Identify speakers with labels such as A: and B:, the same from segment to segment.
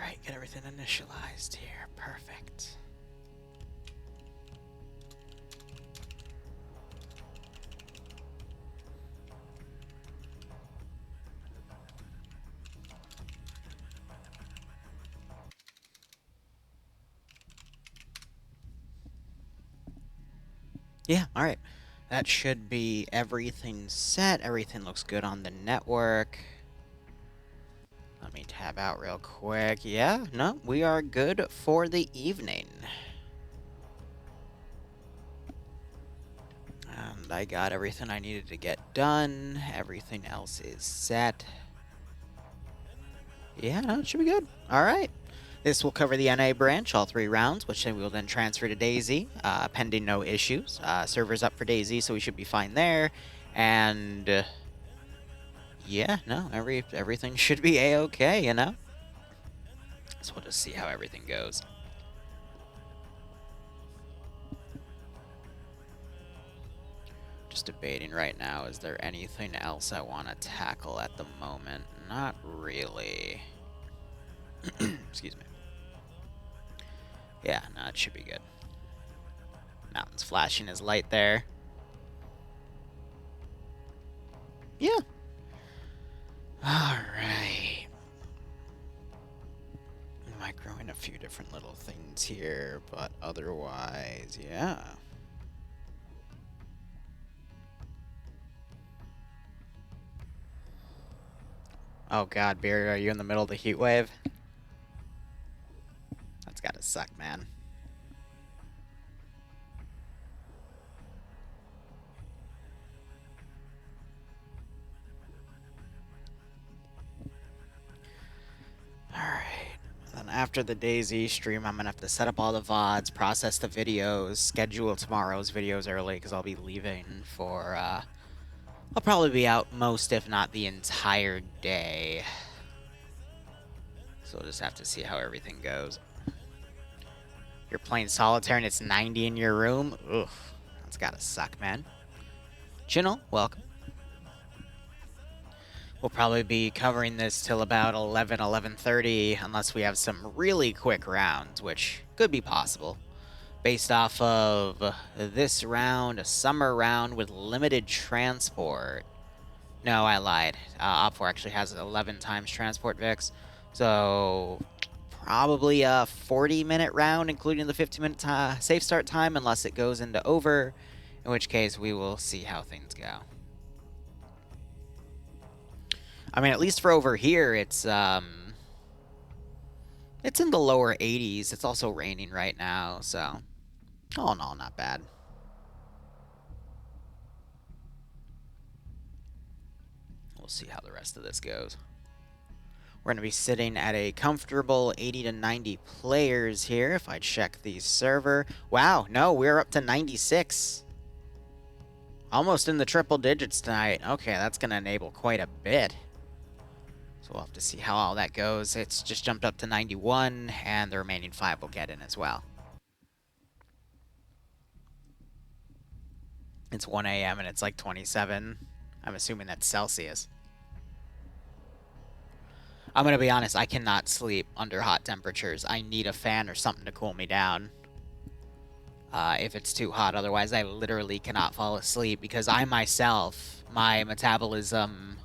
A: Alright, get everything initialized here. Perfect. Yeah, alright. That should be everything set. Everything looks good on the network. Let me tab out real quick. Yeah, no, we are good for the evening. And I got everything I needed to get done. Everything else is set. Yeah, no, it should be good. Alright. This will cover the NA branch, all 3 rounds, which we will then transfer to DayZ, pending no issues. Server's up for DayZ, so we should be fine there. And yeah, no, everything should be A-okay, you know? So we'll just see how everything goes. Just debating right now, is there anything else I want to tackle at the moment? Not really. Excuse me. Yeah, no, it should be good. Mountain's flashing his light there. Yeah. Alright. Microing a few different little things here, but otherwise, yeah. Oh god, Beard, are you in the middle of the heat wave? That's gotta suck, man. Alright. Then after the DayZ stream, I'm gonna have to set up all the VODs, process the videos, schedule tomorrow's videos early, because I'll be leaving for, I'll probably be out most, if not the entire day. So we'll just have to see how everything goes. You're playing solitaire and it's 90 in your room? Ugh, that's gotta suck, man. Chino, welcome. We'll probably be covering this till about 11, 11:30, unless we have some really quick rounds, which could be possible. Based off of this round, a summer round with limited transport. No, I lied. Op4 actually has 11 times transport VIX, so probably a 40-minute round, including the 15-minute safe start time, unless it goes into over, in which case we will see how things go. I mean, at least for over here, it's in the lower 80s. It's also raining right now, so all in all, not bad. We'll see how the rest of this goes. We're going to be sitting at a comfortable 80 to 90 players here, if I check the server. Wow, no, we're up to 96. Almost in the triple digits tonight. Okay, that's going to enable quite a bit. So we'll have to see how all that goes. It's just jumped up to 91, and the remaining 5 will get in as well. It's 1 a.m. and it's like 27. I'm assuming that's Celsius. I'm going to be honest, I cannot sleep under hot temperatures. I need a fan or something to cool me down. If it's too hot, otherwise I literally cannot fall asleep because I myself, my metabolism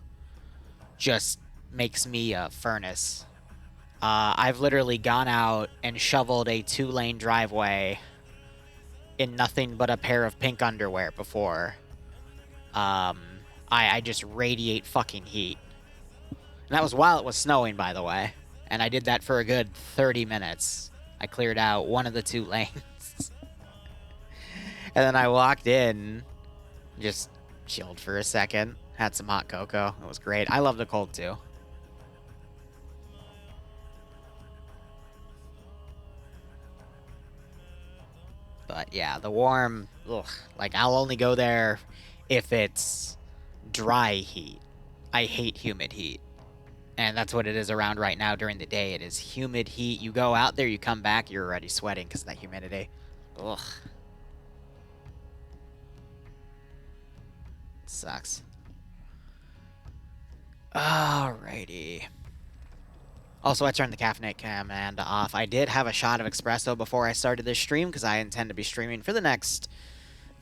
A: just makes me a furnace. I've literally gone out and shoveled a 2-lane driveway in nothing but a pair of pink underwear before. I just radiate fucking heat. And that was while it was snowing, by the way. And I did that for a good 30 minutes. I cleared out one of the 2 lanes. And then I walked in, just chilled for a second, had some hot cocoa. It was great. I love the cold, too. But yeah, the warm, ugh, like I'll only go there if it's dry heat. I hate humid heat. And that's what it is around right now during the day. It is humid heat. You go out there, you come back, you're already sweating because of that humidity. Ugh. It sucks. Alrighty. Also, I turned the caffeinate command off. I did have a shot of espresso before I started this stream because I intend to be streaming for the next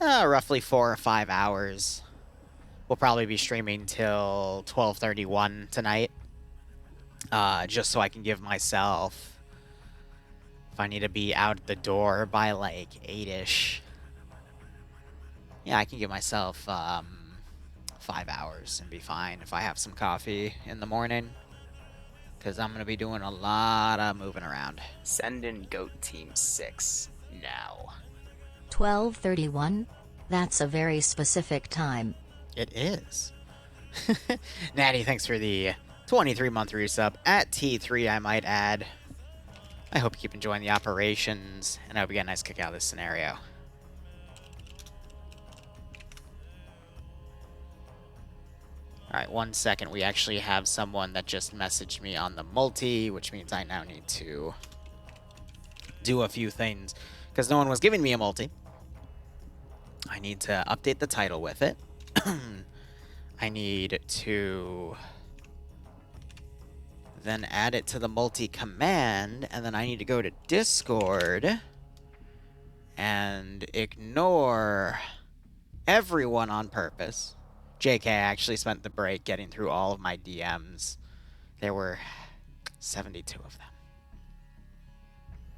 A: roughly 4 or 5 hours. We'll probably be streaming till 12:31 tonight, just so I can give myself, if I need to be out the door by like 8-ish, yeah, I can give myself 5 hours and be fine if I have some coffee in the morning, because I'm going to be doing a lot of moving around.
B: Send in Goat Team 6 now.
C: 12:31? That's a very specific time.
A: It is. Natty, thanks for the 23-month resub at T3, I might add. I hope you keep enjoying the operations, and I hope you get a nice kick out of this scenario. Alright, 1 second. We actually have someone that just messaged me on the multi, which means I now need to do a few things, because no one was giving me a multi. I need to update the title with it. I need to then add it to the multi-command, and then I need to go to Discord and ignore everyone on purpose. JK, I actually spent the break getting through all of my DMs. There were 72 of them.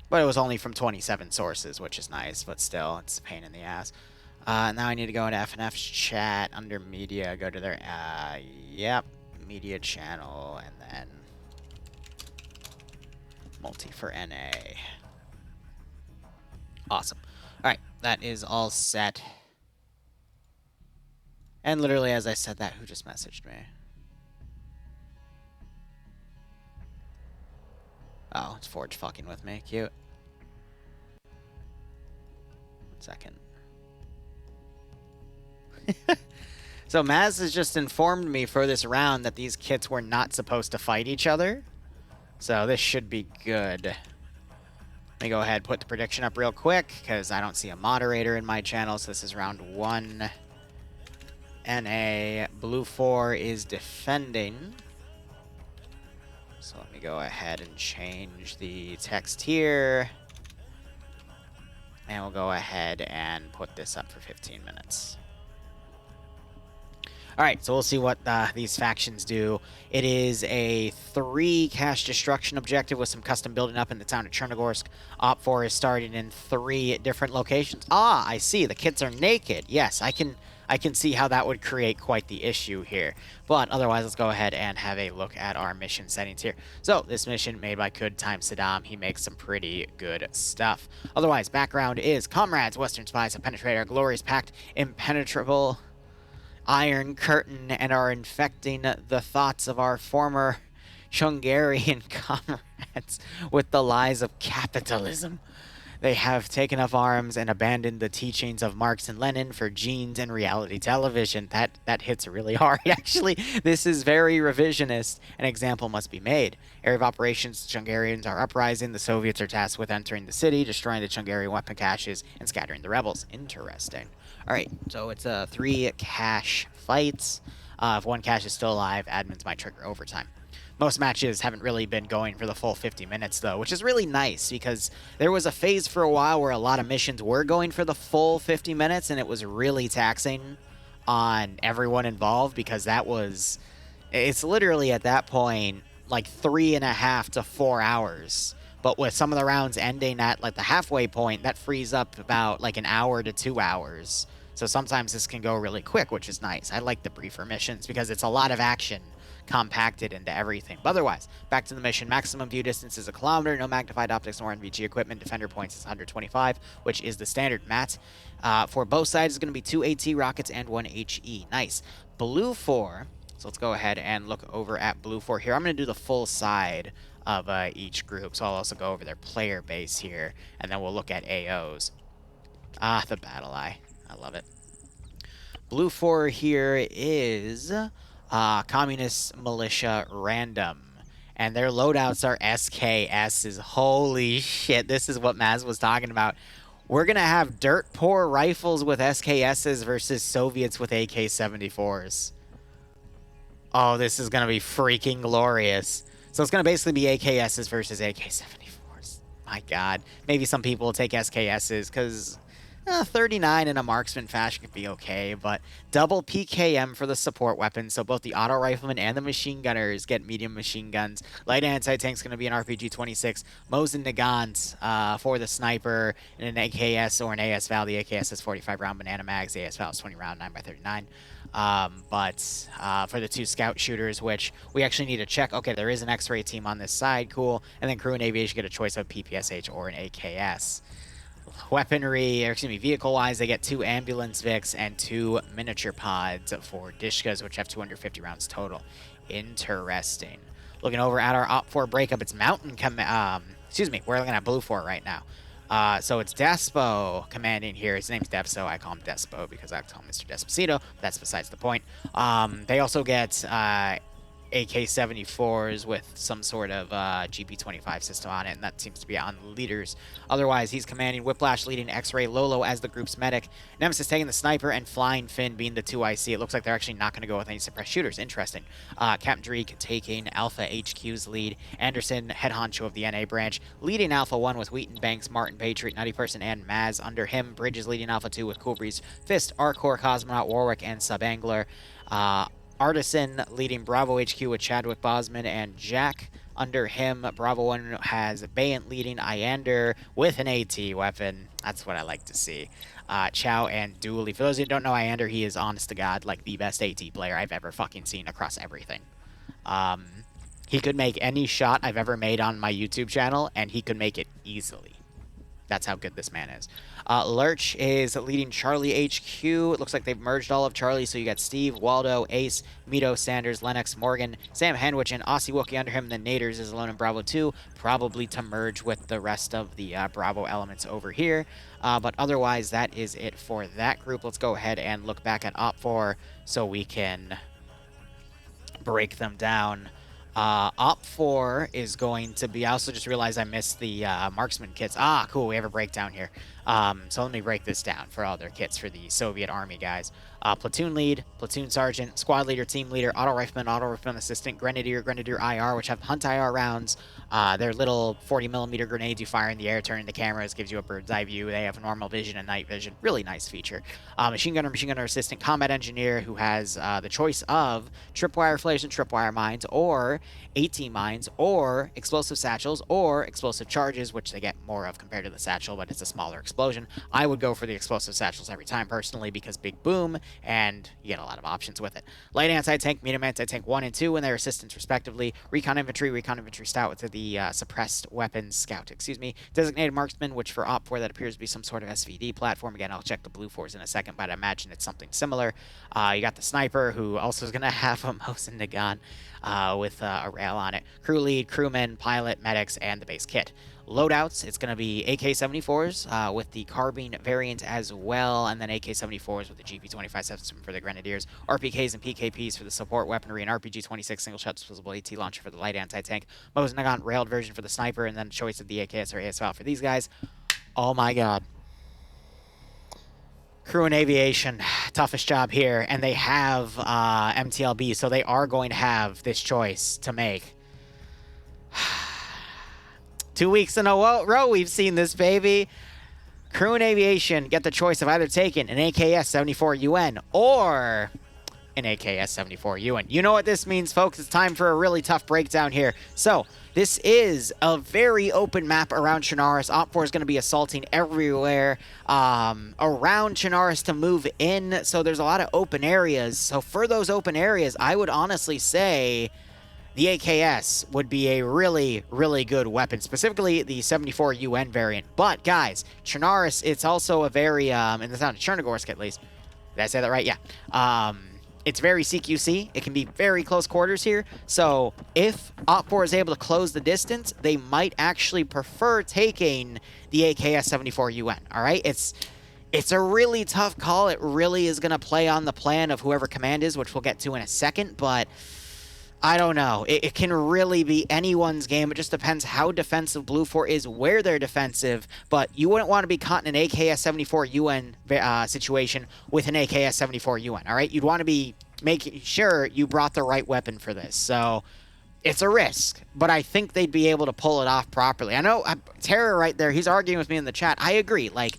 A: But it was only from 27 sources, which is nice, but still, it's a pain in the ass. Now I need to go into FNF's chat under media, go to their, yep, media channel, and then multi for NA. Awesome. All right, that is all set. And literally as I said that, who just messaged me? Oh, it's Forge fucking with me. Cute. 1 second. So Maz has just informed me for this round that these kits were not supposed to fight each other. So this should be good. Let me go ahead and put the prediction up real quick, because I don't see a moderator in my channel. So this is round 1. NA. Blue 4 is defending. So let me go ahead and change the text here. And we'll go ahead and put this up for 15 minutes. Alright, so we'll see what these factions do. It is a 3 cache destruction objective with some custom building up in the town of Chernogorsk. Op 4 is starting in 3 different locations. Ah, I see. The kits are naked. Yes, I can see how that would create quite the issue here. But otherwise, let's go ahead and have a look at our mission settings here. So, this mission made by Kud times Saddam. He makes some pretty good stuff. Otherwise, background is, comrades, Western spies have penetrated our glorious pact, impenetrable Iron Curtain, and are infecting the thoughts of our former Hungarian comrades with the lies of capitalism. They have taken up arms and abandoned the teachings of Marx and Lenin for genes and reality television. That hits really hard, actually. This is very revisionist. An example must be made. Area of operations, the Hungarians are uprising. The Soviets are tasked with entering the city, destroying the Hungarian weapon caches, and scattering the rebels. Interesting. All right, so it's 3 cache fights. If 1 cache is still alive, admins might trigger overtime. Most matches haven't really been going for the full 50 minutes, though, which is really nice, because there was a phase for a while where a lot of missions were going for the full 50 minutes, and it was really taxing on everyone involved, because it's literally at that point like 3.5 to 4 hours. But with some of the rounds ending at like the halfway point, that frees up about like 1 hour to 2 hours. So sometimes this can go really quick, which is nice. I like the briefer missions because it's a lot of action compacted into everything. But otherwise, back to the mission. Maximum view distance is 1 kilometer. No magnified optics nor NVG equipment. Defender points is 125, which is the standard mat. For both sides, is going to be 2 AT rockets and 1 HE. Nice. Blue 4. So let's go ahead and look over at Blue 4 here. I'm going to do the full side of each group. So I'll also go over their player base here, and then we'll look at AOs. Ah, the battle eye. I love it. Blue 4 here is Communist Militia Random, and their loadouts are SKSs. Holy shit, this is what Maz was talking about. We're going to have dirt poor rifles with SKSs versus Soviets with AK-74s. Oh, this is going to be freaking glorious. So it's going to basically be AKSs versus AK-74s. My God. Maybe some people will take SKSs because 39 in a marksman fashion could be okay, but double PKM for the support weapons, so both the auto rifleman and the machine gunners get medium machine guns. Light anti-tank's going to be an RPG-26. Mosin Nagant for the sniper, and an AKS or an AS-Val. The AKS is 45-round banana mags, the AS-Val is 20-round 9x39. But for the two scout shooters, which we actually need to check. Okay, there is an X-ray team on this side, cool. And then crew and aviation get a choice of PPSH or an AKS. Weaponry, or excuse me, vehicle-wise, they get 2 ambulance Vics and 2 miniature pods for Dishkas, which have 250 rounds total. Interesting. Looking over at our Op 4 breakup, it's Mountain excuse me, we're looking at Blue 4 right now. So it's Despo commanding here. His name's Depso. I call him Despo because I call him Mr. Despacito. That's besides the point. They also get AK-74s with some sort of GP-25 system on it, and that seems to be on leaders. Otherwise, he's commanding Whiplash leading X-Ray, Lolo as the group's medic, Nemesis taking the sniper, and Flying Finn being the 2 IC. It looks like they're actually not going to go with any suppressed shooters. Interesting. Captain Dreek taking Alpha HQ's lead. Anderson, head honcho of the NA branch, leading Alpha 1 with Wheaton, Banks, Martin, Patriot, Nutty Person, and Maz. Under him, Bridge is leading Alpha 2 with Cool Breeze, Fist, Arcor, Cosmonaut, Warwick, and Subangler. Artisan leading Bravo HQ with Chadwick Bosman and Jack. Under him, Bravo 1 has Bayant leading Iander with an AT weapon. That's what I like to see. Chow and Dooley. For those who don't know Iander, he is, honest to God, like the best AT player I've ever fucking seen across everything. He could make any shot I've ever made on my YouTube channel, and he could make it easily. That's how good this man is. Lurch is leading Charlie HQ. It looks like they've merged all of Charlie, so you got Steve, Waldo, Ace, Mito, Sanders, Lennox, Morgan, Sam Hanwich, and Aussie Wookie under him. Then Naders is alone in Bravo 2, probably to merge with the rest of the Bravo elements over here. But otherwise, that is it for that group. Let's go ahead and look back at Op 4 so we can break them down. Op 4 is going to be... I also just realized I missed the marksman kits. Ah, cool. We have a breakdown here. So let me break this down for all their kits for the Soviet Army guys. Platoon lead, platoon sergeant, squad leader, team leader, auto rifleman assistant, grenadier, grenadier IR, which have hunt IR rounds. They're little 40mm grenades you fire in the air, turning the cameras, gives you a bird's eye view. They have normal vision and night vision. Really nice feature. Machine gunner assistant, combat engineer, who has the choice of tripwire flares and tripwire mines, or AT mines, or explosive satchels, or explosive charges, which they get more of compared to the satchel, but it's a smaller explosion. I would go for the explosive satchels every time personally because big boom, and you get a lot of options with it. Light anti-tank, medium anti-tank 1 and 2 and their assistants respectively. Recon infantry stout with the suppressed weapons scout, excuse me. Designated marksman, which for Op 4 that appears to be some sort of SVD platform. Again, I'll check the blue 4s in a second, but I imagine it's something similar. You got the sniper, who also is going to have a Mosin Nagant with a rail on it. Crew lead, crewman, pilot, medics, and the base kit. Loadouts, it's going to be AK-74s with the carbine variant as well, and then AK-74s with the GP-25 system for the grenadiers, RPKs and PKPs for the support weaponry, and RPG-26 single-shot disposable AT launcher for the light anti-tank, Mosin Nagant railed version for the sniper, and then choice of the AKS or ASL for these guys. Oh my god. Crew and aviation, toughest job here, and they have MTLB, so they are going to have this choice to make. 2 weeks in a row we've seen this, baby. Crew and aviation get the choice of either taking an AKS-74UN or an AKS-74UN. You know what this means, folks. It's time for a really tough breakdown here. So, this is a very open map around Chernarus. Op 4 is going to be assaulting everywhere around Chernarus to move in, so there's a lot of open areas. So, for those open areas, I would honestly say the AKS would be a really, really good weapon, specifically the 74 UN variant. But, guys, Chernarus, it's also a very, in the town of Chernogorsk at least. Did I say that right? Yeah. It's very CQC. It can be very close quarters here. So, if Op 4 is able to close the distance, they might actually prefer taking the AKS-74 UN, all right? It's a really tough call. It really is going to play on the plan of whoever command is, which we'll get to in a second, but I don't know. It can really be anyone's game. It just depends how defensive Blue 4 is, where they're defensive, but you wouldn't want to be caught in an AKS-74 UN situation with an AKS-74 UN, all right? You'd want to be making sure you brought the right weapon for this. So it's a risk, but I think they'd be able to pull it off properly. I know Terra right there, he's arguing with me in the chat. I agree. Like,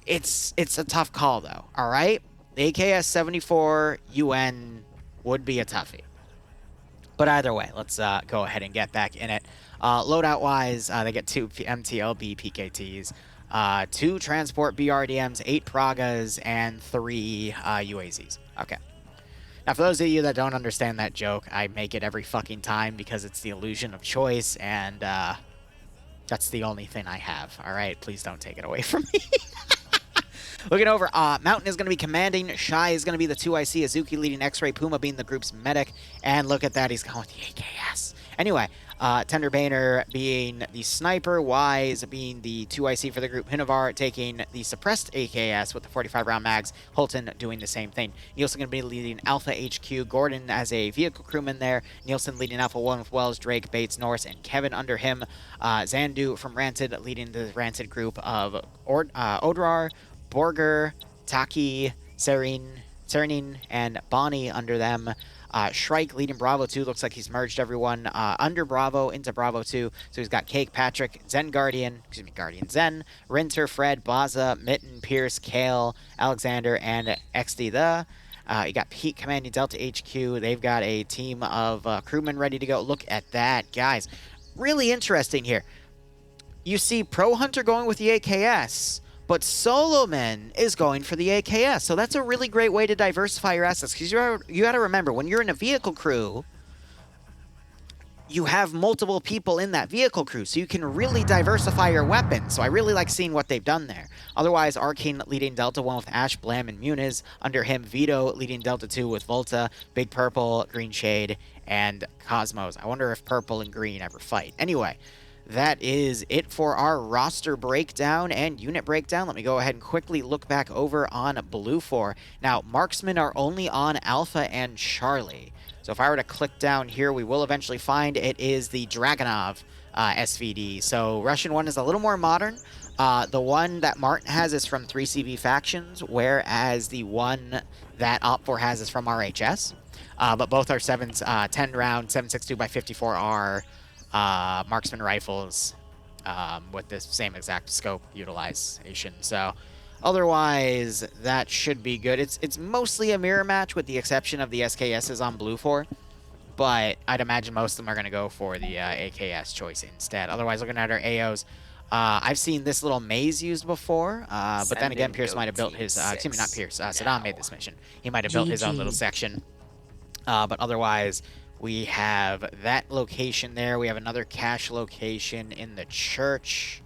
A: it's a tough call, though, all right? The AKS 74 UN would be a toughie. But either way, let's go ahead and get back in it. Loadout-wise, they get 2 MTLB PKTs, 2 transport BRDMs, 8 Pragas, and 3 UAZs. Okay. Now, for those of you that don't understand that joke, I make it every fucking time because it's the illusion of choice, and that's the only thing I have. All right? Please don't take it away from me. Looking over, Mountain is going to be commanding. Shy is going to be the 2IC. Azuki leading X-Ray. Puma being the group's medic. And look at that, he's going with the AKS. Anyway, Tender Baner being the sniper. Wise being the 2IC for the group. Hinovar taking the suppressed AKS with the 45-round mags. Holton doing the same thing. Nielsen going to be leading Alpha HQ. Gordon as a vehicle crewman there. Nielsen leading Alpha 1 with Wells, Drake, Bates, Norris, and Kevin under him. Zandu from Ranted leading the Ranted group of Odrar, Borger, Taki, Serenin, and Bonnie under them. Shrike leading Bravo 2. Looks like he's merged everyone under Bravo into Bravo 2. So he's got Cake, Patrick, Guardian Zen, Rinter, Fred, Baza, Mitten, Pierce, Kale, Alexander, and XD you got Pete commanding Delta HQ. They've got a team of crewmen ready to go. Look at that, guys. Really interesting here. You see Pro Hunter going with the AKS, but Soloman is going for the AKS. So that's a really great way to diversify your assets. Because you got to remember, when you're in a vehicle crew, you have multiple people in that vehicle crew. So you can really diversify your weapons. So I really like seeing what they've done there. Otherwise, Arcane leading Delta 1 with Ash, Blam, and Muniz. Under him, Vito leading Delta 2 with Volta, Big Purple, Green Shade, and Cosmos. I wonder if Purple and Green ever fight. Anyway, that is it for our roster breakdown and unit breakdown. Let me go ahead and quickly look back over on Blue 4. Now, marksmen are only on Alpha and Charlie. So if I were to click down here, we will eventually find it is the Dragonov SVD. So Russian 1 is a little more modern. The one that Martin has is from 3CV Factions, whereas the one that Op4 has is from RHS. But both are 10-round 7.62 by 54R marksman rifles with the same exact scope utilization. So otherwise, that should be good. It's mostly a mirror match with the exception of the SKSs on Blue 4, but I'd imagine most of them are going to go for the AKS choice instead. Otherwise, looking at our AOs, I've seen this little maze used before, but then again, Pierce might have built his, excuse me, not Pierce, Saddam made this mission. He might have built his own little section, but otherwise, we have that location there. We have another cache location in the church,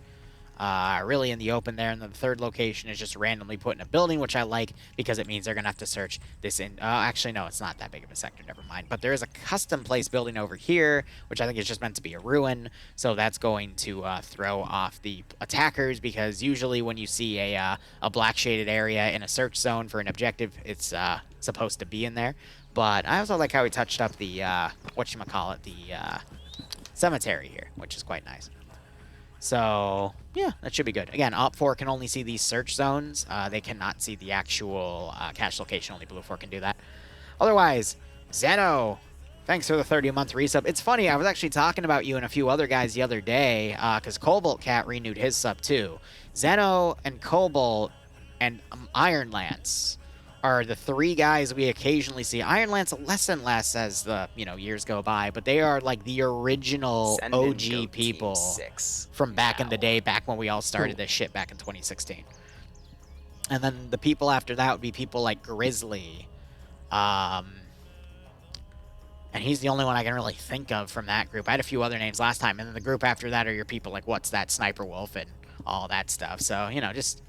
A: really in the open there. And then the third location is just randomly put in a building, which I like because it means they're going to have to search this in. Actually, no, it's not that big of a sector. Never mind. But there is a custom place building over here, which I think is just meant to be a ruin. So that's going to throw off the attackers because usually when you see a black shaded area in a search zone for an objective, it's supposed to be in there. But I also like how he touched up the, whatchamacallit, the cemetery here, which is quite nice. So, yeah, that should be good. Again, Op4 can only see these search zones. They cannot see the actual cache location. Only Blue 4 can do that. Otherwise, Zeno, thanks for the 30-month resub. It's funny, I was actually talking about you and a few other guys the other day, because Cobalt Cat renewed his sub too. Zeno and Cobalt and Iron Lance are the 3 guys we occasionally see. Iron Lance less and less as the years go by, but they are like the original OG people from back in the day, back when we all started this shit back in 2016. And then the people after that would be people like Grizzly, and he's the only one I can really think of from that group. I had a few other names last time, and then the group after that are your people like What's That, Sniper Wolf, and all that stuff. So just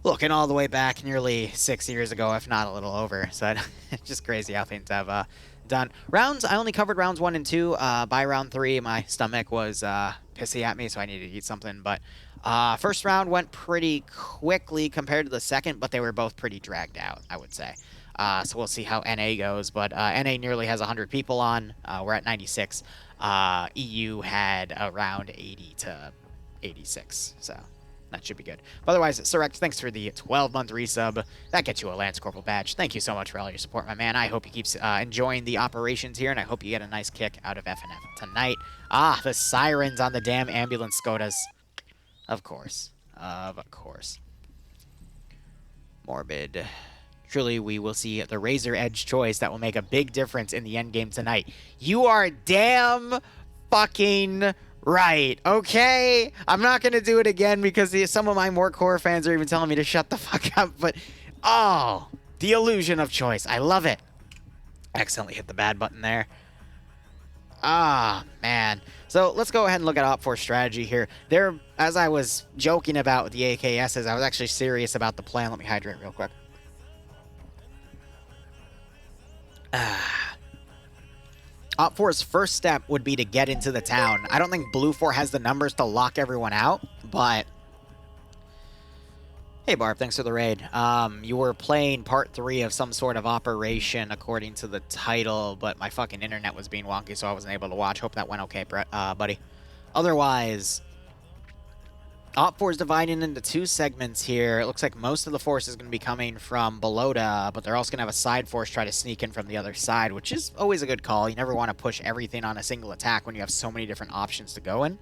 A: looking all the way back nearly 6 years ago, if not a little over. So it's just crazy how things have done. Rounds, I only covered rounds 1 and 2. By round 3, my stomach was pissy at me, so I needed to eat something. But first round went pretty quickly compared to the second, but they were both pretty dragged out, I would say. So we'll see how NA goes. But NA nearly has 100 people on. We're at 96. EU had around 80 to 86, so That should be good. But otherwise, Surrect, thanks for the 12-month resub. That gets you a Lance Corporal badge. Thank you so much for all your support, my man. I hope you keep enjoying the operations here, and I hope you get a nice kick out of FNF tonight. Ah, the sirens on the damn ambulance Skodas. Of course. Of course. Morbid. Truly, we will see the Razor Edge choice that will make a big difference in the endgame tonight. You are damn fucking right, okay? I'm not going to do it again because some of my more core fans are even telling me to shut the fuck up, but oh, the illusion of choice. I love it. Accidentally hit the bad button there. Ah, man. So let's go ahead and look at Op4 strategy here. There, as I was joking about the AKSs, I was actually serious about the plan. Let me hydrate real quick. Op4's first step would be to get into the town. I don't think Blue 4 has the numbers to lock everyone out, but... Hey, Barb, thanks for the raid. You were playing part 3 of some sort of operation according to the title, but my fucking internet was being wonky, so I wasn't able to watch. Hope that went okay, Brett, buddy. Otherwise, Op4 is dividing into 2 segments here. It looks like most of the force is going to be coming from Belota, but they're also going to have a side force try to sneak in from the other side, which is always a good call. You never want to push everything on a single attack when you have so many different options to go in.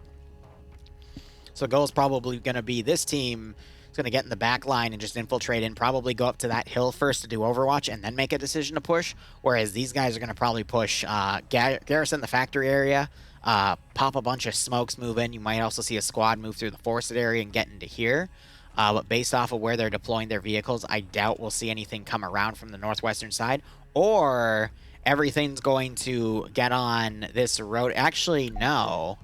A: So the goal is probably going to be this team is going to get in the back line and just infiltrate in, probably go up to that hill first to do Overwatch and then make a decision to push, whereas these guys are going to probably push garrison the factory area, pop a bunch of smokes, move in. You might also see a squad move through the forested area and get into here. But based off of where they're deploying their vehicles, I doubt we'll see anything come around from the northwestern side. Or everything's going to get on this road. Actually, no.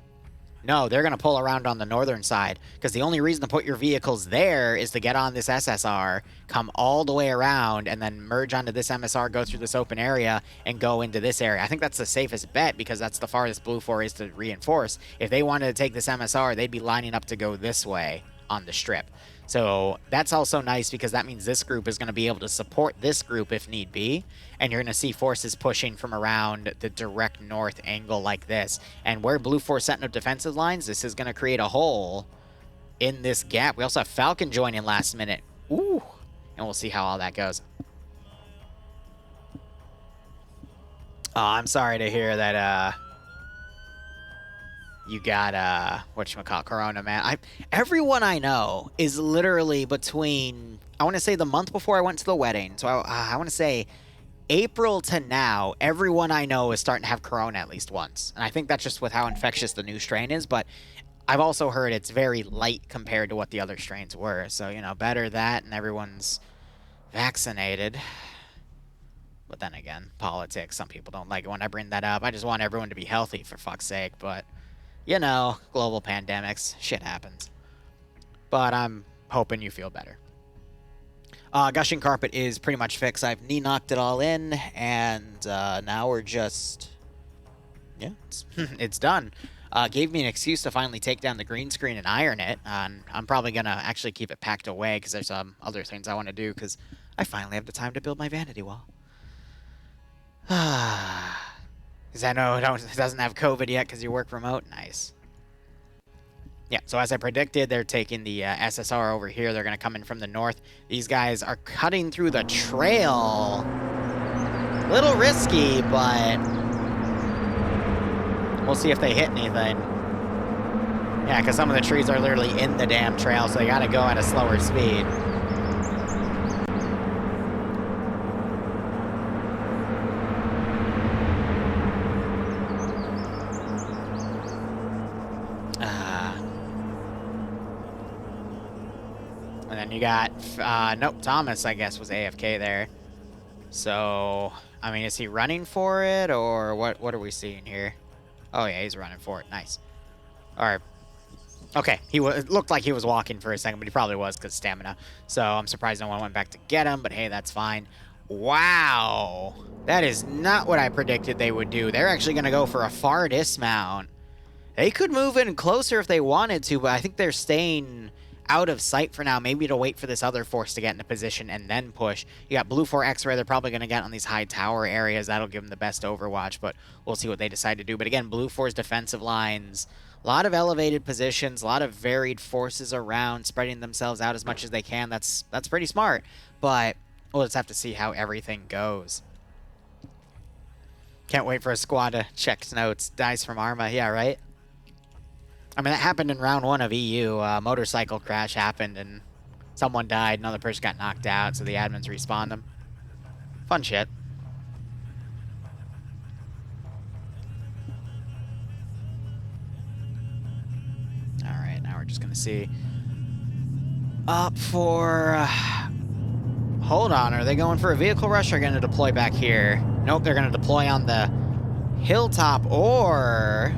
A: No, they're going to pull around on the northern side, because the only reason to put your vehicles there is to get on this SSR, come all the way around, and then merge onto this MSR, go through this open area, and go into this area. I think that's the safest bet, because that's the farthest Blue 4 is to reinforce. If they wanted to take this MSR, they'd be lining up to go this way on the strip. So that's also nice, because that means this group is going to be able to support this group if need be, and you're going to see forces pushing from around the direct north angle like this. And where Blue 4 setting up defensive lines, this is going to create a hole in this gap. We also have Falcon joining last minute. Ooh, and we'll see how all that goes. Oh, I'm sorry to hear that, you got, whatchamacallit, Corona, man. Everyone I know is literally between, I want to say the month before I went to the wedding. So I want to say April to now, everyone I know is starting to have Corona at least once. And I think that's just with how infectious the new strain is. But I've also heard it's very light compared to what the other strains were. So, you know, better that and everyone's vaccinated. But then again, politics, some people don't like it when I bring that up. I just want everyone to be healthy, for fuck's sake. But... you know, global pandemics, shit happens. But I'm hoping you feel better. Gushing Carpet is pretty much fixed. I've knee-knocked it all in, and now we're just... yeah, it's done. Gave me an excuse to finally take down the green screen and iron it. And I'm probably going to actually keep it packed away, because there's other things I want to do, because I finally have the time to build my vanity wall. Because I know it doesn't have COVID yet because you work remote. Nice. Yeah, so as I predicted, they're taking the SSR over here. They're going to come in from the north. These guys are cutting through the trail. A little risky, but we'll see if they hit anything. Yeah, because some of the trees are literally in the damn trail, so they got to go at a slower speed. You got, nope, Thomas, I guess, was AFK there. So, I mean, is he running for it, or what are we seeing here? Oh, yeah, he's running for it. Nice. All right. Okay, it looked like he was walking for a second, but he probably was because stamina. So, I'm surprised no one went back to get him, but hey, that's fine. Wow. That is not what I predicted they would do. They're actually going to go for a far dismount. They could move in closer if they wanted to, but I think they're staying out of sight for now, maybe to wait for this other force to get into position and then push. You got Blue 4 X-Ray, they're probably going to get on these high tower areas. That'll give them the best Overwatch, but we'll see what they decide to do. But again, Blue 4's defensive lines A lot of elevated positions, a lot of varied forces around, spreading themselves out as much as they can. That's pretty smart, but we'll just have to see how everything goes. Can't wait for a squad to check notes. Dice from Arma, yeah, right? I mean, that happened in round 1 of EU. Motorcycle crash happened, and someone died, another person got knocked out, so the admins respawned them. Fun shit. Alright, now we're just gonna see. Up for... hold on, are they going for a vehicle rush or going to deploy back here? Nope, they're going to deploy on the hilltop, or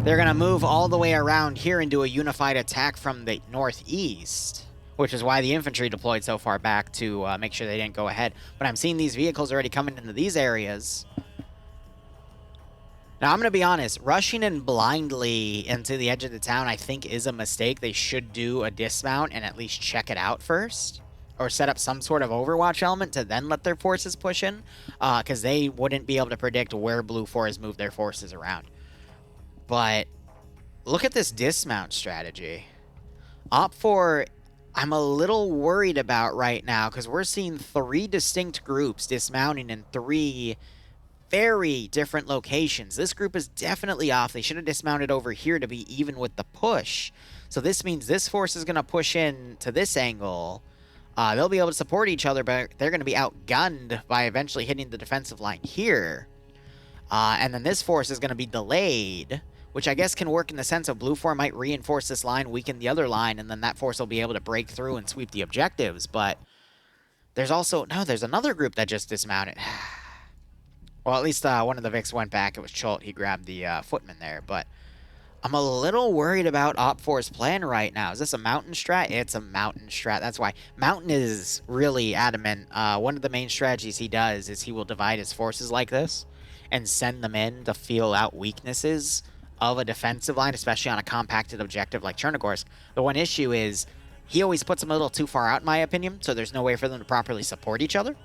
A: they're going to move all the way around here and do a unified attack from the northeast, which is why the infantry deployed so far back to make sure they didn't go ahead. But I'm seeing these vehicles already coming into these areas. Now, I'm going to be honest, rushing in blindly into the edge of the town I think is a mistake. They should do a dismount and at least check it out first, or set up some sort of overwatch element to then let their forces push in, because they wouldn't be able to predict where Blue 4 has moved their forces around. But look at this dismount strategy. Op 4, I'm a little worried about right now, because we're seeing 3 distinct groups dismounting in 3 very different locations. This group is definitely off. They should have dismounted over here to be even with the push. So this means this force is going to push in to this angle. They'll be able to support each other, but they're going to be outgunned by eventually hitting the defensive line here. And then this force is going to be delayed, which I guess can work in the sense of Blue 4 might reinforce this line, weaken the other line, and then that force will be able to break through and sweep the objectives. But there's also... no, there's another group that just dismounted. Well, at least one of the Vics went back. It was Cholt. He grabbed the footman there. But I'm a little worried about Op 4's plan right now. Is this a mountain strat? It's a mountain strat. That's why. Mountain is really adamant. One of the main strategies he does is he will divide his forces like this and send them in to feel out weaknesses of a defensive line, especially on a compacted objective like Chernogorsk. The one issue is he always puts them a little too far out, in my opinion, so there's no way for them to properly support each other.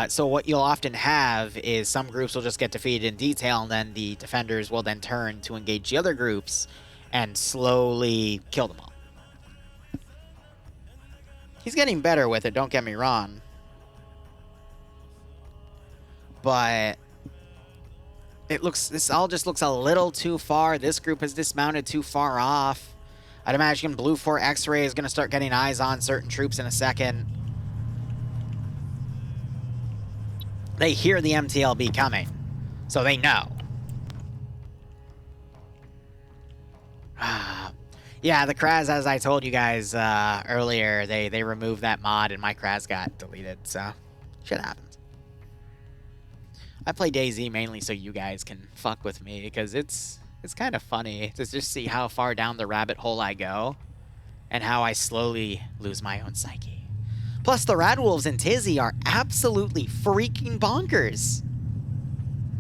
A: So what you'll often have is some groups will just get defeated in detail, and then the defenders will then turn to engage the other groups and slowly kill them all. He's getting better with it, don't get me wrong. But this all just looks a little too far. This group has dismounted too far off. I'd imagine Blue 4 X-Ray is going to start getting eyes on certain troops in a second. They hear the MTLB coming, so they know. Yeah, the Kraz, as I told you guys earlier, they removed that mod and my Kraz got deleted, so shit happens. I play DayZ mainly so you guys can fuck with me, because it's kind of funny to just see how far down the rabbit hole I go and how I slowly lose my own psyche. Plus, the Radwolves and Tizzy are absolutely freaking bonkers.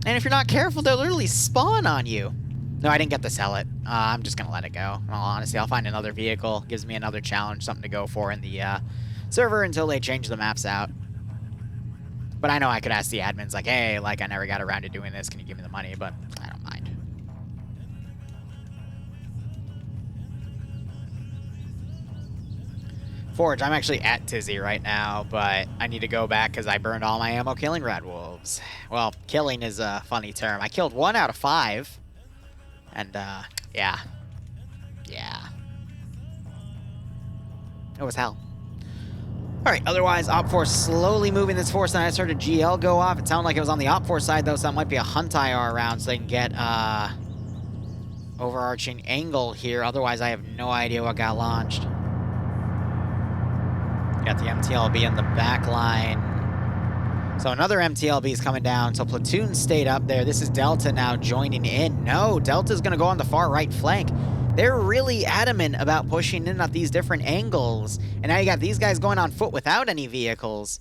A: And if you're not careful, they'll literally spawn on you. No, I didn't get to sell it. I'm just going to let it go. In all honesty, I'll find another vehicle. Gives me another challenge, something to go for in the server until they change the maps out. But I know I could ask the admins, like, hey, like, I never got around to doing this. Can you give me the money? But I don't mind. Forge, I'm actually at Tizzy right now, but I need to go back because I burned all my ammo killing Radwolves. Well, killing is a funny term. I killed 1 out of 5. And, yeah. Yeah. It was hell. Alright, otherwise, Op 4 slowly moving this force, and I started GL go off. It sounded like it was on the Op 4 side, though, so that might be a Hunt IR round, so they can get, overarching angle here. Otherwise, I have no idea what got launched. Got the MTLB in the back line. So another MTLB is coming down. So Platoon stayed up there. This is Delta now joining in. No, Delta's going to go on the far right flank. They're really adamant about pushing in at these different angles. And now you got these guys going on foot without any vehicles.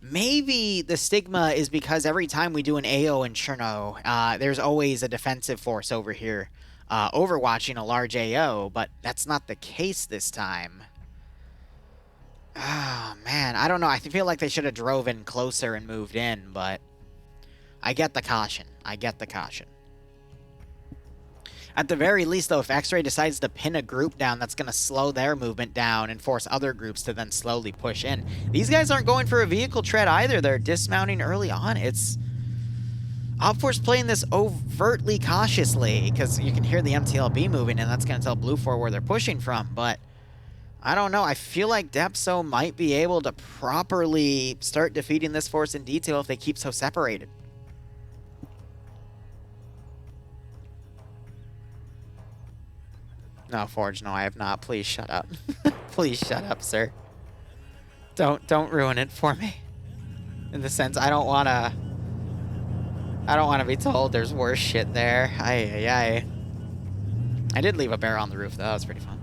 A: Maybe the stigma is because every time we do an AO in Cherno, there's always a defensive force over here overwatching a large AO. But that's not the case this time. Oh, man. I don't know. I feel like they should have drove in closer and moved in, but I get the caution. I get the caution. At the very least, though, if X-Ray decides to pin a group down, that's going to slow their movement down and force other groups to then slowly push in. These guys aren't going for a vehicle tread either. They're dismounting early on. It's... OpForce playing this overtly cautiously, because you can hear the MTLB moving, and that's going to tell Blue 4 where they're pushing from, but... I don't know. I feel like Depso might be able to properly start defeating this force in detail if they keep so separated. No, Forge, no, I have not. Please shut up. Please shut up, sir. Don't ruin it for me. In the sense, I don't want to be told there's worse shit there. I did leave a bear on the roof, though. That was pretty fun.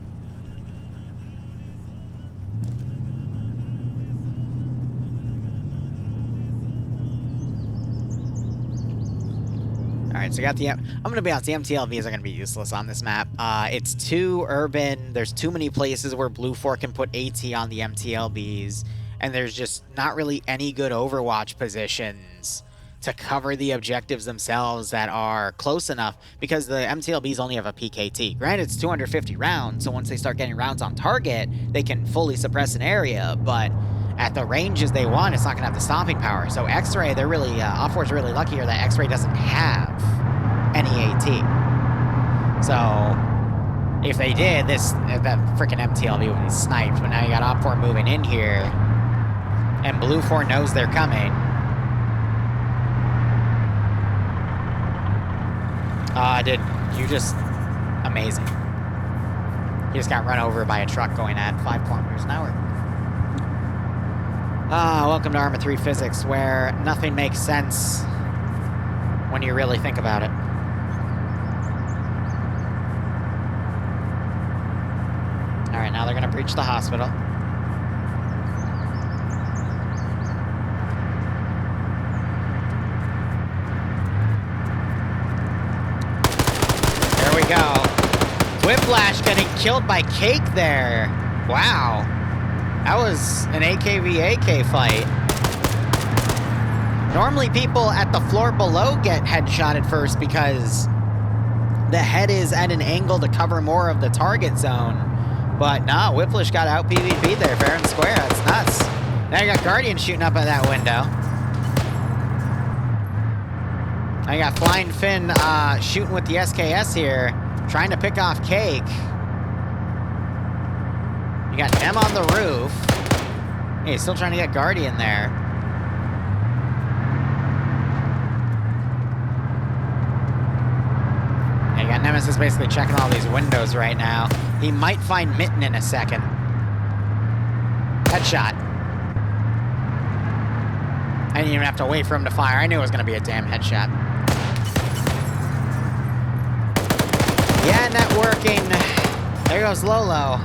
A: Alright, so I got the... I'm going to be honest, the MTLVs are going to be useless on this map. It's too urban. There's too many places where Blue 4 can put AT on the MTLBs. And there's just not really any good Overwatch positions to cover the objectives themselves that are close enough. Because the MTLBs only have a PKT. Granted, it's 250 rounds, so once they start getting rounds on target, they can fully suppress an area. But... at the ranges they want, it's not going to have the stopping power. So X-Ray, they're really, OpForce really lucky here that X-Ray doesn't have any AT. So, if they did, that freaking MTLB would be sniped. But now you got OpForce moving in here, and Blue 4 knows they're coming. Dude, you just... amazing. He just got run over by a truck going at 5 kilometers an hour. Welcome to Arma 3 Physics, where nothing makes sense when you really think about it. Alright, now they're gonna breach the hospital. There we go. Whiplash getting killed by Cake there. Wow. That was an AKVAK fight. Normally people at the floor below get headshotted first because the head is at an angle to cover more of the target zone. But nah, Whiplash got out PvP there, fair and square. That's nuts. Now you got Guardian shooting up at that window. Now you got Flying Finn shooting with the SKS here, trying to pick off Cake. You got Nem on the roof. Hey, he's still trying to get Guardian there. Yeah, you got Nemesis basically checking all these windows right now. He might find Mitten in a second. Headshot. I didn't even have to wait for him to fire. I knew it was going to be a damn headshot. Yeah, networking. There goes Lolo.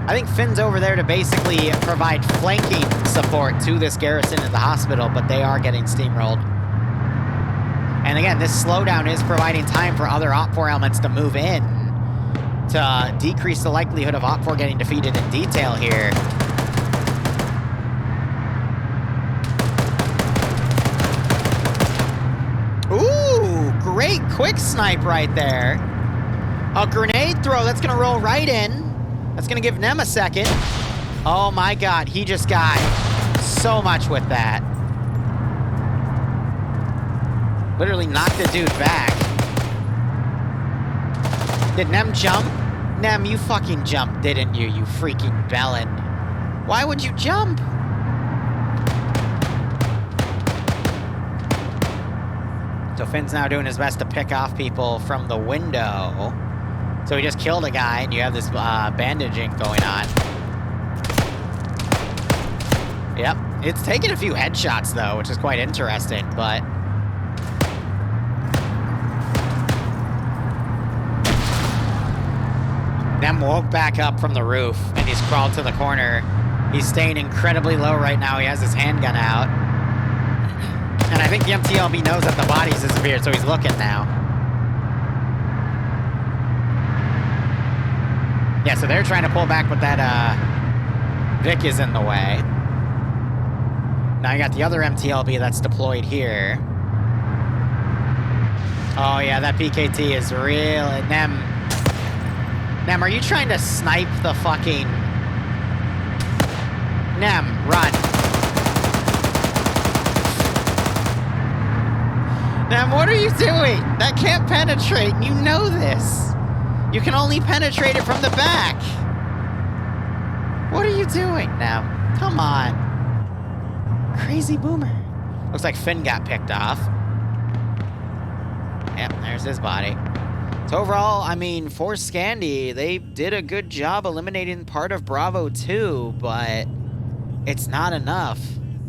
A: I think Finn's over there to basically provide flanking support to this garrison at the hospital, but they are getting steamrolled. And again, this slowdown is providing time for other OpFor elements to move in to decrease the likelihood of OpFor getting defeated in detail here. Ooh, great quick snipe right there. A grenade throw, that's gonna roll right in. That's gonna give Nem a second. Oh my god, he just got so much with that. Literally knocked the dude back. Did Nem jump? Nem, you fucking jumped, didn't you, you freaking bellend? Why would you jump? So Finn's now doing his best to pick off people from the window. So he just killed a guy, and you have this bandaging going on. Yep, it's taken a few headshots, though, which is quite interesting, but... Nem woke back up from the roof, and he's crawled to the corner. He's staying incredibly low right now. He has his handgun out. And I think the MTLB knows that the body's disappeared, so he's looking now. Yeah, so they're trying to pull back, but that, Vic is in the way. Now you got the other MTLB that's deployed here. Oh yeah, that PKT is real. And Nem, are you trying to snipe the fucking... Nem, run. Nem, what are you doing? That can't penetrate, and you know this. You can only penetrate it from the back. What are you doing, Nem? Come on. Crazy boomer. Looks like Finn got picked off. Yep, there's his body. So overall, I mean, for Scandi, they did a good job eliminating part of Bravo 2, but it's not enough.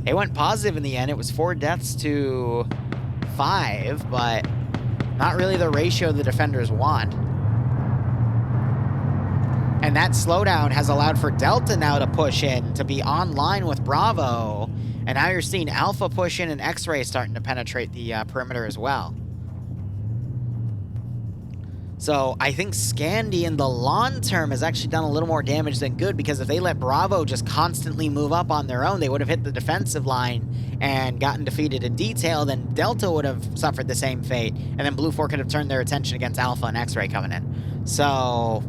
A: They went positive in the end. It was 4 deaths to 5, but not really the ratio the defenders want. And that slowdown has allowed for Delta now to push in, to be online with Bravo. And now you're seeing Alpha push in and X-Ray starting to penetrate the perimeter as well. So I think Scandi in the long term has actually done a little more damage than good, because if they let Bravo just constantly move up on their own, they would have hit the defensive line and gotten defeated in detail. Then Delta would have suffered the same fate, and then Blue 4 could have turned their attention against Alpha and X-Ray coming in. So,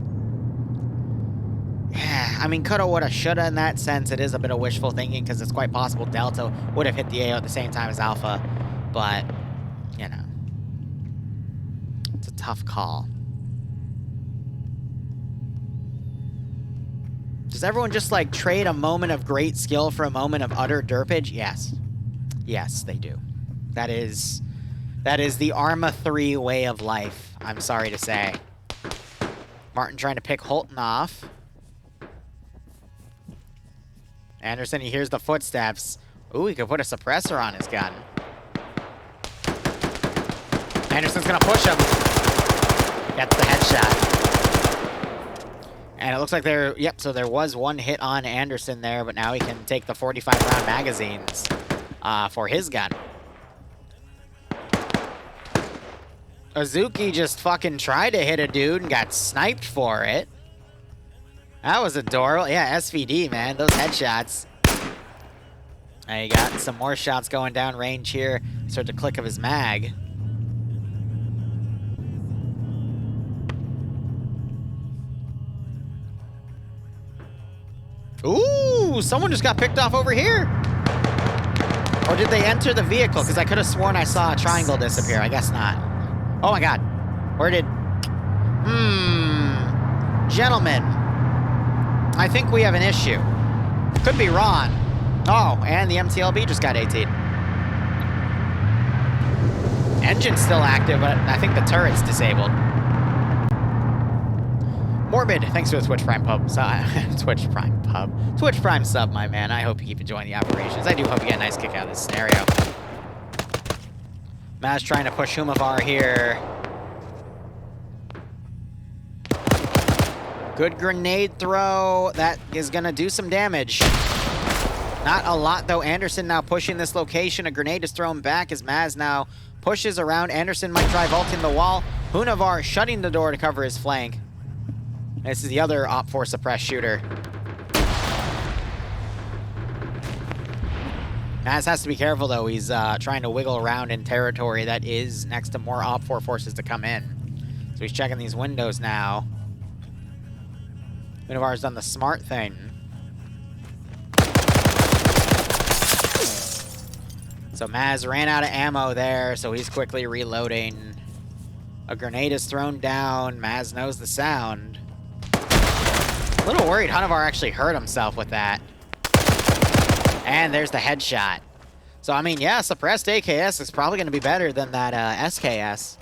A: yeah, I mean, coulda, woulda, shoulda in that sense. It is a bit of wishful thinking, because it's quite possible Delta would have hit the AO at the same time as Alpha, but, you know, it's a tough call. Does everyone just, like, trade a moment of great skill for a moment of utter derpage? Yes. Yes, they do. That is the Arma 3 way of life, I'm sorry to say. Martin trying to pick Holton off. Anderson, he hears the footsteps. Ooh, he could put a suppressor on his gun. Anderson's gonna push him. Gets the headshot. And it looks like so there was one hit on Anderson there, but now he can take the 45-round magazines for his gun. Azuki just fucking tried to hit a dude and got sniped for it. That was adorable. Yeah, SVD, man. Those headshots. Now you got some more shots going down range here. Start the click of his mag. Ooh, someone just got picked off over here. Or did they enter the vehicle? Because I could have sworn I saw a triangle disappear. I guess not. Oh my god. Where did... Gentlemen. I think we have an issue. Could be wrong. Oh, and the MTLB just got AT'd. Engine's still active, but I think the turret's disabled. Morbid, thanks for the Twitch Prime pub. Twitch Prime sub, my man. I hope you keep enjoying the operations. I do hope you get a nice kick out of this scenario. Maz trying to push Humavar here. Good grenade throw. That is going to do some damage. Not a lot, though. Anderson now pushing this location. A grenade is thrown back as Maz now pushes around. Anderson might try vaulting the wall. Hunavar shutting the door to cover his flank. This is the other Op4 suppressed shooter. Maz has to be careful, though. He's trying to wiggle around in territory that is next to more Op4 forces to come in. So he's checking these windows now. Hunavar's done the smart thing. So Maz ran out of ammo there, so he's quickly reloading. A grenade is thrown down. Maz knows the sound. A little worried Hunavar actually hurt himself with that. And there's the headshot. So, I mean, yeah, suppressed AKS is probably going to be better than that SKS.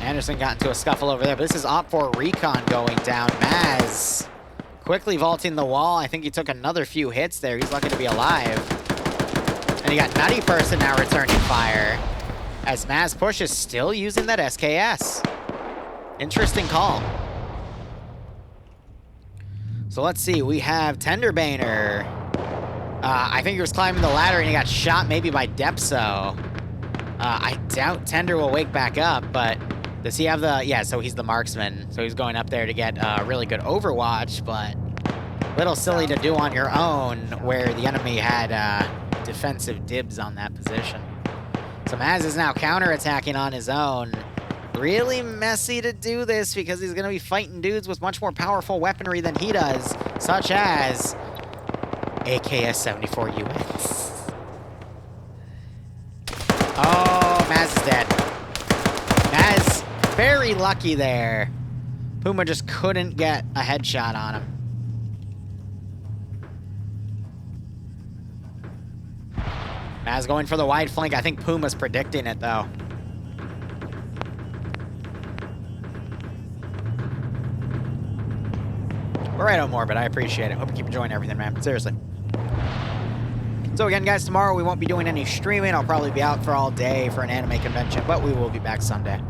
A: Anderson got into a scuffle over there, but this is Op4 Recon going down. Maz quickly vaulting the wall. I think he took another few hits there. He's lucky to be alive. And you got Nutty Person now returning fire. As Maz pushes, still using that SKS. Interesting call. So let's see, we have Tenderbaner. I think he was climbing the ladder and he got shot maybe by Depso. I doubt Tender will wake back up, but does he have the... Yeah, so he's the marksman. So he's going up there to get really good overwatch, but a little silly to do on your own where the enemy had defensive dibs on that position. So Maz is now counterattacking on his own. Really messy to do this because he's going to be fighting dudes with much more powerful weaponry than he does, such as AKS-74 units. Oh, Maz is dead. Maz, very lucky there. Puma just couldn't get a headshot on him. Maz going for the wide flank. I think Puma's predicting it, though. We're right on Morbid. I appreciate it. Hope you keep enjoying everything, man. Seriously. So again, guys, tomorrow we won't be doing any streaming. I'll probably be out for all day for an anime convention, but we will be back Sunday.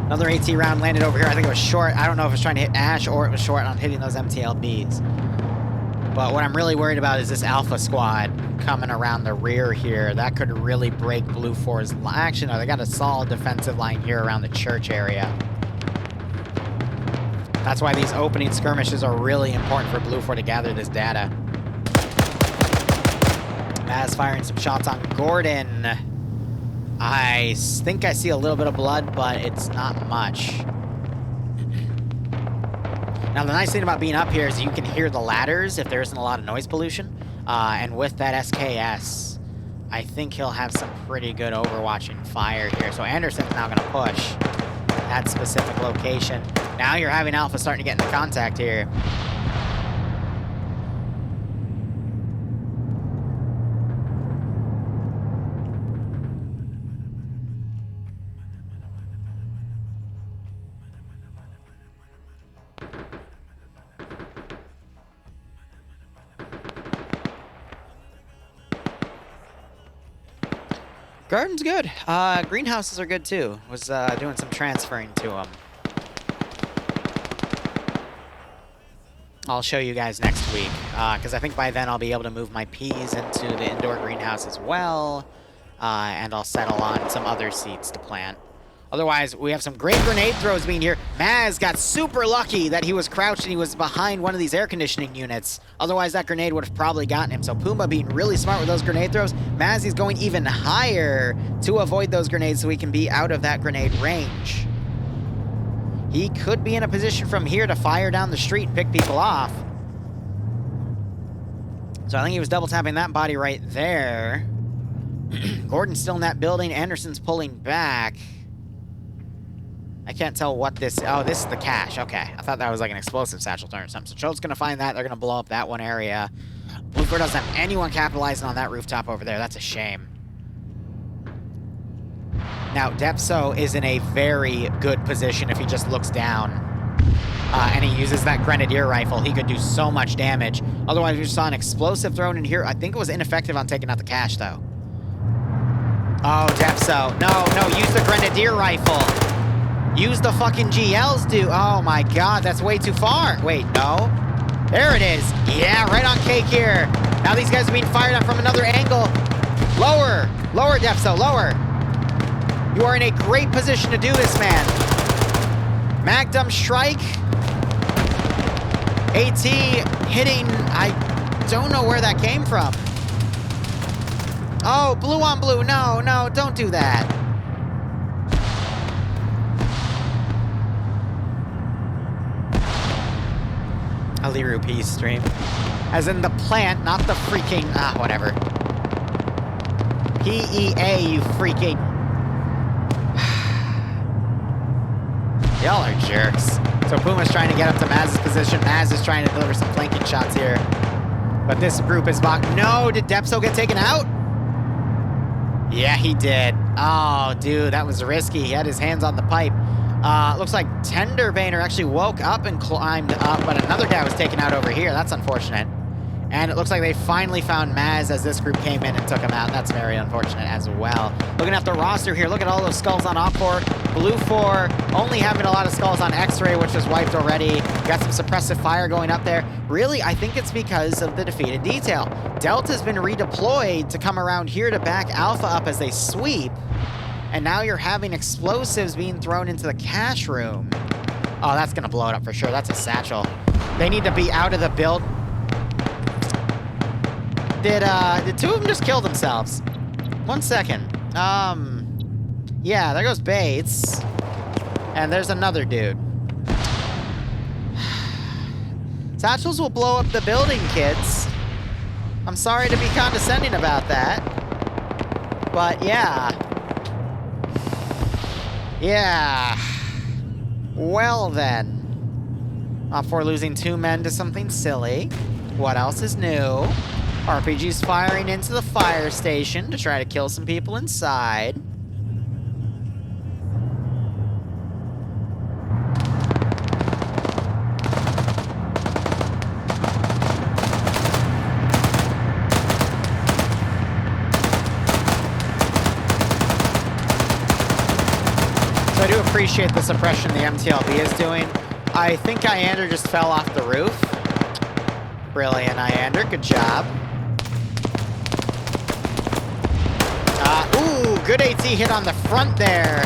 A: Another AT round landed over here. I think it was short. I don't know if it was trying to hit Ash or it was short on hitting those MTLBs. But what I'm really worried about is this Alpha squad coming around the rear here. That could really break Blue 4's line. Actually, no, they got a solid defensive line here around the church area. That's why these opening skirmishes are really important for Blue 4 to gather this data. Maz firing some shots on Gordon. I think I see a little bit of blood, but it's not much. Now, the nice thing about being up here is you can hear the ladders if there isn't a lot of noise pollution. And with that SKS, I think he'll have some pretty good overwatching fire here. So Anderson's now going to push that specific location. Now you're having Alpha starting to get into contact here. Garden's good. Greenhouses are good too. Was doing some transferring to them. I'll show you guys next week, because I think by then I'll be able to move my peas into the indoor greenhouse as well, and I'll settle on some other seeds to plant. Otherwise, we have some great grenade throws being here. Maz got super lucky that he was crouched and he was behind one of these air conditioning units. Otherwise, that grenade would have probably gotten him. So Puma being really smart with those grenade throws. Maz is going even higher to avoid those grenades so he can be out of that grenade range. He could be in a position from here to fire down the street and pick people off. So I think he was double tapping that body right there. Gordon's still in that building. Anderson's pulling back. I can't tell what this... Oh, this is the cache. Okay. I thought that was like an explosive satchel turn or something. So Chote's going to find that. They're going to blow up that one area. Blue 4 doesn't have anyone capitalizing on that rooftop over there. That's a shame. Now, Depso is in a very good position if he just looks down. And he uses that grenadier rifle. He could do so much damage. Otherwise, we just saw an explosive thrown in here. I think it was ineffective on taking out the cache, though. Oh, Depso. No, use the grenadier rifle. Use the fucking GLs, dude. Oh my god, that's way too far. Wait, no. There it is. Yeah, right on cake here. Now these guys are being fired up from another angle. Lower. Lower, Depso, lower. You are in a great position to do this, man. Magnum strike. AT hitting. I don't know where that came from. Oh, blue on blue. No, don't do that. A Liru Peace stream. As in the plant, not the freaking... whatever. PEA, you freaking... Y'all are jerks. So Puma's trying to get up to Maz's position. Maz is trying to deliver some flanking shots here. But this group is blocked. No, did Depso get taken out? Yeah, he did. Oh, dude, that was risky. He had his hands on the pipe. Looks like Tenderbaner actually woke up and climbed up, but another guy was taken out over here. That's unfortunate. And it looks like they finally found Maz as this group came in and took him out. That's very unfortunate as well. Looking at the roster here, look at all those skulls on Op 4. Blue 4 only having a lot of skulls on X-Ray, which was wiped already. Got some suppressive fire going up there. Really, I think it's because of the defeated detail. Delta's been redeployed to come around here to back Alpha up as they sweep. And now you're having explosives being thrown into the cache room. Oh, that's going to blow it up for sure. That's a satchel. They need to be out of the build. Did two of them just kill themselves? 1 second. Yeah, there goes Bates. And there's another dude. Satchels will blow up the building, kids. I'm sorry to be condescending about that. But yeah. Yeah. Well then. Op 4 losing 2 men to something silly. What else is new? RPG's firing into the fire station to try to kill some people inside. So I do appreciate the suppression the MTLB is doing. I think Iander just fell off the roof. Brilliant, Iander. Good job. Ooh, good AT hit on the front there.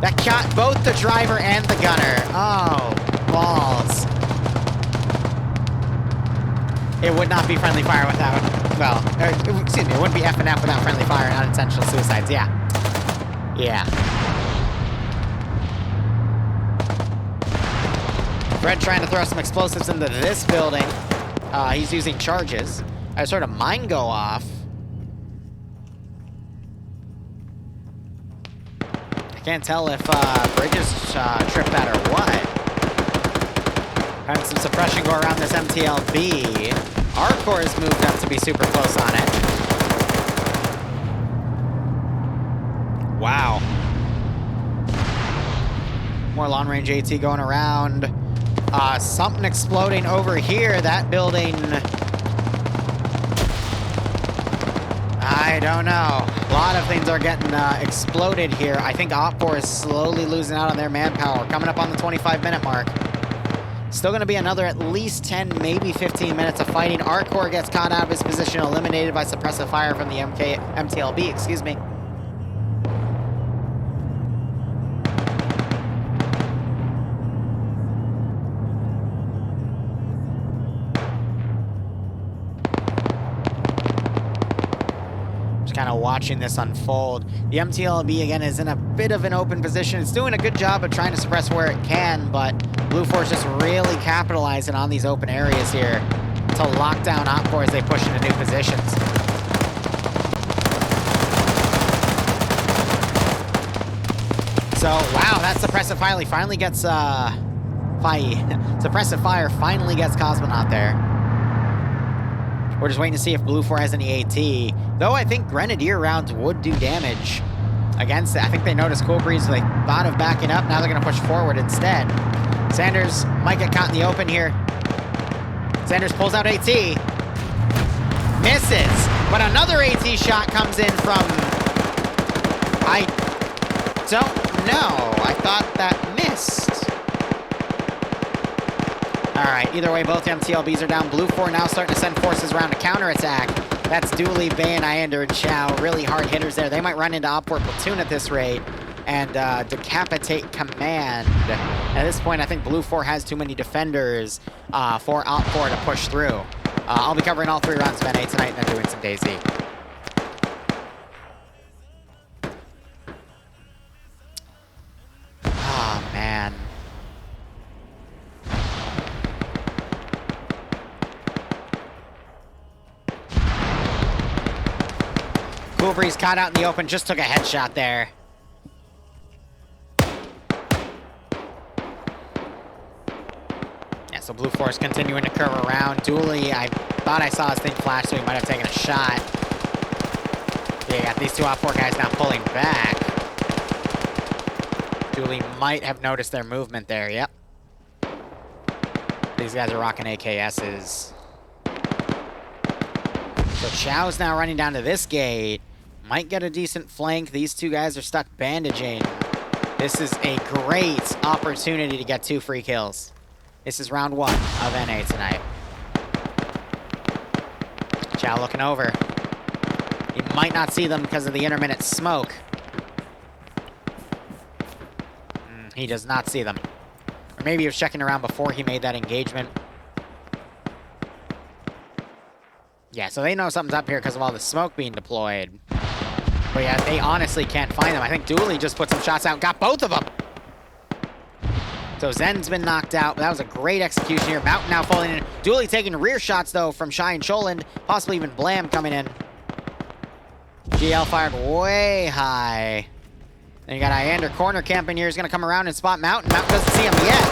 A: That caught both the driver and the gunner. Oh, balls. It would not be friendly fire without, well, excuse me, it wouldn't be F and F without friendly fire and unintentional suicides, yeah. Yeah. Fred trying to throw some explosives into this building. He's using charges. I sort of mine go off. I can't tell if Bridges tripped that or what. Having some suppression go around this MTLB. Arcor has moved up to be super close on it. Wow. More long-range AT going around. Something exploding over here. That building... I don't know. A lot of things are getting exploded here. I think Op4 is slowly losing out on their manpower. Coming up on the 25-minute mark. Still going to be another at least 10, maybe 15 minutes of fighting. Arcor gets caught out of his position, eliminated by suppressive fire from the MTLB, excuse me. Kind of watching this unfold. The MTLB again is in a bit of an open position. It's doing a good job of trying to suppress where it can, but Blue Force just really capitalizing on these open areas here to lock down Op4 as they push into new positions. So, wow, that suppressive fire finally gets suppressive fire finally gets Cosmonaut there. We're just waiting to see if Blue 4 has any AT. Though I think Grenadier rounds would do damage against it. I think they noticed Cool Breeze, they thought of backing up. Now they're going to push forward instead. Sanders might get caught in the open here. Sanders pulls out AT. Misses. But another AT shot comes in from... I don't know. I thought that missed. Alright, either way, both MTLBs are down. Blue 4 now starting to send forces around to counterattack. That's Dooley, Bain, Iander, and Chow. Really hard hitters there. They might run into Op4 platoon at this rate and decapitate command. At this point, I think Blue 4 has too many defenders for Op4 to push through. I'll be covering all 3 rounds of NA tonight and then doing some DayZ. Oh, man. Cool Breeze caught out in the open, just took a headshot there. Yeah, so Blue Force continuing to curve around. Dooley, I thought I saw his thing flash, so he might have taken a shot. Yeah, you got these two Op4 guys now pulling back. Dooley might have noticed their movement there, yep. These guys are rocking AKSs. So Chow's now running down to this gate. Might get a decent flank. These two guys are stuck bandaging. This is a great opportunity to get 2 free kills. This is round 1 of NA tonight. Chow looking over. He might not see them because of the intermittent smoke. He does not see them. Or maybe he was checking around before he made that engagement. Yeah, so they know something's up here because of all the smoke being deployed. But yeah, they honestly can't find them. I think Dooley just put some shots out and got both of them. So Zen's been knocked out. That was a great execution here. Mountain now falling in. Dooley taking rear shots, though, from Shy and Choland. Possibly even Blam coming in. GL fired way high. Then you got Iander corner camping here. He's going to come around and spot Mountain. Mountain doesn't see him yet.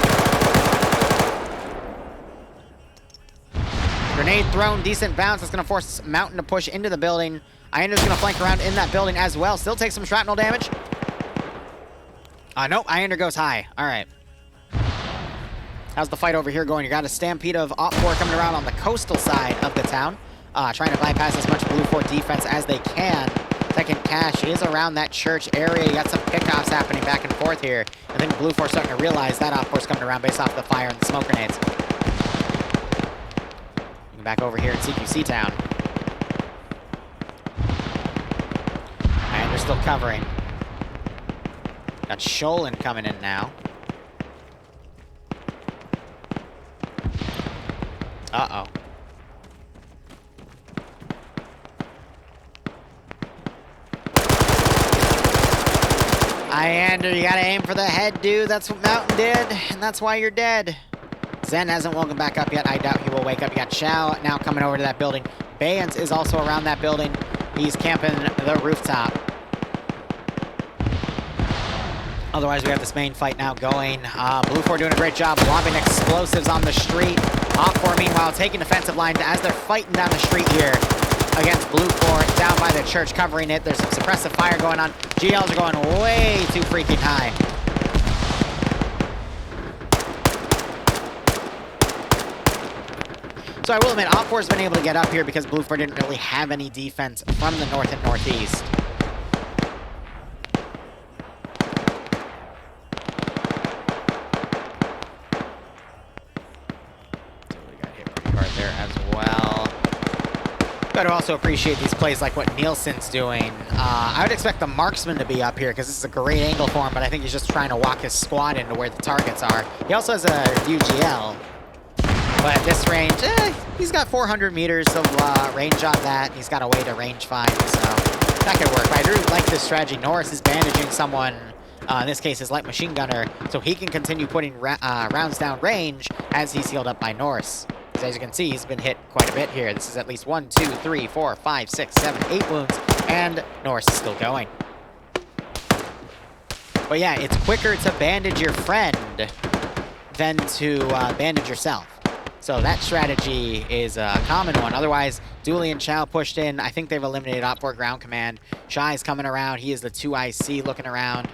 A: Grenade thrown, decent bounce. That's going to force Mountain to push into the building. Iander's going to flank around in that building as well. Still takes some shrapnel damage. Nope, Iander goes high. All right. How's the fight over here going? You got a stampede of Op4 coming around on the coastal side of the town. Trying to bypass as much Blue 4 defense as they can. Second cache is around that church area. You got some pickoffs happening back and forth here. I think Blue 4 starting to realize that Op4's coming around based off the fire and the smoke grenades. Back over here at CQC Town. And they're still covering. Got Sholin coming in now. Uh-oh. Iander, you gotta aim for the head, dude. That's what Mountain did, and that's why you're dead. Zen hasn't woken back up yet. I doubt he will wake up. You got Chow now coming over to that building. Bayans is also around that building. He's camping the rooftop. Otherwise, we have this main fight now going. Blue 4 doing a great job lobbing explosives on the street. Op4, meanwhile, taking defensive lines as they're fighting down the street here against Blue 4 down by the church, covering it. There's some suppressive fire going on. GLs are going way too freaking high. So I will admit, Op4's been able to get up here because Blue 4 didn't really have any defense from the north and northeast. There as well. Got to also appreciate these plays like what Nielsen's doing. I would expect the marksman to be up here because this is a great angle for him, but I think he's just trying to walk his squad into where the targets are. He also has a UGL, but at this range, he's got 400 meters of range on that. He's got a way to range find, so that could work. But I do like this strategy. Norris is bandaging someone, in this case his light machine gunner, so he can continue putting rounds down range as he's healed up by Norris. As you can see, he's been hit quite a bit here. This is at least 1, 2, 3, 4, 5, 6, 7, 8 wounds, and Norris is still going. But yeah, it's quicker to bandage your friend than to bandage yourself. So that strategy is a common one. Otherwise, Dooley and Chow pushed in. I think they've eliminated Op4 ground command. Shy's coming around. He is the 2IC looking around.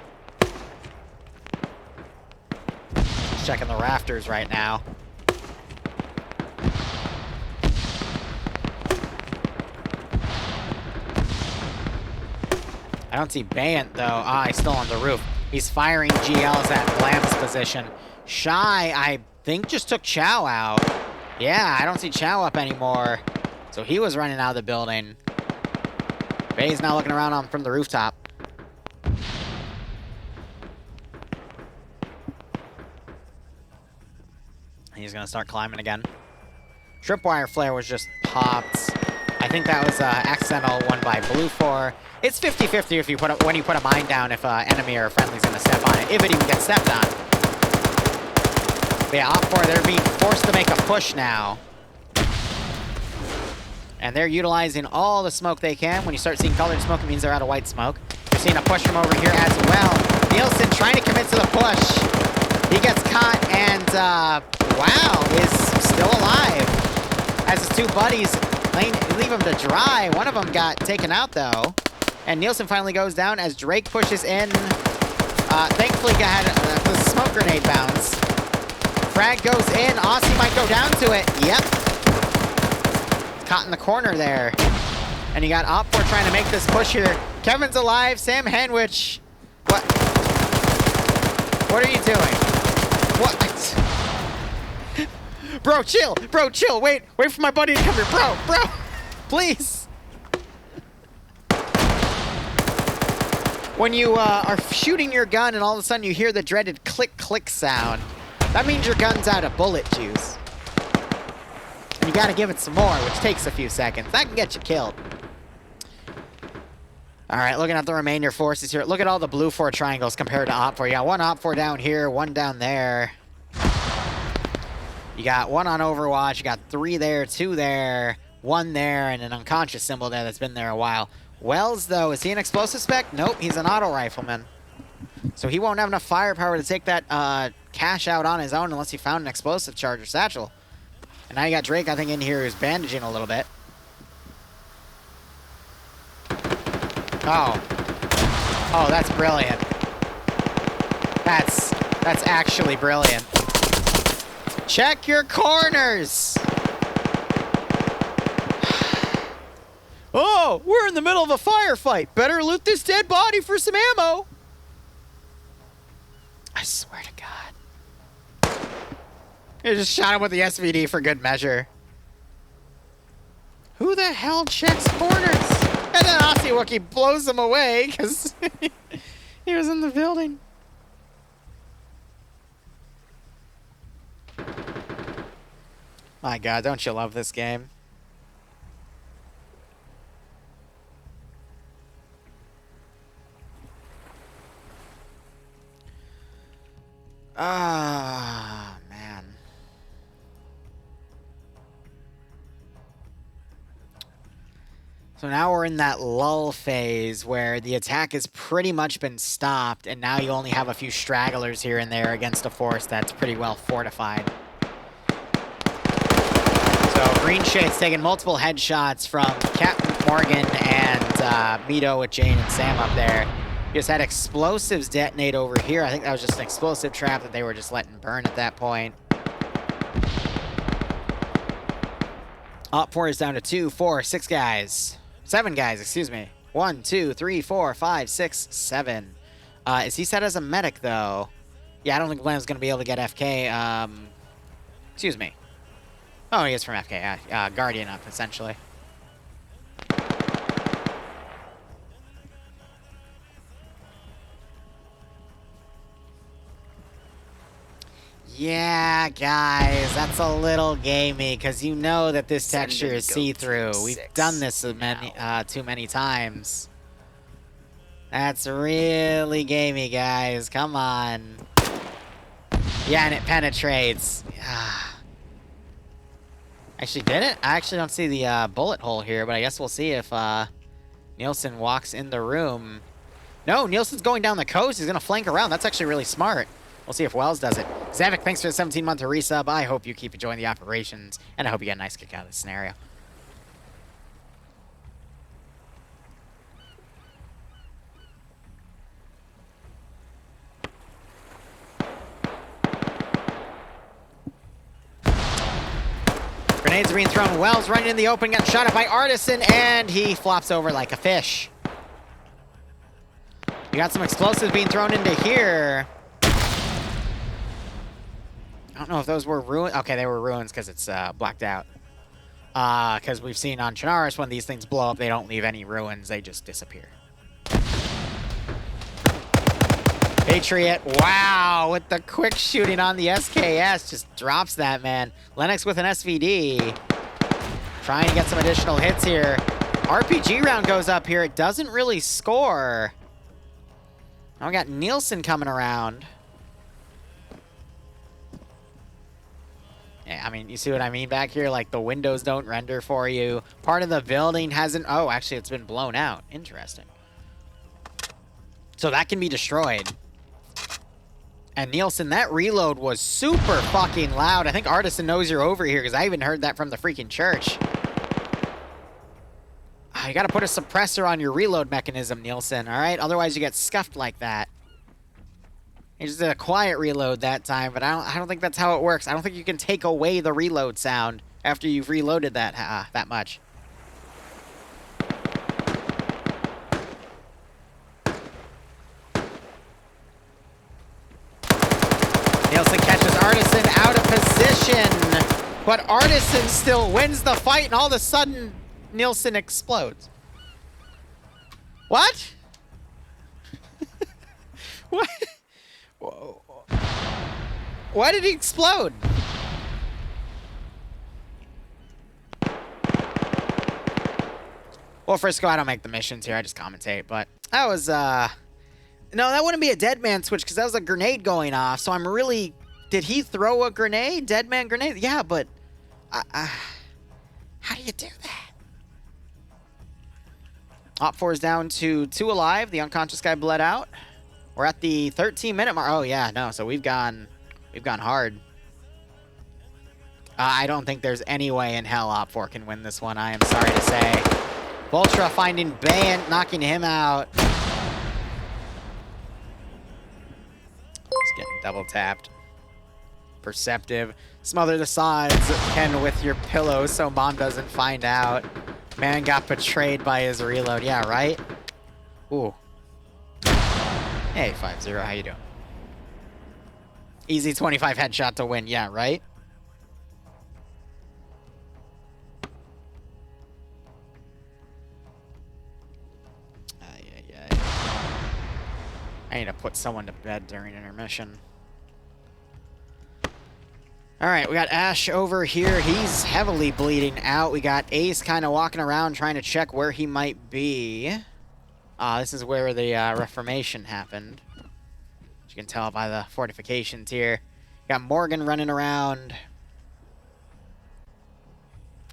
A: Just checking the rafters right now. I don't see Bayant, though. He's still on the roof. He's firing GLs at Blam's position. Shy, I think, just took Chow out. Yeah, I don't see Chow up anymore. So he was running out of the building. Bay's now looking around from the rooftop. He's going to start climbing again. Tripwire flare was just popped. I think that was an accidental one by Blue 4. It's 50-50 if you when you put a mine down if an enemy or a friendly's going to step on it, if it even gets stepped on. But yeah, Op4, they're being forced to make a push now. And they're utilizing all the smoke they can. When you start seeing colored smoke, it means they're out of white smoke. You're seeing a push from over here as well. Nielsen trying to commit to the push. He gets caught and, wow, is still alive. As his two buddies leave him to dry. One of them got taken out, though. And Nielsen finally goes down as Drake pushes in. Thankfully, got the smoke grenade bounce. Frag goes in. Aussie might go down to it. Yep. Caught in the corner there. And you got Op4 trying to make this push here. Kevin's alive. Sam Hanwich. What? What are you doing? What? Bro, chill. Bro, chill. Wait for my buddy to come here. Bro. Please. When you are shooting your gun and all of a sudden you hear the dreaded click sound, that means your gun's out of bullet juice. And you gotta give it some more, which takes a few seconds. That can get you killed. All right, looking at the remainder forces here. Look at all the blue 4 triangles compared to Op 4. You got one Op 4 down here, one down there. You got one on Overwatch. You got 3 there, 2 there, 1 there, and an unconscious symbol there that's been there a while. Wells, though, is he an explosive spec? Nope, he's an auto rifleman. So he won't have enough firepower to take that cash out on his own unless he found an explosive charge or satchel. And now you got Drake, I think, in here who's bandaging a little bit. Oh. Oh, that's brilliant. That's actually brilliant. Check your corners! Oh, we're in the middle of a firefight. Better loot this dead body for some ammo. I swear to God. I just shot him with the SVD for good measure. Who the hell checks corners? And then Aussie Wookie blows him away because he was in the building. My God, don't you love this game? Ah, man. So now we're in that lull phase where the attack has pretty much been stopped, and now you only have a few stragglers here and there against a force that's pretty well fortified. So Green Shade's taking multiple headshots from Captain Morgan and Mito with Jane and Sam up there. Just had explosives detonate over here. I think that was just an explosive trap that they were just letting burn at that point. Op 4 is down to 2, 4, 6 guys. 7 guys, excuse me. 1, 2, 3, 4, 5, 6, 7. Is he set as a medic, though? Yeah, I don't think Glen's going to be able to get FK. Excuse me. Oh, he is from FK. Guardian up, essentially. Yeah, guys, that's a little gamey, because you know that this texture is see-through. We've done this too many times. That's really gamey, guys. Come on. Yeah, and it penetrates. Actually, did it? I actually don't see the bullet hole here, but I guess we'll see if Nielsen walks in the room. No, Nielsen's going down the coast. He's going to flank around. That's actually really smart. We'll see if Wells does it. Zavik, thanks for the 17-month resub. I hope you keep enjoying the operations, and I hope you get a nice kick out of this scenario. Grenades are being thrown. Wells running in the open, got shot at by Artisan, and he flops over like a fish. You got some explosives being thrown into here. I don't know if those were ruins. Okay, they were ruins because it's blacked out. Because we've seen on Chernarus, when these things blow up, they don't leave any ruins. They just disappear. Patriot, wow, with the quick shooting on the SKS, just drops that, man. Lennox with an SVD. Trying to get some additional hits here. RPG round goes up here. It doesn't really score. Now we got Nielsen coming around. Yeah, I mean, you see what I mean back here? Like, the windows don't render for you. Part of the building hasn't... Oh, actually, it's been blown out. Interesting. So that can be destroyed. And Nielsen, that reload was super fucking loud. I think Artisan knows you're over here, because I even heard that from the freaking church. You gotta put a suppressor on your reload mechanism, Nielsen, alright? Otherwise, you get scuffed like that. He just did a quiet reload that time, but I don't think that's how it works. I don't think you can take away the reload sound after you've reloaded that much. Nielsen catches Artisan out of position, but Artisan still wins the fight, and all of a sudden, Nielsen explodes. What? What? Why did he explode? Well, Frisco, I don't make the missions here. I just commentate. But that was, no, that wouldn't be a dead man switch because that was a grenade going off. So I'm really... Did he throw a grenade? Dead man grenade? Yeah, but... how do you do that? Op 4 is down to 2 alive. The unconscious guy bled out. We're at the 13-minute mark. Oh, yeah, no. So we've gone hard. I don't think there's any way in hell Op 4 can win this one. I am sorry to say. Voltra finding Bay and knocking him out. Just getting double tapped. Perceptive. Smother the sides, Ken, with your pillow so mom doesn't find out. Man got betrayed by his reload. Yeah, right? Ooh. Hey, 5-0, how you doing? Easy 25 headshot to win. Yeah, right? I need to put someone to bed during intermission. All right, we got Ash over here. He's heavily bleeding out. We got Ace kind of walking around trying to check where he might be. This is where the Reformation happened. As you can tell by the fortifications here. Got Morgan running around.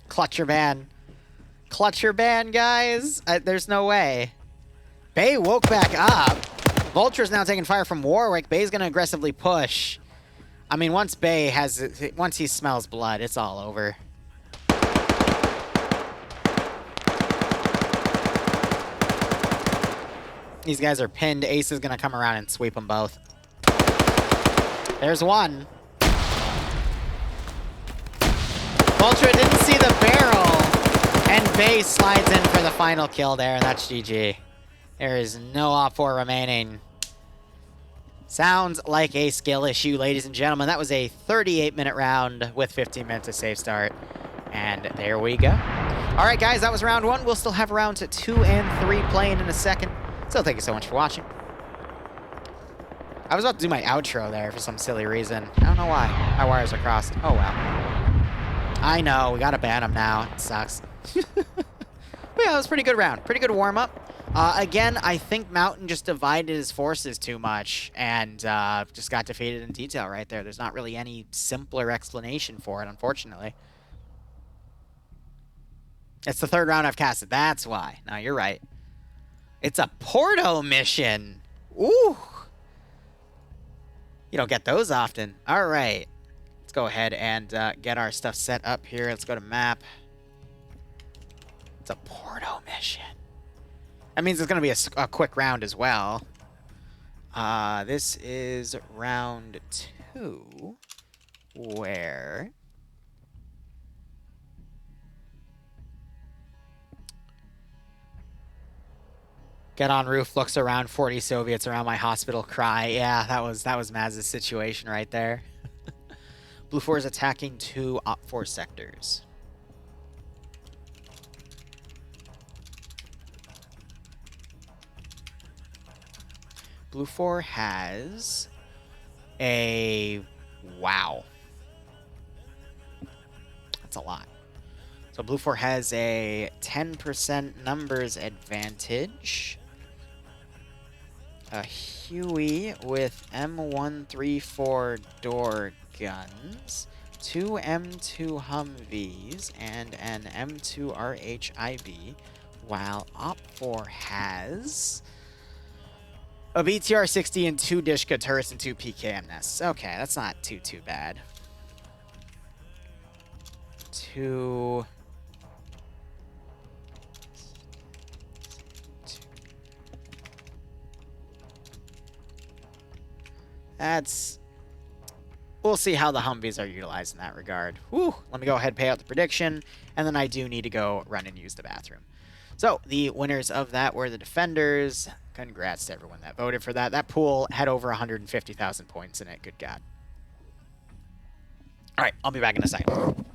A: Clutch your ban. Clutch your ban, guys. There's no way. Bay woke back up. Vulture's now taking fire from Warwick. Bay's going to aggressively push. I mean, once he smells blood, it's all over. These guys are pinned. Ace is going to come around and sweep them both. There's one. Vulture didn't see the barrel, and Bay slides in for the final kill there, and that's GG. There is no Op 4 remaining. Sounds like a skill issue, ladies and gentlemen. That was a 38-minute round with 15 minutes of safe start. And there we go. All right, guys, that was round 1. We'll still have rounds 2 and 3 playing in a second. So thank you so much for watching. I was about to do my outro there for some silly reason. I don't know why. My wires are crossed. Oh, well. I know. We got to ban them now. It sucks. But yeah, it was a pretty good round. Pretty good warm-up. Again, I think Mountain just divided his forces too much and just got defeated in detail right there. There's not really any simpler explanation for it, unfortunately. It's the 3rd round I've casted. That's why. No, you're right. It's a Porto mission. Ooh. You don't get those often. All right. Let's go ahead and get our stuff set up here. Let's go to map. It's a Porto mission. That means it's going to be a quick round as well. This is round 2, where... Get on roof, looks around, 40 Soviets around my hospital, cry. Yeah, that was Maz's situation right there. Blue 4 is attacking 2 Op 4 sectors. Blue 4 has a... Wow. That's a lot. So Blue 4 has a 10% numbers advantage. A Huey with M134 door guns, 2 M2 Humvees, and an M2 RHIB, while Op 4 has a BTR-60 and 2 Dishka turrets and 2 PKM nests. Okay, that's not too bad. 2... That's... We'll see how the Humvees are utilized in that regard. Whew, let me go ahead and pay out the prediction, and then I do need to go run and use the bathroom. So, the winners of that were the defenders. Congrats to everyone that voted for that. That pool had over 150,000 points in it. Good God. All right, I'll be back in a second.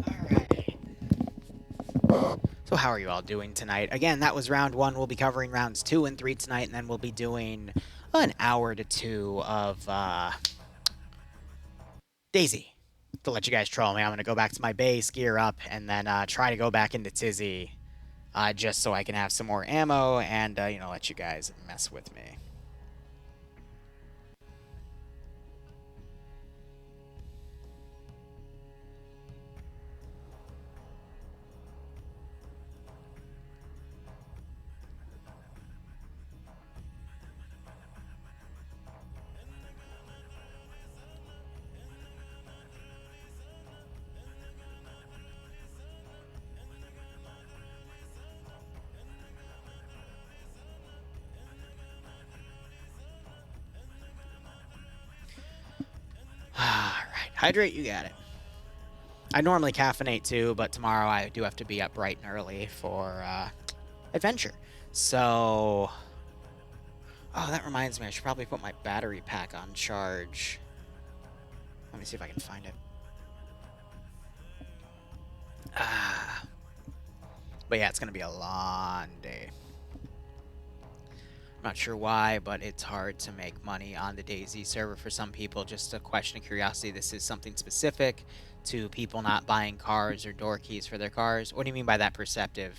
A: Alright. So how are you all doing tonight? Again, that was round 1. We'll be covering rounds 2 and 3 tonight, and then we'll be doing an hour to 2 of Daisy. To let you guys troll me, I'm going to go back to my base, gear up, and then try to go back into Tizzy just so I can have some more ammo and, let you guys mess with me. Alright, hydrate, you got it. I normally caffeinate too, but tomorrow I do have to be up bright and early for adventure. So... Oh, that reminds me, I should probably put my battery pack on charge. Let me see if I can find it. But yeah, it's going to be a long day. I'm not sure why, but it's hard to make money on the DayZ server for some people. Just a question of curiosity. This is something specific to people not buying cars or door keys for their cars. What do you mean by that perceptive?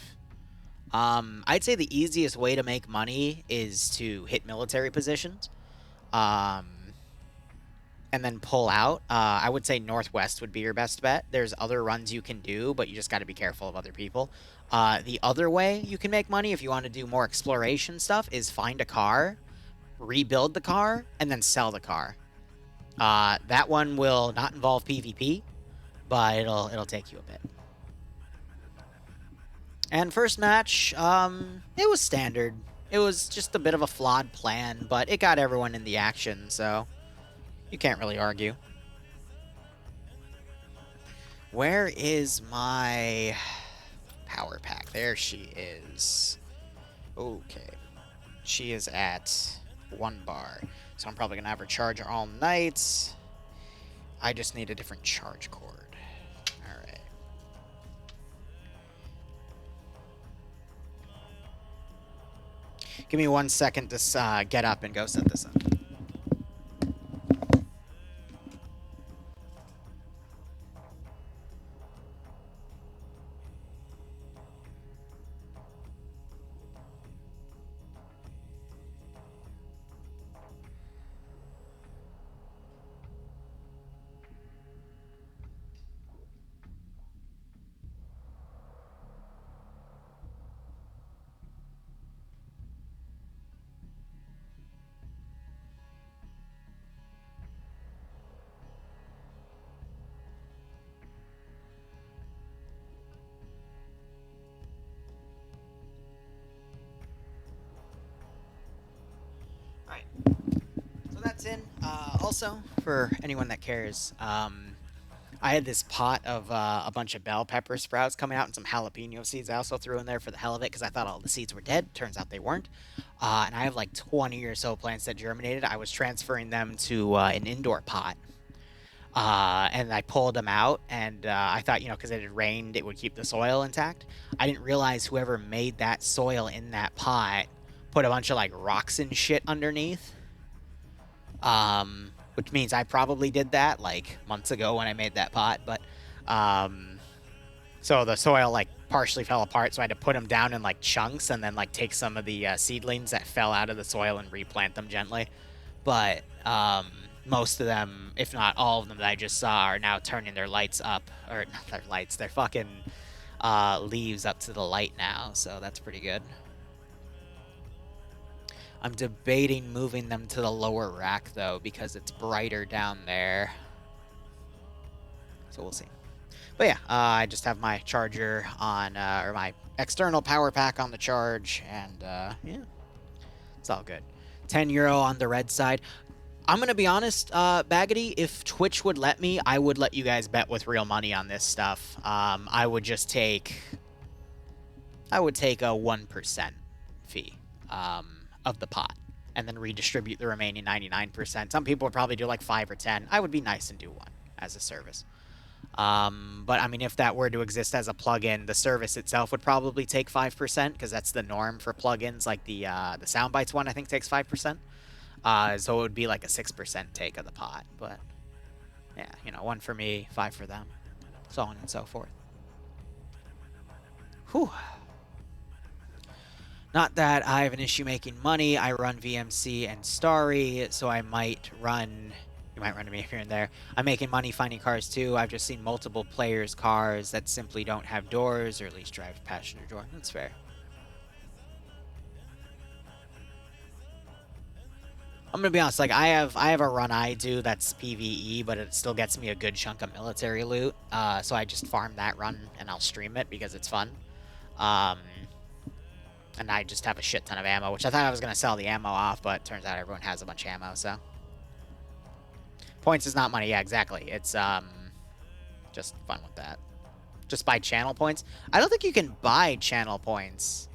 A: I'd say the easiest way to make money is to hit military positions. And then pull out. I would say Northwest would be your best bet. There's other runs you can do, but you just got to be careful of other people. The other way you can make money if you want to do more exploration stuff is find a car, rebuild the car, and then sell the car. That one will not involve PvP, but it'll take you a bit. And first match, it was standard. It was just a bit of a flawed plan, but it got everyone in the action, so you can't really argue. Where is my power pack? There she is. Okay. She is at 1 bar. So I'm probably going to have her charge all night. I just need a different charge cord. Alright. Give me 1 second to get up and go set this up. Alright. So that's in. Also, for anyone that cares, I had this pot of a bunch of bell pepper sprouts coming out and some jalapeno seeds I also threw in there for the hell of it because I thought all the seeds were dead. Turns out they weren't. And I have like 20 or so plants that germinated. I was transferring them to an indoor pot. And I pulled them out, and I thought, because it had rained, it would keep the soil intact. I didn't realize whoever made that soil in that pot put a bunch of like rocks and shit underneath. Which means I probably did that like months ago when I made that pot, but so the soil like partially fell apart, so I had to put them down in like chunks and then like take some of the seedlings that fell out of the soil and replant them gently. But most of them, if not all of them that I just saw, are now turning their lights up, or not their lights, their fucking leaves up to the light now, so that's pretty good. I'm debating moving them to the lower rack, though, because it's brighter down there. So we'll see. But yeah, I just have my charger on, or my external power pack on the charge, and yeah, it's all good. €10 on the red side. I'm going to be honest, Baggity, if Twitch would let me, I would let you guys bet with real money on this stuff. I would just take... I would take a 1% fee of the pot and then redistribute the remaining 99%. Some people would probably do like 5 or 10. I would be nice and do 1 as a service. But I mean, if that were to exist as a plugin, the service itself would probably take 5%, because that's the norm for plugins. Like the Soundbites one, I think takes 5%. So it would be like a 6% take of the pot. But yeah, you know, 1 for me, 5 for them, so on and so forth. Whew. Not that I have an issue making money. I run VMC and Starry, so I might run. You might run to me here and there. I'm making money finding cars too. I've just seen multiple players' cars that simply don't have doors, or at least drive passenger door. That's fair. I'm gonna be honest. Like I have a run I do that's PVE, but it still gets me a good chunk of military loot. So I just farm that run and I'll stream it because it's fun. And I just have a shit ton of ammo, which I thought I was gonna sell the ammo off, but turns out everyone has a bunch of ammo. So points is not money. Yeah, exactly. It's just fun with that. Just buy channel points. I don't think you can buy channel points.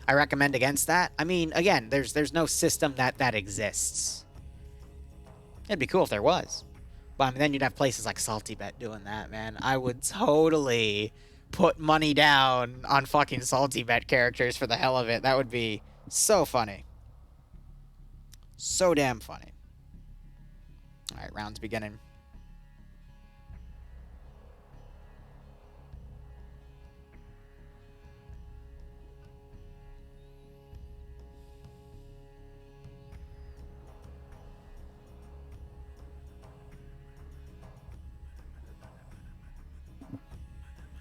A: I recommend against that. I mean, again, there's no system that exists. It'd be cool if there was. But I mean, then you'd have places like Salty Bet doing that, man. I would totally put money down on fucking Salty Bet characters for the hell of it. That would be so funny. So damn funny. All right, round's beginning.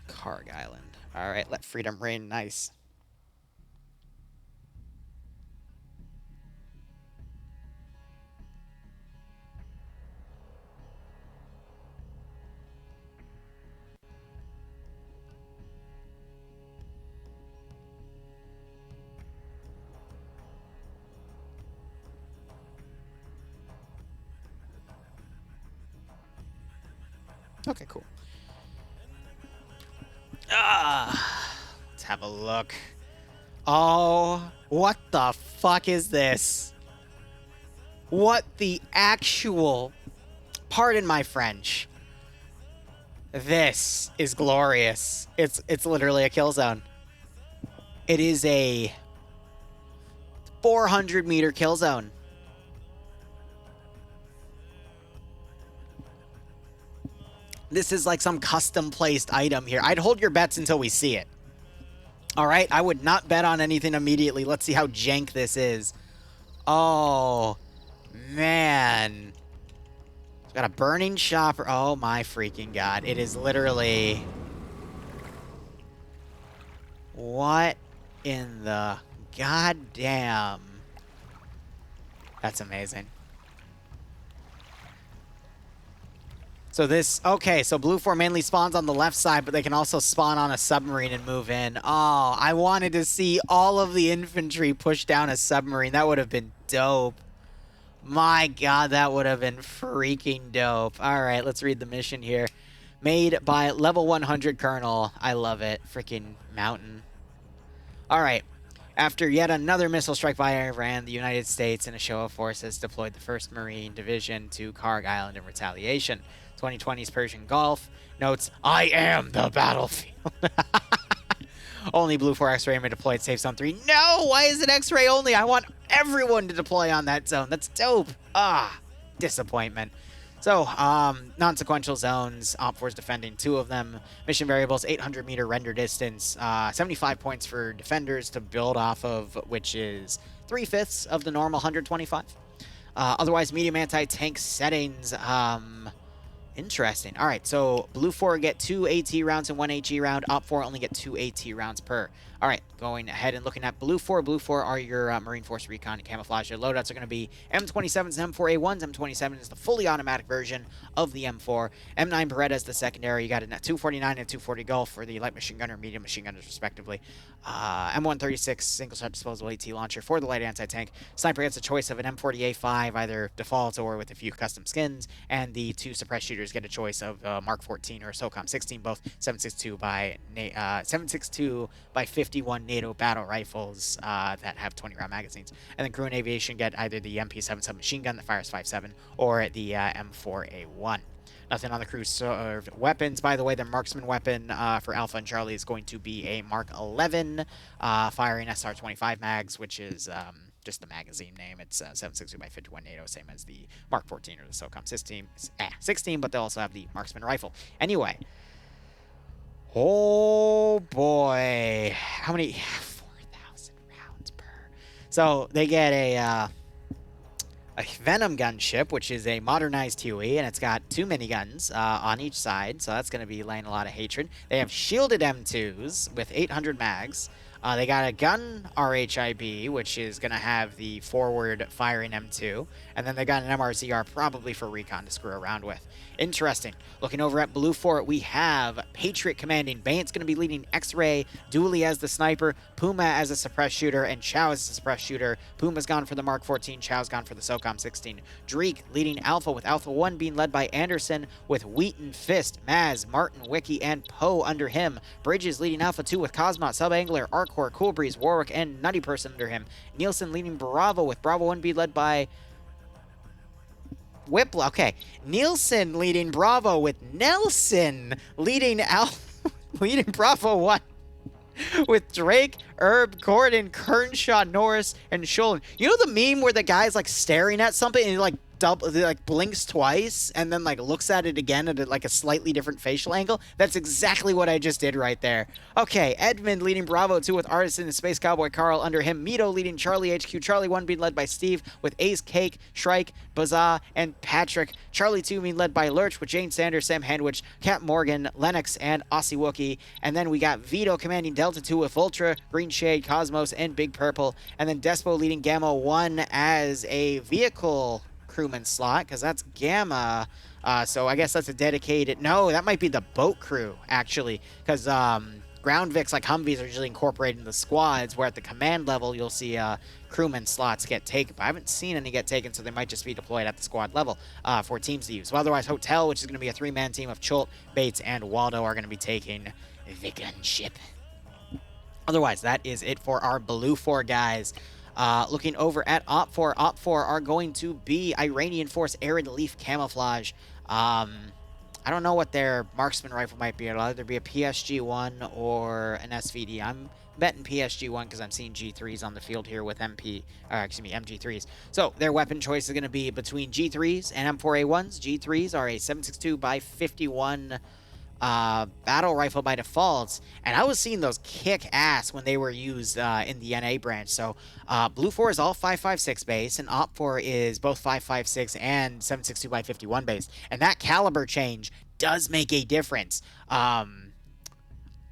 A: Karg Island. All right, let freedom reign. Nice. Okay, cool. Let's have a look. Oh, what the fuck is this? What the actual... Pardon my French. This is glorious. It's literally a kill zone. It is a 400-meter kill zone. This is like some custom-placed item here. I'd hold your bets until we see it. All right? I would not bet on anything immediately. Let's see how jank this is. Oh, man. It's got a burning shopper. Oh, my freaking God. It is literally... What in the goddamn... That's amazing. So this, okay, so Blue 4 mainly spawns on the left side, but they can also spawn on a submarine and move in. Oh, I wanted to see all of the infantry push down a submarine. That would have been dope. My God, that would have been freaking dope. All right, let's read the mission here. Made by level 100 Colonel. I love it. Freaking mountain. All right. After yet another missile strike by Iran, the United States, in a show of force, has deployed the 1st Marine Division to Karg Island in retaliation. 2020's Persian Gulf notes, I am the battlefield. Only Blue 4 X-Ray may deploy at Safe Zone 3. No! Why is it X-Ray only? I want everyone to deploy on that zone. That's dope. Ah, disappointment. So, non-sequential zones. Op4 is defending 2 of them. Mission variables, 800-meter render distance. 75 points for defenders to build off of, which is 3/5 of the normal 125. Otherwise, medium anti-tank settings. Interesting. All right, so Blue 4 get 2 AT rounds and 1 HE round. Op 4 only get 2 AT rounds per. All right, going ahead and looking at Blue 4. Blue 4 are your Marine Force Recon and Camouflage. Your loadouts are going to be M27s and M4A1s. M27 is the fully automatic version of the M4. M9 Beretta is the secondary. You got a 249 and 240 Gulf for the light machine gunner and medium machine gunners, respectively. M136 single-shot disposable AT launcher for the light anti-tank. Sniper gets a choice of an M40A5, either default or with a few custom skins. And the 2 suppressed shooters get a choice of Mark 14 or SOCOM 16, both 7.62 by 51 NATO battle rifles that have 20-round magazines. And then crew and aviation get either the MP7 submachine gun that fires 5.7 or the M4A1. Nothing on the crew served. Weapons, by the way, the marksman weapon for Alpha and Charlie is going to be a Mark 11 firing SR-25 mags, which is just the magazine name. It's 7.62 by 51 NATO, same as the Mark 14 or the SOCOM 16, but they'll also have the marksman rifle. Anyway, oh boy, how many? 4,000 rounds per. So they get a Venom gunship, which is a modernized Huey, and it's got 2 miniguns on each side, so that's going to be laying a lot of hatred. They have shielded M2s with 800 mags. They got a gun RHIB, which is going to have the forward firing M2, and then they got an MRZR probably for recon to screw around with. Interesting. Looking over at Blue Fort, we have Patriot commanding. Bayant's going to be leading X-Ray, Dooley as the sniper, Puma as a suppressed shooter, and Chow as a suppressed shooter. Puma's gone for the Mark 14, Chow's gone for the SOCOM 16. Drake leading Alpha, with Alpha 1 being led by Anderson, with Wheaton, Fist, Maz, Martin, Wiki, and Poe under him. Bridges leading Alpha 2 with Cosmot, Sub-Angler, Arcor, Cool Breeze, Warwick, and Nutty Person under him. Nielsen leading Bravo, with Bravo 1 being led by Whipple. Okay, Nielsen leading Bravo, with Nelson leading leading Bravo 1 with Drake, Herb, Gordon, Kearnshaw, Norris, and Sholin. You know the meme where the guy's like staring at something and he like blinks twice and then like looks at it again at like a slightly different facial angle? That's exactly what I just did right there. Okay, Edmund leading Bravo 2 with Artisan and Space Cowboy Carl under him. Mito leading Charlie HQ. Charlie 1 being led by Steve with Ace Cake, Shrike, Bazaar, and Patrick. Charlie 2 being led by Lurch with Jane Sanders, Sam Handwich, Cap Morgan, Lennox, and Aussie Wookie. And then we got Vito commanding Delta 2 with Ultra, Green Shade, Cosmos, and Big Purple. And then Despo leading Gamma 1 as a vehicle crewman slot, because that's Gamma. So I guess that's a dedicated... No, that might be the boat crew, actually, because ground Vics like Humvees are usually incorporated in the squads, where at the command level you'll see crewman slots get taken. But I haven't seen any get taken, so they might just be deployed at the squad level for teams to use. Well, otherwise, Hotel, which is going to be a 3-man team of Chult, Bates, and Waldo, are going to be taking the gunship. Otherwise, that is it for our Blue 4 guys. Looking over at Op 4 are going to be Iranian Force Arid Leaf Camouflage. I don't know what their marksman rifle might be. It'll either be a PSG-1 or an SVD. I'm betting PSG-1 because I'm seeing G3s on the field here with MG3s. So their weapon choice is going to be between G3s and M4A1s. G3s are a 7.62 by 51 battle rifle by default, and I was seeing those kick ass when they were used in the NA branch. So Blue 4 is all 5.56 base, and Op 4 is both 5.56 and 7.62 by 51 base, and that caliber change does make a difference.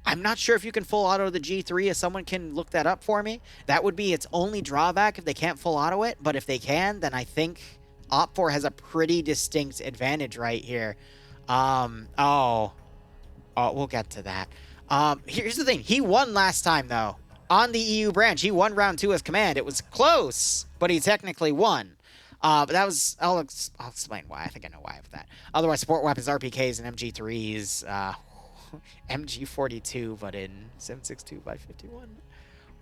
A: I'm not sure if you can full auto the G3. If someone can look that up for me, that would be its only drawback if they can't full auto it. But if they can, then I think Op 4 has a pretty distinct advantage right here. Oh, we'll get to that. Here's the thing. He won last time, though. On the EU branch, he won round 2 as command. It was close, but he technically won. But that was... I'll explain why. I think I know why of that. Otherwise, support weapons, RPKs, and MG3s. MG42, but in 7.62 by 51.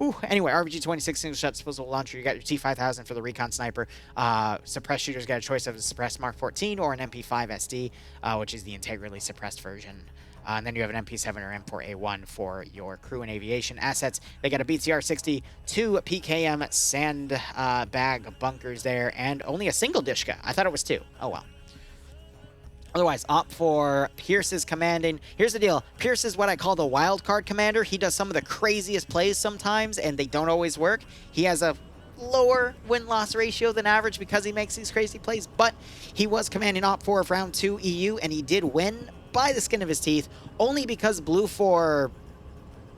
A: Ooh, anyway, RPG-26 single-shot disposable launcher. You got your T5000 for the recon sniper. Suppressed shooters got a choice of a suppressed Mark 14 or an MP5 SD, which is the integrally suppressed version. And then you have an MP7 or M4A1 for your crew and aviation assets. They got a BTR-60, 2 PKM sandbag bunkers there, and only a single Dishka. I thought it was 2. Oh, well. Otherwise, Op 4, Pierce is commanding. Here's the deal. Pierce is what I call the wild card commander. He does some of the craziest plays sometimes, and they don't always work. He has a lower win-loss ratio than average because he makes these crazy plays, but he was commanding Op 4 of round 2 EU, and he did win by the skin of his teeth, only because Blue 4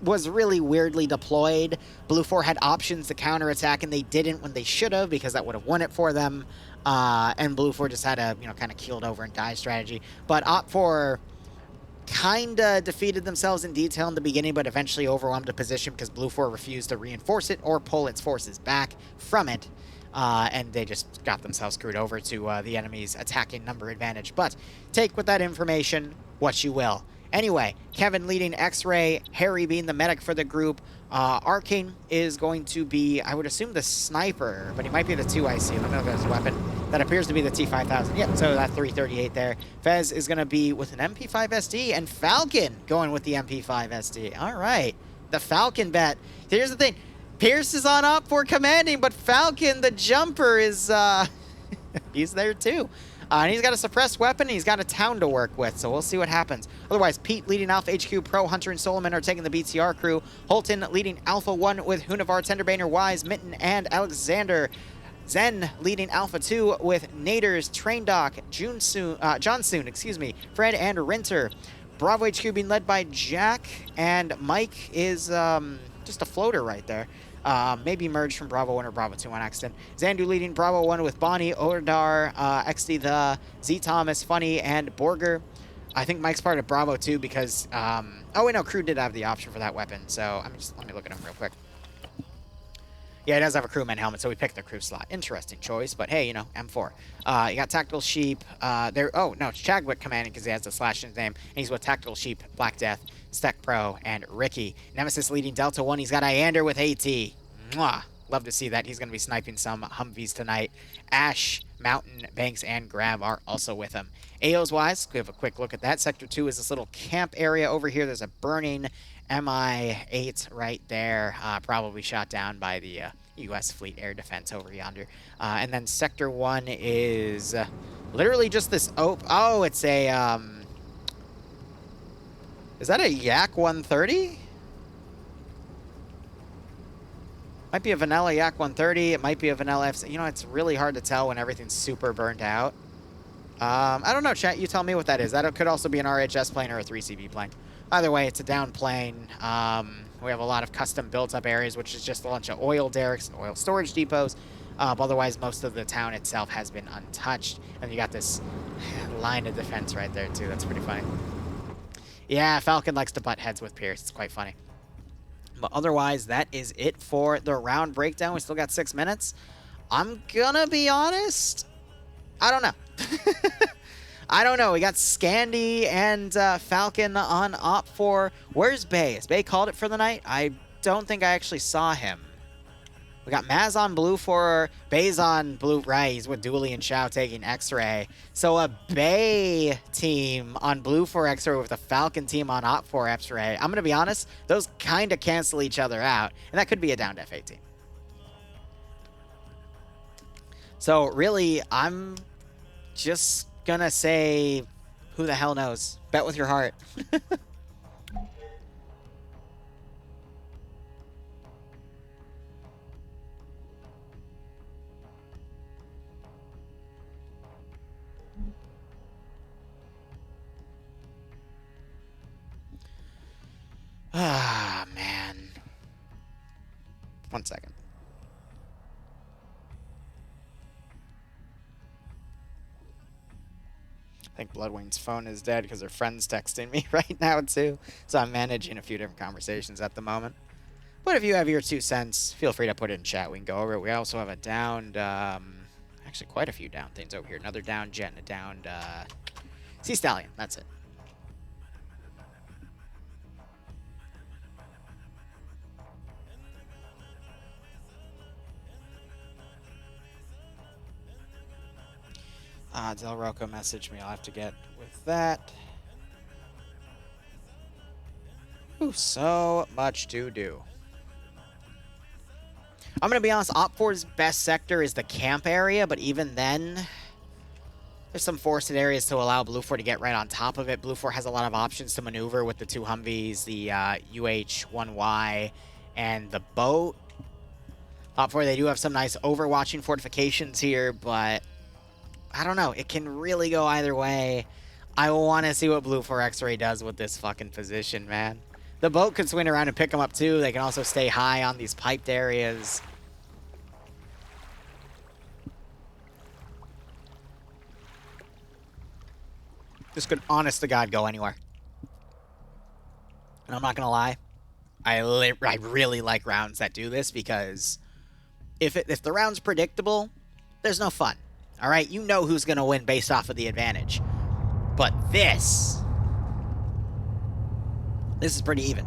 A: was really weirdly deployed. Blue 4 had options to counterattack, and they didn't when they should have, because that would have won it for them. And Blue 4 just had a, kind of keeled over and die strategy. But Op 4 kind of defeated themselves in detail in the beginning, but eventually overwhelmed the position because Blue 4 refused to reinforce it or pull its forces back from it. And they just got themselves screwed over to the enemy's attacking number advantage. But take with that information what you will. Anyway, Kevin leading X-Ray, Harry being the medic for the group. Arcane is going to be, I would assume, the sniper, but he might be the 2 IC. Let me look at his weapon. That appears to be the T5000. Yep, so that 338 there. Fez is going to be with an MP5 SD, and Falcon going with the MP5 SD. All right, the Falcon bet. Here's the thing. Pierce is on up for commanding, but Falcon, the jumper, is, he's there too. And he's got a suppressed weapon, and he's got a town to work with, so we'll see what happens. Otherwise, Pete leading Alpha HQ Pro, Hunter and Solomon are taking the BTR crew. Holton leading Alpha 1 with Hunavar, Tenderbaner, Wise, Mitten, and Alexander. Zen leading Alpha 2 with Naders, Train Doc, Johnsoon, excuse me, Fred, and Rinter. Bravo HQ being led by Jack, and Mike is just a floater right there. Maybe merged from Bravo 1 or Bravo 2 on accident. Zandu leading Bravo 1 with Bonnie, Ordar, XD the, Z Thomas, Funny, and Borger. I think Mike's part of Bravo 2 because, oh wait, no, Crew did have the option for that weapon, so let me look at him real quick. Yeah, it does have a crewman helmet, so we picked the crew slot. Interesting choice, but hey, you know, M4. You got Tactical Sheep. Oh, no, it's Chadwick commanding because he has the slash in his name. And he's with Tactical Sheep, Black Death, Steck Pro, and Ricky. Nemesis leading Delta 1. He's got Iander with AT. Mwah. Love to see that. He's going to be sniping some Humvees tonight. Ash, Mountain, Banks, and Grab are also with him. AO's wise, we have a quick look at that. Sector 2 is this little camp area over here. There's a burning MI-8 right there, probably shot down by the U.S. Fleet Air Defense over yonder. And then Sector 1 is literally just this oh, it's a, is that a Yak 130? Might be a vanilla Yak 130. It might be a vanilla FC. You know, it's really hard to tell when everything's super burnt out. I don't know, chat. You tell me what that is. That could also be an RHS plane or a 3CB plane. Either way, it's a down plane. We have a lot of custom built-up areas, which is just a bunch of oil derricks and oil storage depots. Otherwise, most of the town itself has been untouched. And you got this line of defense right there, too. That's pretty funny. Yeah, Falcon likes to butt heads with Pierce. It's quite funny. But otherwise, that is it for the round breakdown. We still got 6 minutes. I'm gonna be honest. I don't know. I don't know. We got Scandy and Falcon on Op 4. Where's Bay? Is Bay called it for the night? I don't think I actually saw him. We got Maz on Blue for Bay's on Blue. Right, he's with Dooley and Shao taking X-Ray. So a Bay team on Blue for X-Ray with a Falcon team on Op 4 X-Ray. I'm going to be honest, those kind of cancel each other out. And that could be a downed F-18 team. So really, I'm just gonna say, who the hell knows? Bet with your heart. Ah, man. 1 second. I think Bloodwing's phone is dead because her friend's texting me right now, too. So I'm managing a few different conversations at the moment. But if you have your 2 cents, feel free to put it in chat. We can go over it. We also have a downed, actually quite a few downed things over here. Another downed jet and a downed Sea Stallion. That's it. Del Rocco messaged me. I'll have to get with that. Ooh, so much to do. I'm going to be honest, Op 4's best sector is the camp area, but even then, there's some forested areas to allow Blue 4 to get right on top of it. Blue 4 has a lot of options to maneuver with the 2 Humvees, the UH-1Y, and the boat. Op 4, they do have some nice overwatching fortifications here, but I don't know. It can really go either way. I want to see what Blue 4 X-Ray does with this fucking position, man. The boat could swing around and pick them up, too. They can also stay high on these piped areas. This could, honest to God, go anywhere. And I'm not going to lie. I really like rounds that do this because if the round's predictable, there's no fun. All right, you know who's going to win based off of the advantage. But this is pretty even.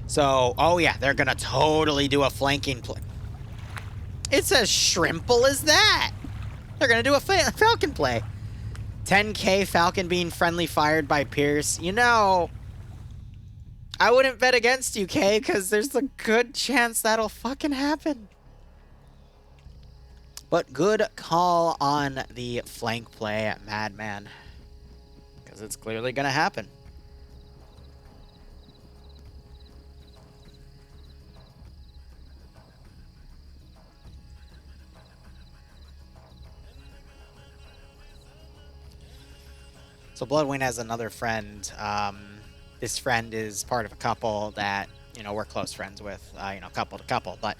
A: So, oh yeah, they're going to totally do a flanking play. It's as shrimple as that. They're gonna do a Falcon play. 10k Falcon being friendly fired by Pierce. You know, I wouldn't bet against you, Kay, because there's a good chance that'll fucking happen. But good call on the flank play, Madman. Because it's clearly gonna happen. So Bloodwing has another friend. This friend is part of a couple that, you know, we're close friends with, you know, couple to couple, but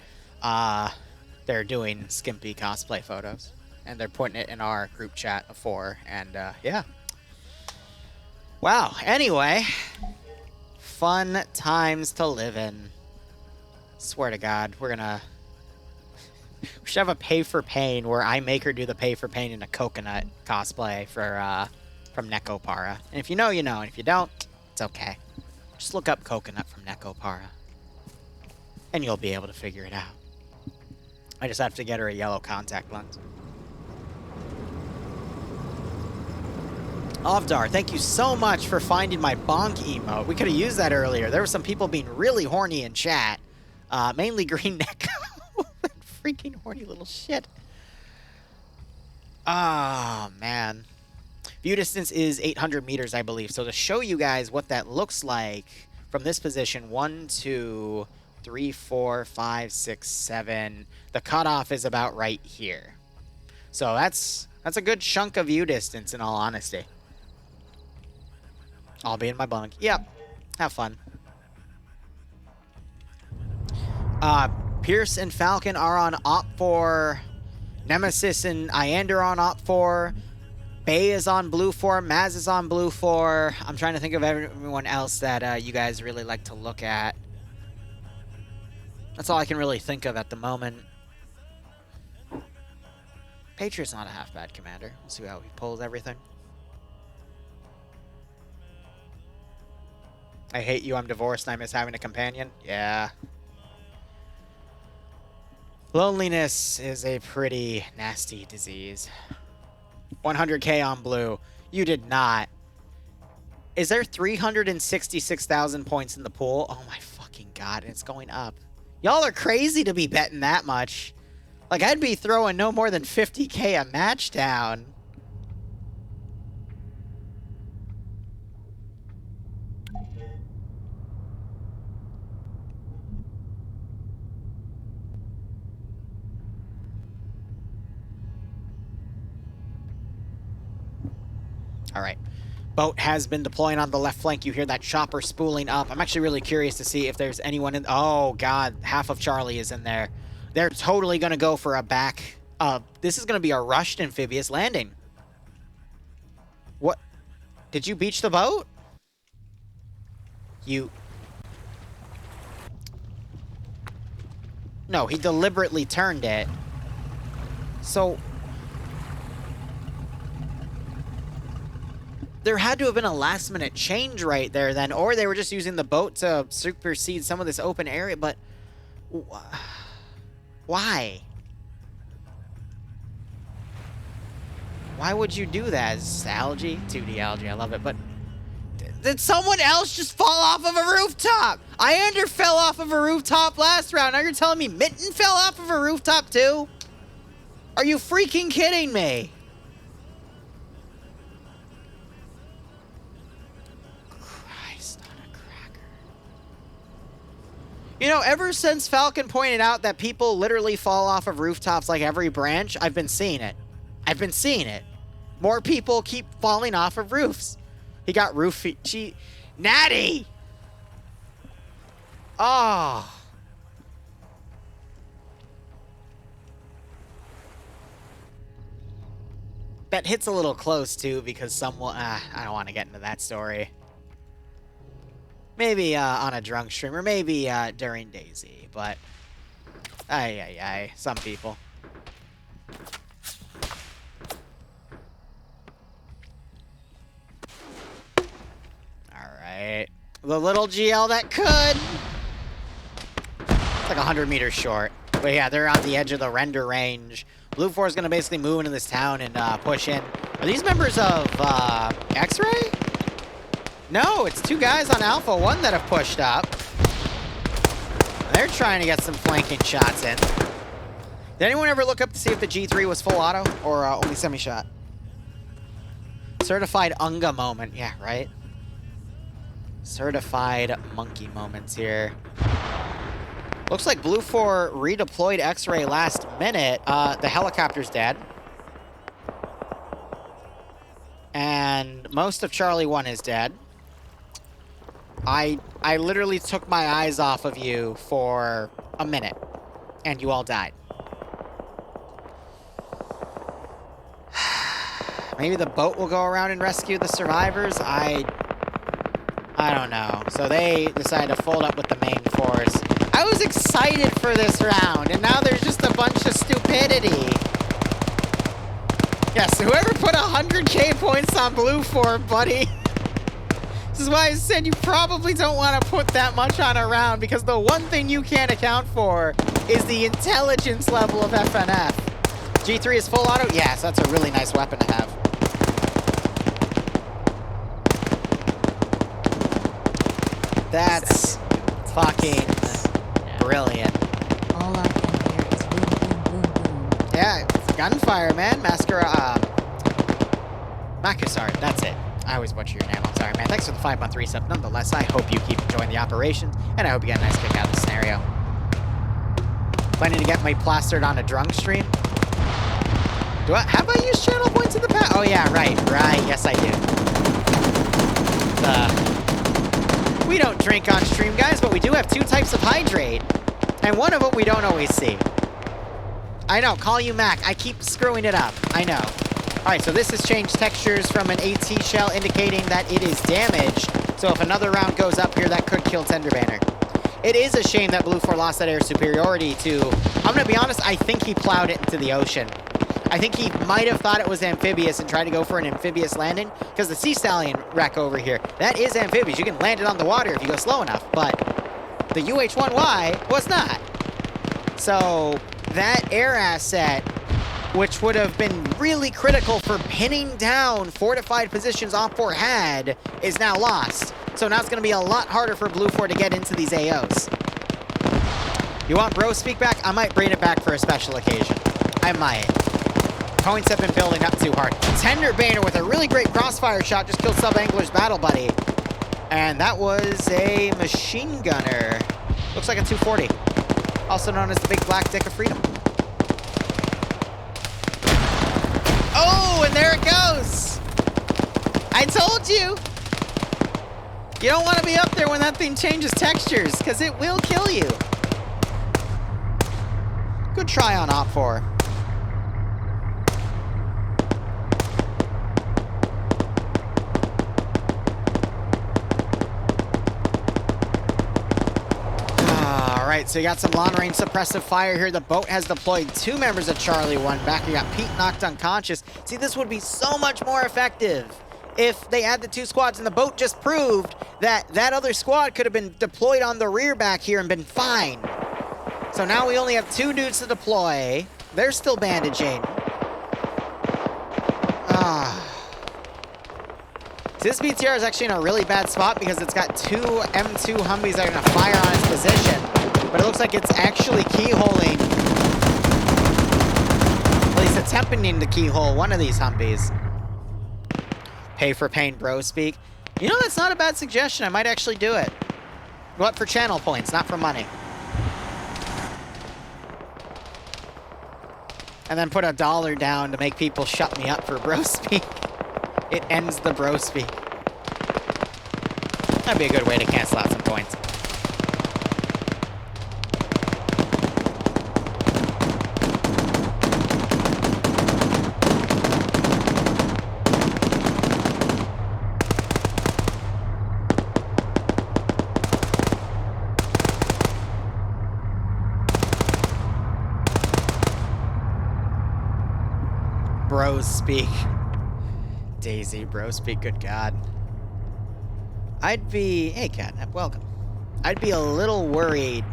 A: they're doing skimpy cosplay photos, and they're putting it in our group chat of 4, and yeah. Wow, anyway, fun times to live in. Swear to God, we should have a pay for pain where I make her do the pay for pain in a coconut cosplay for, from Nekopara. And if you know, you know. And if you don't, it's okay. Just look up coconut from Nekopara. And you'll be able to figure it out. I just have to get her a yellow contact lens. Ovdar, thank you so much for finding my bonk emote. We could have used that earlier. There were some people being really horny in chat. Mainly Green Neko. Freaking horny little shit. Oh, man. View distance is 800 meters, I believe. So to show you guys what that looks like from this position, 1, 2, 3, 4, 5, 6, 7. The cutoff is about right here. So that's a good chunk of view distance, in all honesty. I'll be in my bunk. Yep. Have fun. Pierce and Falcon are on Op4. Nemesis and Iander on Op4. Bay is on Blue 4. Maz is on Blue 4. I'm trying to think of everyone else that you guys really like to look at. That's all I can really think of at the moment. Patriot's not a half bad commander. We'll see how he pulls everything. I hate you, I'm divorced, and I miss having a companion. Yeah. Loneliness is a pretty nasty disease. 100k on blue. You did not. Is there 366,000 points in the pool? Oh my fucking god, and it's going up. Y'all are crazy to be betting that much. Like, I'd be throwing no more than 50k a match down. All right. Boat has been deploying on the left flank. You hear that chopper spooling up. I'm actually really curious to see if there's anyone in... Oh, God. Half of Charlie is in there. They're totally going to go for a back... this is going to be a rushed amphibious landing. What? Did you beach the boat? You... No, he deliberately turned it. So... There had to have been a last-minute change right there then, or they were just using the boat to supersede some of this open area, but... Why? Why would you do that? Is this algae? 2D algae, I love it, but... Did someone else just fall off of a rooftop? Iander fell off of a rooftop last round. Now you're telling me Mitten fell off of a rooftop too? Are you freaking kidding me? You know, ever since Falcon pointed out that people literally fall off of rooftops like every branch, I've been seeing it. I've been seeing it. More people keep falling off of roofs. He got roof... Natty! Oh. Bet hits a little close, too, because someone... I don't want to get into that story. Maybe on a drunk stream, or maybe during Daisy, but... some people. Alright. The little GL that could! It's like 100 meters short. But But yeah, they're on the edge of the render range. Blue 4 is going to basically move into this town and push in. Are these members of X-Ray? No, it's 2 guys on Alpha 1 that have pushed up. They're trying to get some flanking shots in. Did anyone ever look up to see if the G3 was full auto or only semi-shot? Certified Unga moment. Yeah, right? Certified monkey moments here. Looks like Blue 4 redeployed X-Ray last minute. The helicopter's dead. And most of Charlie 1 is dead. I literally took my eyes off of you for a minute, and you all died. Maybe the boat will go around and rescue the survivors? I don't know. So they decided to fold up with the main force. I was excited for this round, and now there's just a bunch of stupidity. Yes, whoever put 100k points on Blue 4, buddy. This is why I said you probably don't want to put that much on a round, because the one thing you can't account for is the intelligence level of FNF. G3 is full auto? Yes, that's a really nice weapon to have. That's fucking brilliant.
C: All I can hear is boom, boom, boom, boom.
A: Yeah, it's gunfire, man. Makusar, that's it. I always butcher your name. I'm sorry, man. Thanks for the 5-month resub. Nonetheless, I hope you keep enjoying the operation, and I hope you get a nice kick out of the scenario. Planning to get my plastered on a drunk stream? Have I used channel points in the past? Oh yeah, right. Yes, I do. We don't drink on stream, guys, but we do have 2 types of hydrate, and one of them we don't always see. I know, call you Mac. I keep screwing it up. I know. All right, so this has changed textures from an AT shell indicating that it is damaged. So if another round goes up here, that could kill Tenderbanner. It is a shame that Blue 4 lost that air superiority to... I'm going to be honest, I think he plowed it into the ocean. I think he might have thought it was amphibious and tried to go for an amphibious landing, because the Sea Stallion wreck over here, that is amphibious. You can land it on the water if you go slow enough, but the UH-1Y was not. So that air asset, which would have been really critical for pinning down fortified positions Op4 had, is now lost. So now it's going to be a lot harder for Blue 4 to get into these AOs. You want Bro Speak back? I might bring it back for a special occasion. I might. Points have been building up too hard. Tenderbanner with a really great crossfire shot just killed Sub-Angler's battle buddy. And that was a machine gunner. Looks like a 240. Also known as the Big Black Dick of Freedom. Oh, and there it goes! I told you! You don't want to be up there when that thing changes textures, because it will kill you. Good try on Op4. Alright, so you got some long-range suppressive fire here. The boat has deployed 2 members of Charlie 1 back. You got Pete knocked unconscious. See, this would be so much more effective if they had the 2 squads, and the boat just proved that that other squad could have been deployed on the rear back here and been fine. So now we only have 2 dudes to deploy. They're still bandaging. So this BTR is actually in a really bad spot because it's got 2 M2 Humvees that are going to fire on its position. But it looks like it's actually keyholing. At least attempting to keyhole one of these Humvees. Pay for pain, bro speak. You know, that's not a bad suggestion. I might actually do it. But for channel points, not for money. And then put $1 down to make people shut me up for bro speak. It ends the bro speak. That'd be a good way to cancel out some points. Bros speak. Daisy, bro speak, good God. I'd be... Hey, Catnap, welcome. I'd be a little worried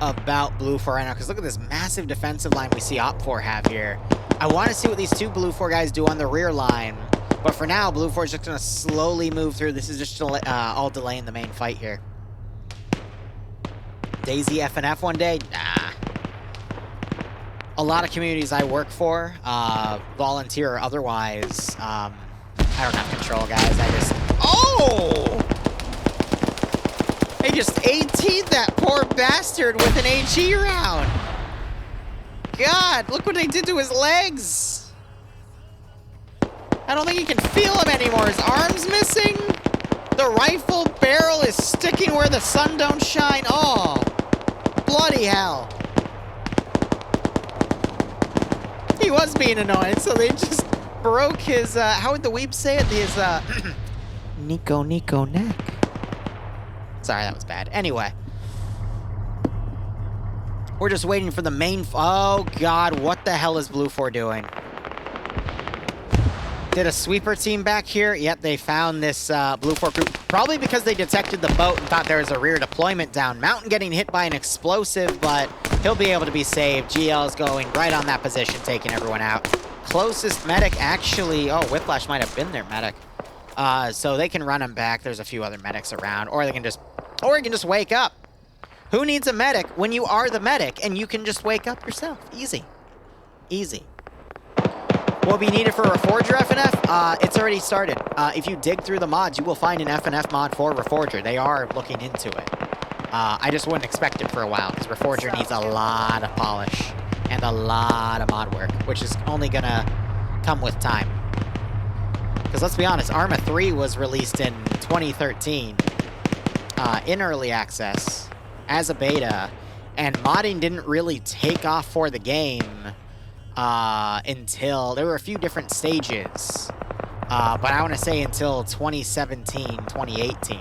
A: about Blue 4 right now, because look at this massive defensive line we see Op4 have here. I want to see what these two Blue 4 guys do on the rear line, but for now, Blue 4 is just going to slowly move through. This is just all delaying the main fight here. Daisy FNF one day? Nah. A lot of communities I work for, volunteer or otherwise, I don't have control, guys. I just... Oh! They just 18'd that poor bastard with an HE round. God, look what they did to his legs. I don't think he can feel him anymore. His arm's missing. The rifle barrel is sticking where the sun don't shine. Oh, bloody hell. He was being annoying, so they just broke his, how would the weeb say it? His, Nico neck. Sorry, that was bad. Anyway. We're just waiting for the main... Oh, God, what the hell is Blue 4 doing? Did a sweeper team back here? Yep, they found this Blue 4 group. Probably because they detected the boat and thought there was a rear deployment down. Mountain getting hit by an explosive, but he'll be able to be saved. GL is going right on that position, taking everyone out. Closest medic actually... Oh, Whiplash might have been their medic. So they can run him back. There's a few other medics around. Or they can just... Or you can just wake up. Who needs a medic when you are the medic and you can just wake up yourself? Easy. Easy. What will be needed for Reforger FNF? It's already started. If you dig through the mods, you will find an FNF mod for Reforger. They are looking into it. I just wouldn't expect it for a while, because Reforger needs a lot of polish and a lot of mod work, which is only going to come with time. Because let's be honest, Arma 3 was released in 2013 in early access as a beta, and modding didn't really take off for the game until there were a few different stages, but I want to say until 2017, 2018.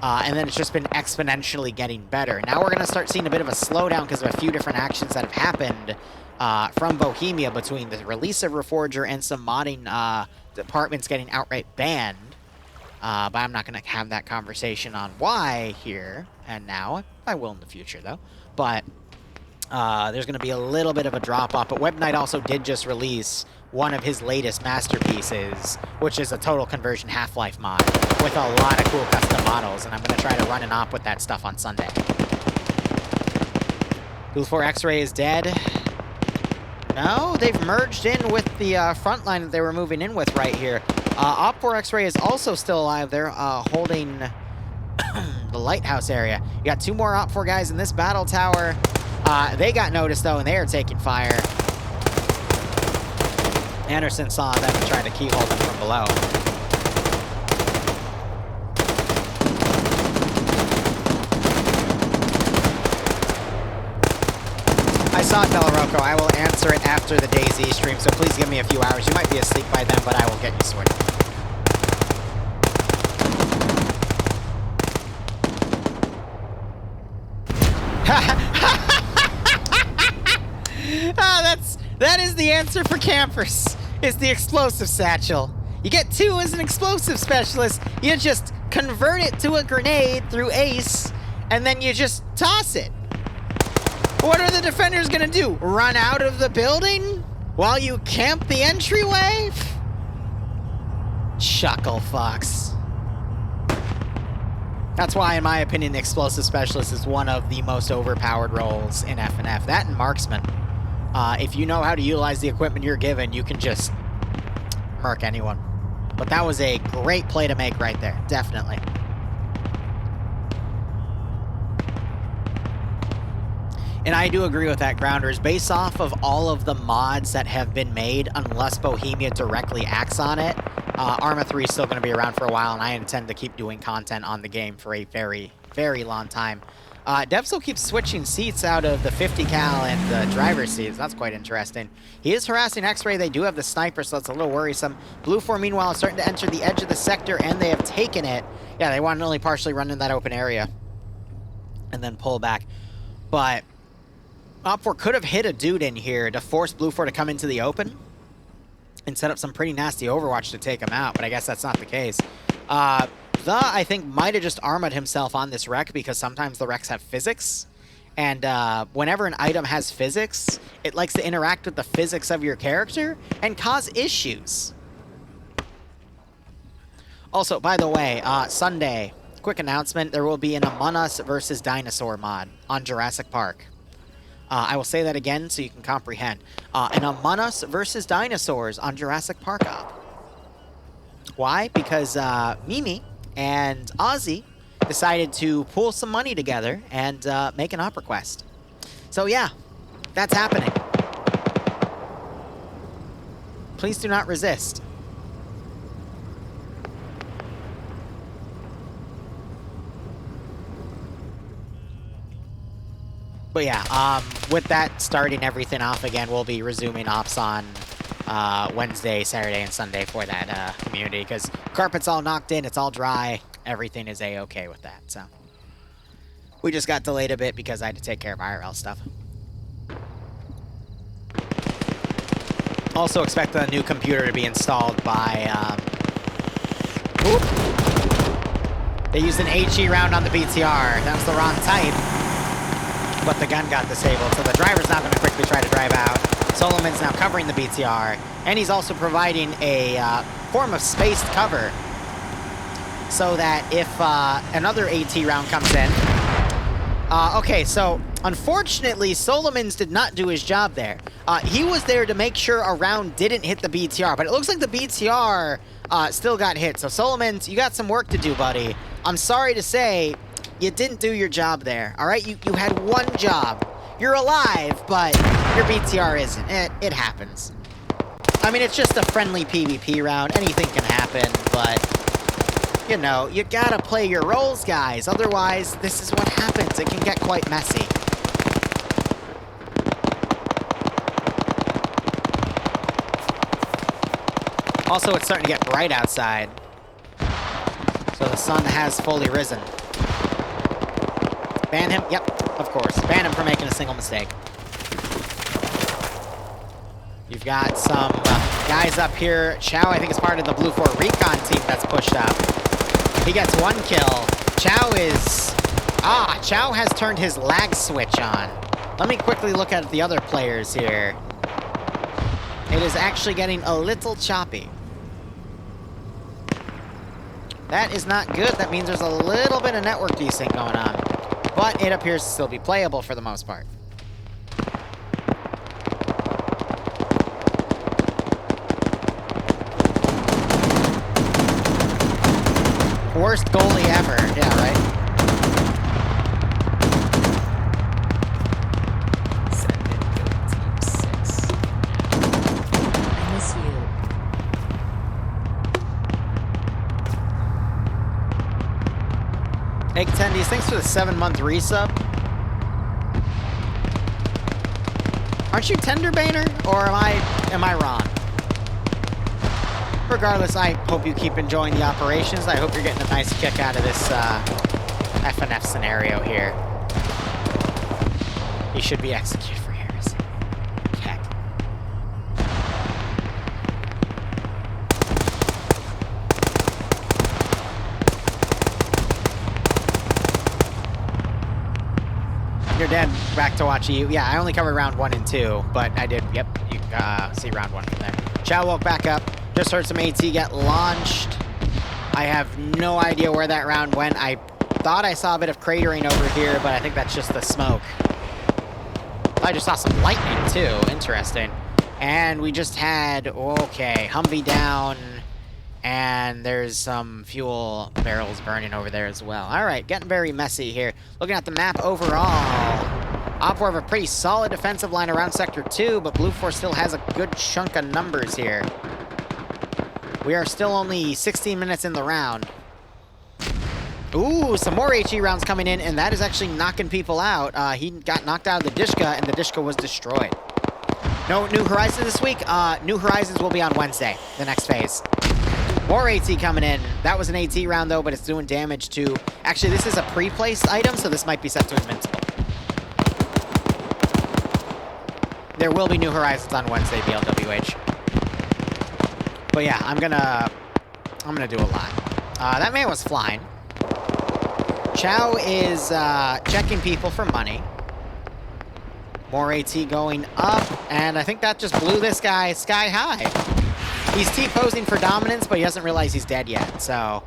A: And then it's just been exponentially getting better. Now we're going to start seeing a bit of a slowdown because of a few different actions that have happened from Bohemia between the release of Reforger and some modding departments getting outright banned. But I'm not going to have that conversation on why here and now. I will in the future, though. But there's going to be a little bit of a drop-off. But Web Knight also did just release one of his latest masterpieces, which is a total conversion Half-Life mod with a lot of cool custom models. And I'm going to try to run an op with that stuff on Sunday. Blue 4 X-Ray is dead. No, they've merged in with the front line that they were moving in with right here. Op 4 X-Ray is also still alive. They're holding the lighthouse area. You got two more Op 4 guys in this battle tower. They got noticed, though, and they are taking fire. Anderson saw them and tried to keyhole them from below. I saw it, Belarocco. I will answer it after the DayZ stream, so please give me a few hours. You might be asleep by then, but I will get you sorted. That is the answer for campers. It's the explosive satchel. You get two as an explosive specialist. You just convert it to a grenade through Ace, and then you just toss it. What are the defenders gonna do? Run out of the building while you camp the entryway? Chuckle fucks. That's why, in my opinion, the explosive specialist is one of the most overpowered roles in FNF. That and marksman. If you know how to utilize the equipment you're given, you can just murk anyone. But that was a great play to make right there, definitely. And I do agree with that, Grounders. Based off of all of the mods that have been made, unless Bohemia directly acts on it, Arma 3 is still going to be around for a while, and I intend to keep doing content on the game for a very, very long time. Dev still keeps switching seats out of the 50 cal and the driver's seats. That's quite interesting. He is harassing X-Ray. They do have the sniper, so it's a little worrisome. Blue 4, meanwhile, is starting to enter the edge of the sector, and they have taken it. Yeah, they want to only partially run in that open area and then pull back. But Op 4 could have hit a dude in here to force Blue 4 to come into the open and set up some pretty nasty Overwatch to take him out, but I guess that's not the case. I think, might have just armored himself on this wreck because sometimes the wrecks have physics, And whenever an item has physics, it likes to interact with the physics of your character and cause issues. Also, by the way, Sunday, quick announcement, there will be an Among Us versus Dinosaur mod on Jurassic Park. I will say that again so you can comprehend. An Among Us versus Dinosaurs on Jurassic Park op. Why? Because Mimi and Ozzy decided to pool some money together and make an op request. So yeah, that's happening. Please do not resist. But yeah, with that starting everything off again, we'll be resuming ops on Wednesday, Saturday, and Sunday for that community, because carpet's all knocked in, it's all dry, everything is a-okay with that, so. We just got delayed a bit because I had to take care of IRL stuff. Also expect the new computer to be installed by, they used an HE round on the BTR, that was the wrong type. But the gun got disabled, so the driver's not going to quickly try to drive out. Solomon's now covering the BTR, and he's also providing a form of spaced cover so that if another AT round comes in... okay, so unfortunately, Solomons did not do his job there. He was there to make sure a round didn't hit the BTR, but it looks like the BTR still got hit. So Solomons, you got some work to do, buddy. I'm sorry to say... You didn't do your job there, all right? You had one job. You're alive, but your BTR isn't. It happens. I mean, it's just a friendly PvP round. Anything can happen, but, you know, you gotta play your roles, guys. Otherwise, this is what happens. It can get quite messy. Also, it's starting to get bright outside. So the sun has fully risen. Ban him? Yep, of course. Ban him for making a single mistake. You've got some guys up here. Chow, I think, is part of the Blue 4 Recon team that's pushed up. He gets one kill. Chow is... Chow has turned his lag switch on. Let me quickly look at the other players here. It is actually getting a little choppy. That is not good. That means there's a little bit of network desync going on. But it appears to still be playable for the most part. Worst goalie ever. Yeah, right?
B: Send it to Team 6.
C: I miss you.
A: Egg Tendies, thanks for the 7-month resub. Aren't you Tenderbaner, or am I wrong? Regardless, I hope you keep enjoying the operations. I hope you're getting a nice kick out of this FNF scenario here. He should be executed for heresy. Heck. You're dead. Back to watch you. Yeah, I only covered round 1 and 2, but I did, yep, you see round 1 from there. Chow woke back up. Just heard some AT get launched. I have no idea where that round went. I thought I saw a bit of cratering over here, but I think that's just the smoke. I just saw some lightning, too. Interesting. And we just had, okay, Humvee down, and there's some fuel barrels burning over there as well. All right, getting very messy here. Looking at the map overall, Opwar have a pretty solid defensive line around Sector 2, but Blue Force still has a good chunk of numbers here. We are still only 16 minutes in the round. Ooh, some more HE rounds coming in, and that is actually knocking people out. He got knocked out of the Dishka, and the Dishka was destroyed. No New Horizons this week. New Horizons will be on Wednesday, the next phase. More AT coming in. That was an AT round, though, but it's doing damage to... Actually, this is a pre-placed item, so this might be set to Invincible. There will be New Horizons on Wednesday, BLWH. But yeah, I'm gonna do a lot. That man was flying. Chow is checking people for money. More AT going up, and I think that just blew this guy sky high. He's T-posing for dominance, but he doesn't realize he's dead yet, so...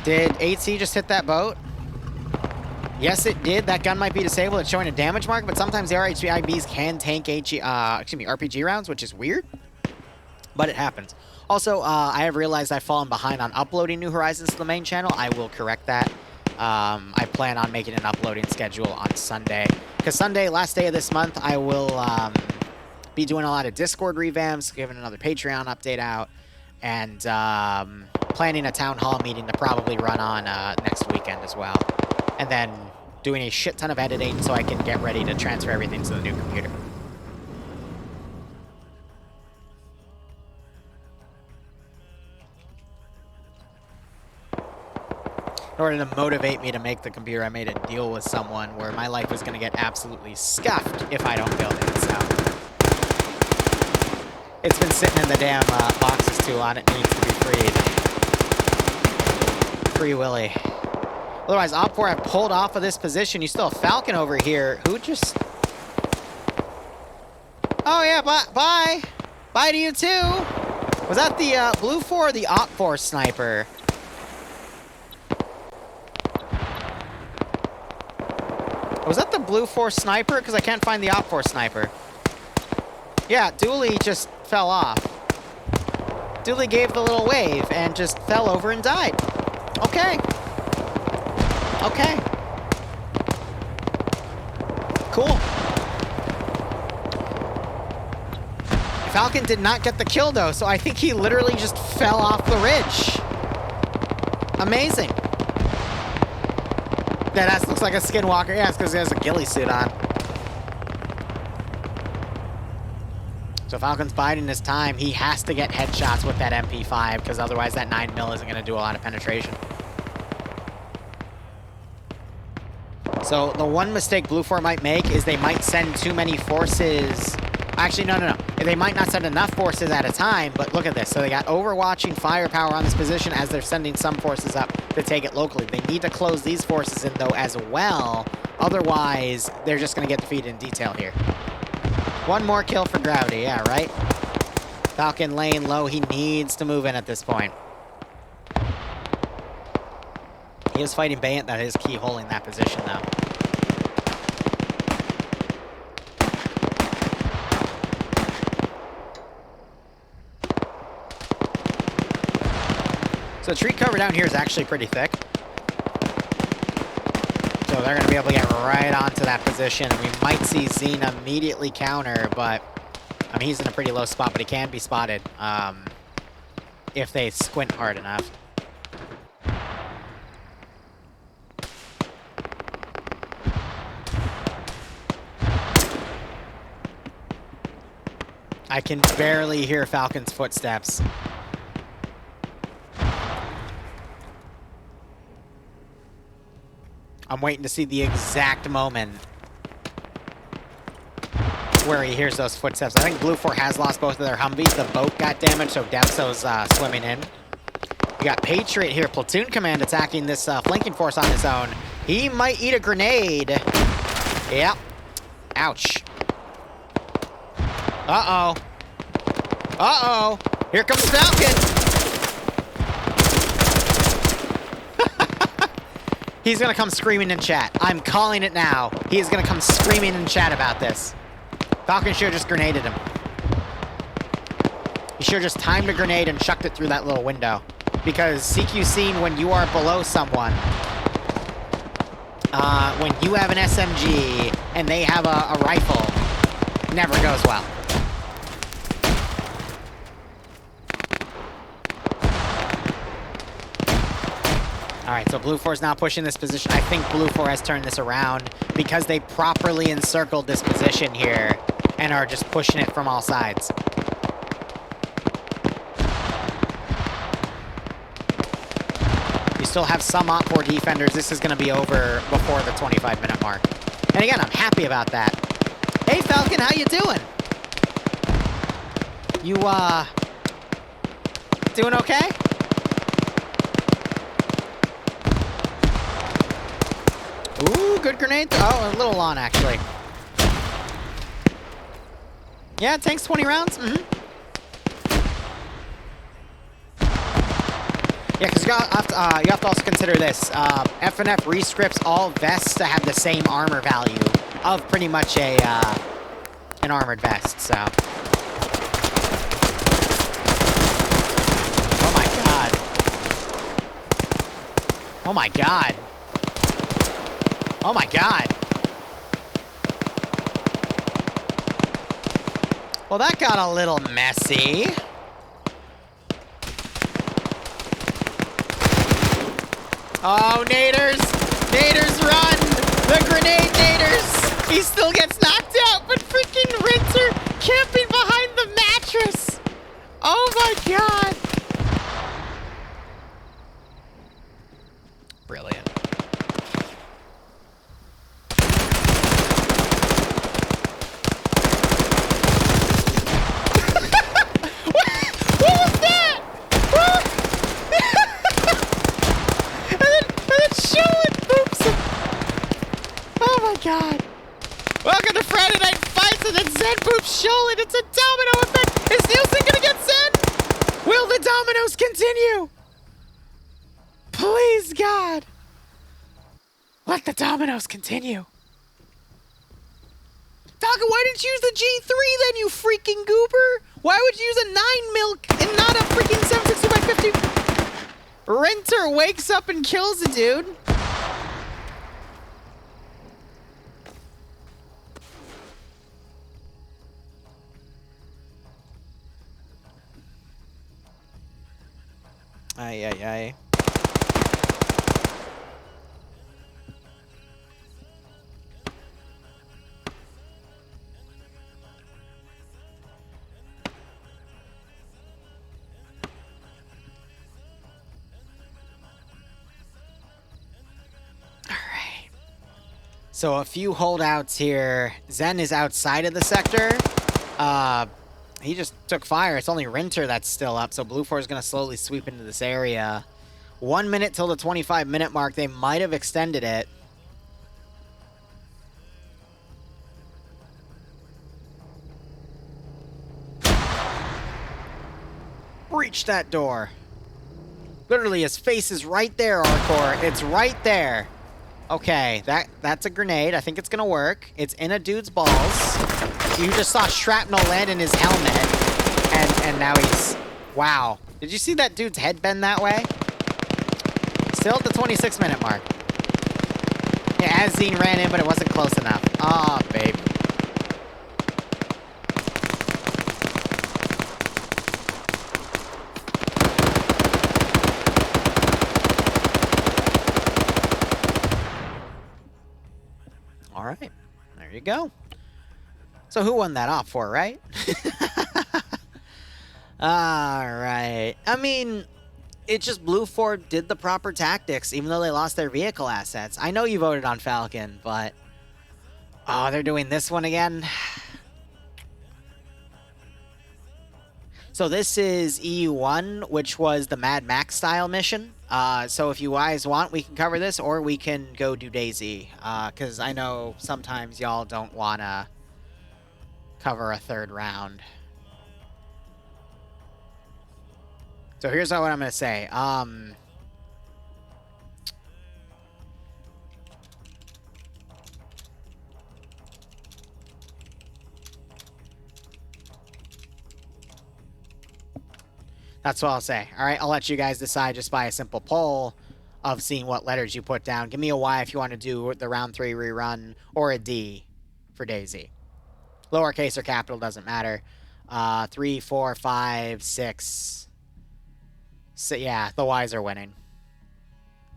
A: Did AT just hit that boat? Yes, it did. That gun might be disabled. It's showing a damage mark, but sometimes the RHIBs can tank RPG rounds, which is weird, but it happens. Also, I have realized I've fallen behind on uploading New Horizons to the main channel. I will correct that. I plan on making an uploading schedule on Sunday. Because Sunday, last day of this month, I will be doing a lot of Discord revamps, giving another Patreon update out, and planning a town hall meeting to probably run on next weekend as well. And then doing a shit ton of editing so I can get ready to transfer everything to the new computer. In order to motivate me to make the computer, I made a deal with someone where my life was going to get absolutely scuffed if I don't build it, so... It's been sitting in the damn boxes too long, it needs to be freed. Free Willy. Otherwise, Op4 have pulled off of this position. You still have Falcon over here, who just... Oh yeah, bye! Bye to you too! Was that the Blue 4 or the Op4 sniper? Was that the Blue 4 sniper? Because I can't find the Op 4 sniper. Yeah, Dooley just fell off. Dooley gave the little wave and just fell over and died. Okay. Okay. Cool. Falcon did not get the kill, though, so I think he literally just fell off the ridge. Amazing. That ass looks like a skinwalker. Yeah, it's because he has a ghillie suit on. So Falcon's biding his time. He has to get headshots with that MP5, because otherwise that 9mm isn't going to do a lot of penetration. So the one mistake Blue 4 might make is they might send too many forces. Actually, no. They might not send enough forces at a time, but look at this. So they got overwatching firepower on this position as they're sending some forces up to take it locally. They need to close these forces in, though, as well. Otherwise, they're just going to get defeated in detail here. One more kill for Gravity, yeah, right? Falcon laying low. He needs to move in at this point. He is fighting Bayant. That is key holding that position, though. So the tree cover down here is actually pretty thick. So they're going to be able to get right onto that position. And we might see Zine immediately counter, but I mean, he's in a pretty low spot, but he can be spotted if they squint hard enough. I can barely hear Falcon's footsteps. I'm waiting to see the exact moment where he hears those footsteps. I think Blue 4 has lost both of their Humvees. The boat got damaged, so Depso's swimming in. We got Patriot here, Platoon Command, attacking this flanking force on his own. He might eat a grenade. Yep. Ouch. Uh-oh. Uh-oh. Here comes Falcon. He's gonna come screaming in chat. I'm calling it now. He is gonna come screaming in chat about this. Falcon should have just grenaded him. He should have just timed a grenade and chucked it through that little window. Because CQ scene, when you are below someone, when you have an SMG and they have a rifle, never goes well. Alright, so Blue 4 is now pushing this position. I think Blue 4 has turned this around because they properly encircled this position here and are just pushing it from all sides. You still have some Op 4 defenders. This is going to be over before the 25-minute mark. And again, I'm happy about that. Hey, Falcon, how you doing? You, doing okay? Ooh, good grenade. Oh, a little on, actually. Yeah, it takes 20 rounds. Yeah, because you have to also consider this. FNF rescripts all vests to have the same armor value of pretty much an armored vest, so. Oh my god. Oh my god. Oh my god. Well, that got a little messy. Oh, naders! Naders, run! The grenade naders! He still gets knocked out, but freaking Rinter camping behind the mattress! Oh my god! Brilliant. What was that? and then Sholin boops him. Oh my god. Welcome to Friday Night Fights, and then Zen boops Sholin. It's a domino effect. Is Nielsen gonna get Zen? Will the dominoes continue? Please, God. Let the dominoes continue. Dogga, why didn't you use the G3 then, you freaking goober? Why would you use a 9 milk and not a freaking 760 by 50? Rinter wakes up and kills a dude. Ay, ay, ay. So a few holdouts here. Zen is outside of the sector. He just took fire. It's only Rinter that's still up, so Blue 4 is going to slowly sweep into this area. 1 minute till the 25-minute mark. They might have extended it. Breach that door. Literally, his face is right there, Arcor. It's right there. Okay, that's a grenade. I think it's gonna work. It's in a dude's balls. You just saw shrapnel land in his helmet, and now he's... Wow. Did you see that dude's head bend that way? Still at the 26-minute mark. Yeah, Azine ran in, but it wasn't close enough. Aw, oh, babe. All right, there you go. So who won that off for, right? All right. I mean, it just Blue 4 did the proper tactics, even though they lost their vehicle assets. I know you voted on Falcon, but... Oh, they're doing this one again? So this is EU1, which was the Mad Max style mission. So if you guys want, we can cover this, or we can go do Daisy. Because I know sometimes y'all don't want to cover a third round. So here's what I'm going to say. That's what I'll say. All right, I'll let you guys decide just by a simple poll of seeing what letters you put down. Give me a Y if you want to do the round 3 rerun, or a D for Daisy. Lowercase or capital doesn't matter. 3, 4, 5, 6. So yeah, the Ys are winning.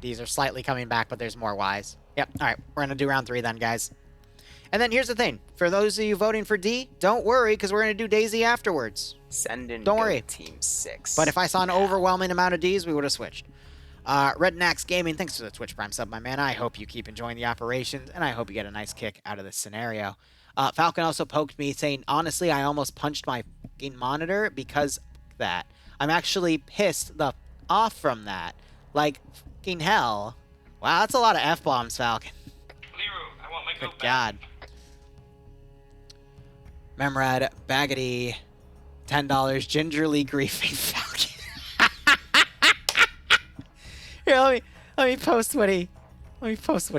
A: D's are slightly coming back, but there's more Ys. Yep. All right, we're going to do round 3 then, guys. And then here's the thing. For those of you voting for D, don't worry, because we're going to do Daisy afterwards.
B: Send in
A: Don't worry.
B: Team 6.
A: But if I saw an overwhelming amount of Ds, we would have switched. Rednax Gaming, thanks for the Twitch Prime sub, my man. I hope you keep enjoying the operations, and I hope you get a nice kick out of this scenario. Falcon also poked me, saying, honestly, I almost punched my fucking monitor because of that. I'm actually pissed the off from that. Like, fucking hell. Wow, that's a lot of F-bombs, Falcon.
D: Liru, I want my
A: Good
D: goat back.
A: God. Memrad, Baggedy, $10, gingerly griefing Falcon. Here, let me post what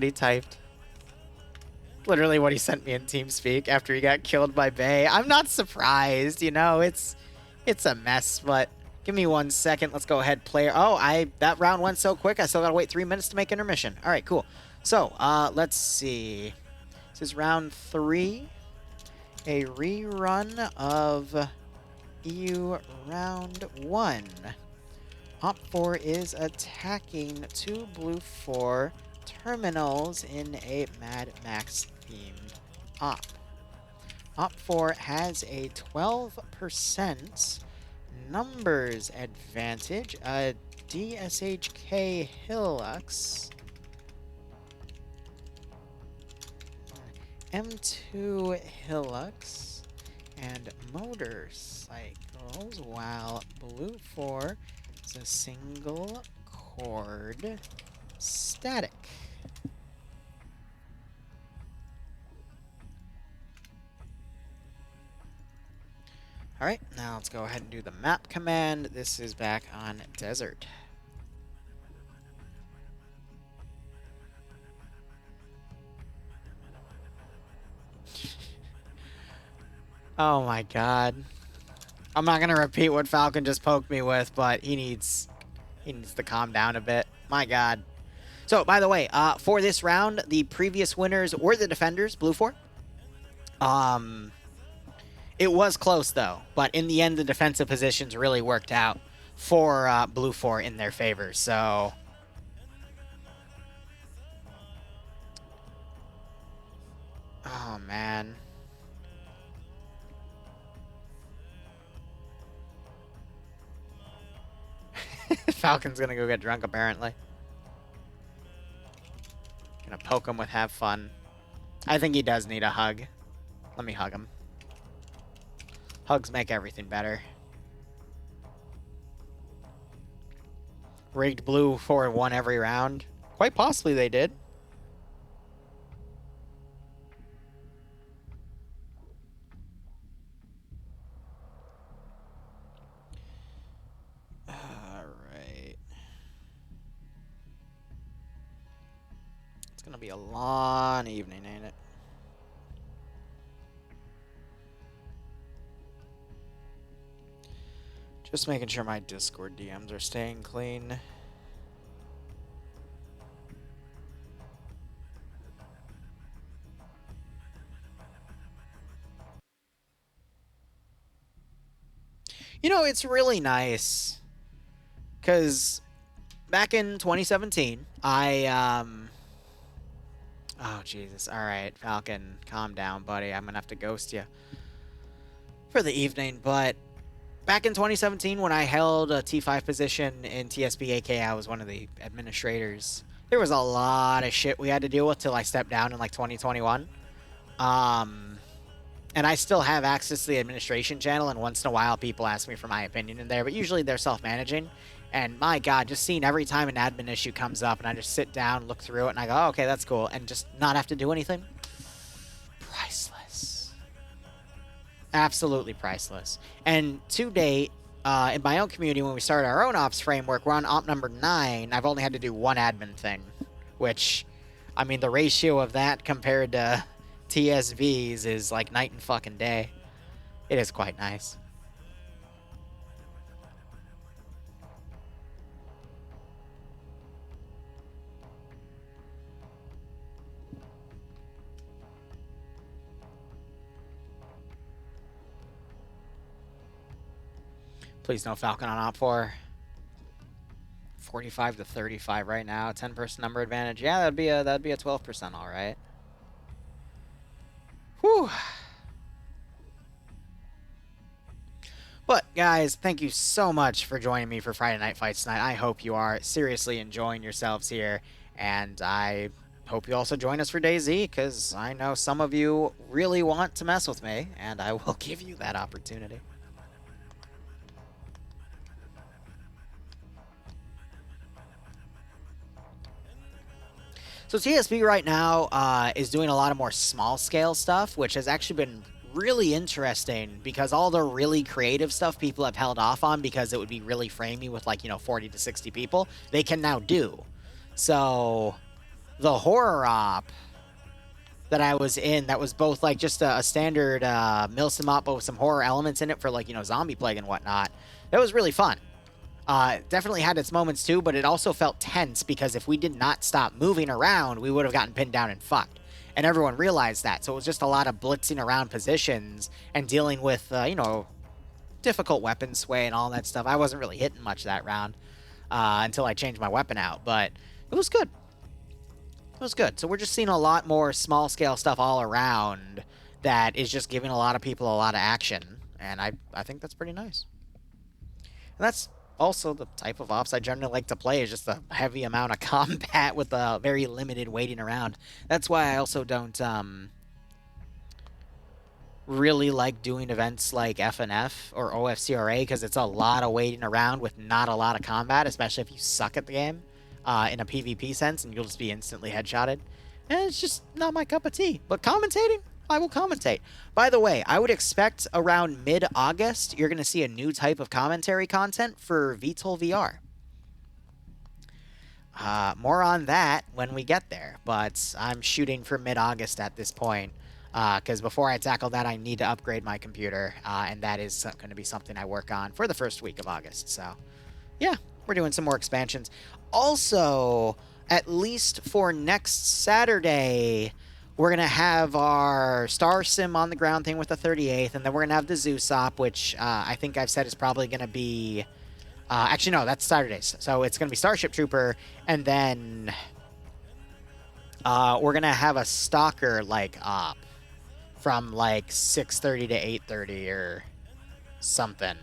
A: he typed. Literally what he sent me in TeamSpeak after he got killed by Bay. I'm not surprised, you know, it's a mess, but give me 1 second. Let's go ahead, player. Oh, that round went so quick, I still gotta wait 3 minutes to make intermission. All right, cool. So, let's see. This is round 3. A rerun of EU round 1. Op 4 is attacking 2 blue 4 terminals in a Mad Max themed op. Op 4 has a 12% numbers advantage. A DSHK Hilux, M2 Hilux, and motorcycles, while blue 4 is a single chord static. All right, now let's go ahead and do the map command. This is back on desert. Oh my god. I'm not gonna repeat what Falcon just poked me with, but he needs to calm down a bit. My god. So, by the way, for this round, the previous winners were the defenders, blue 4. It was close, though, but in the end, the defensive positions really worked out for blue 4 in their favor, so... Oh, man. Falcon's gonna go get drunk, apparently. Gonna poke him with have fun. I think he does need a hug. Let me hug him. Hugs make everything better. Rigged blue 4-1 every round. Quite possibly they did. Alright. It's gonna be a long evening, ain't it? Just making sure my Discord DMs are staying clean. You know, it's really nice. Because back in 2017, Oh, Jesus. Alright, Falcon, calm down, buddy. I'm gonna have to ghost you for the evening, but... Back in 2017, when I held a T5 position in TSB, aka I was one of the administrators, there was a lot of shit we had to deal with till I stepped down in like 2021. And I still have access to the administration channel, and once in a while people ask me for my opinion in there, but usually they're self-managing. And my god, just seeing every time an admin issue comes up and I just sit down, look through it, and I go, oh, okay, that's cool, and just not have to do anything. Priceless. Absolutely priceless. And to date, in my own community, when we started our own ops framework, we're on op number 9. I've only had to do one admin thing, which, I mean, the ratio of that compared to TSVs is like night and fucking day. It is quite nice. Please no Falcon on op 4. 45 to 35 right now. 10% number advantage. Yeah, that'd be a 12%, all right. Whew. But guys, thank you so much for joining me for Friday Night Fights tonight. I hope you are seriously enjoying yourselves here, and I hope you also join us for DayZ, because I know some of you really want to mess with me, and I will give you that opportunity. So TSB right now is doing a lot of more small-scale stuff, which has actually been really interesting because all the really creative stuff people have held off on because it would be really framey with like, 40 to 60 people, they can now do. So the horror op that I was in, that was both like just a standard Milsim op with some horror elements in it for like, zombie plague and whatnot. That was really fun. Definitely had its moments too, but it also felt tense because if we did not stop moving around, we would have gotten pinned down and fucked. And everyone realized that. So it was just a lot of blitzing around positions and dealing with, difficult weapon sway and all that stuff. I wasn't really hitting much that round until I changed my weapon out, but it was good. It was good. So we're just seeing a lot more small-scale stuff all around that is just giving a lot of people a lot of action, and I think that's pretty nice. And that's also the type of ops I generally like to play, is just a heavy amount of combat with a very limited waiting around. That's why I also don't really like doing events like FNF or OFCRA, because it's a lot of waiting around with not a lot of combat, especially if you suck at the game. In a PvP sense, and you'll just be instantly headshotted. And it's just not my cup of tea. But commentating, I will commentate. By the way, I would expect around mid-August, you're going to see a new type of commentary content for VTOL VR. More on that when we get there, but I'm shooting for mid-August at this point. Because before I tackle that, I need to upgrade my computer, and that is going to be something I work on for the first week of August. So, yeah, we're doing some more expansions. Also, at least for next Saturday, we're going to have our Star Sim on the ground thing with the 38th, and then we're going to have the Zeus Op, which I think I've said is probably going to be... actually, no, that's Saturdays. So it's going to be Starship Trooper, and then we're going to have a Stalker-like op from like 6:30 to 8:30 or something.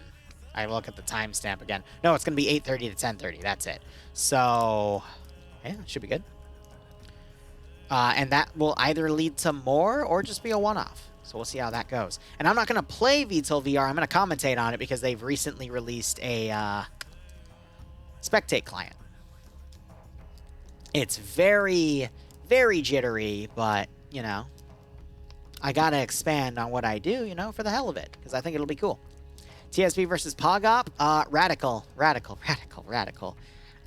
A: I look at the timestamp again. No, it's going to be 8:30 to 10:30. That's it. So, yeah, it should be good. And that will either lead to more or just be a one-off. So we'll see how that goes. And I'm not going to play VTOL VR. I'm going to commentate on it because they've recently released a spectate client. It's very, very jittery, but, I got to expand on what I do, for the hell of it, because I think it'll be cool. TSP versus Pogop, Radical.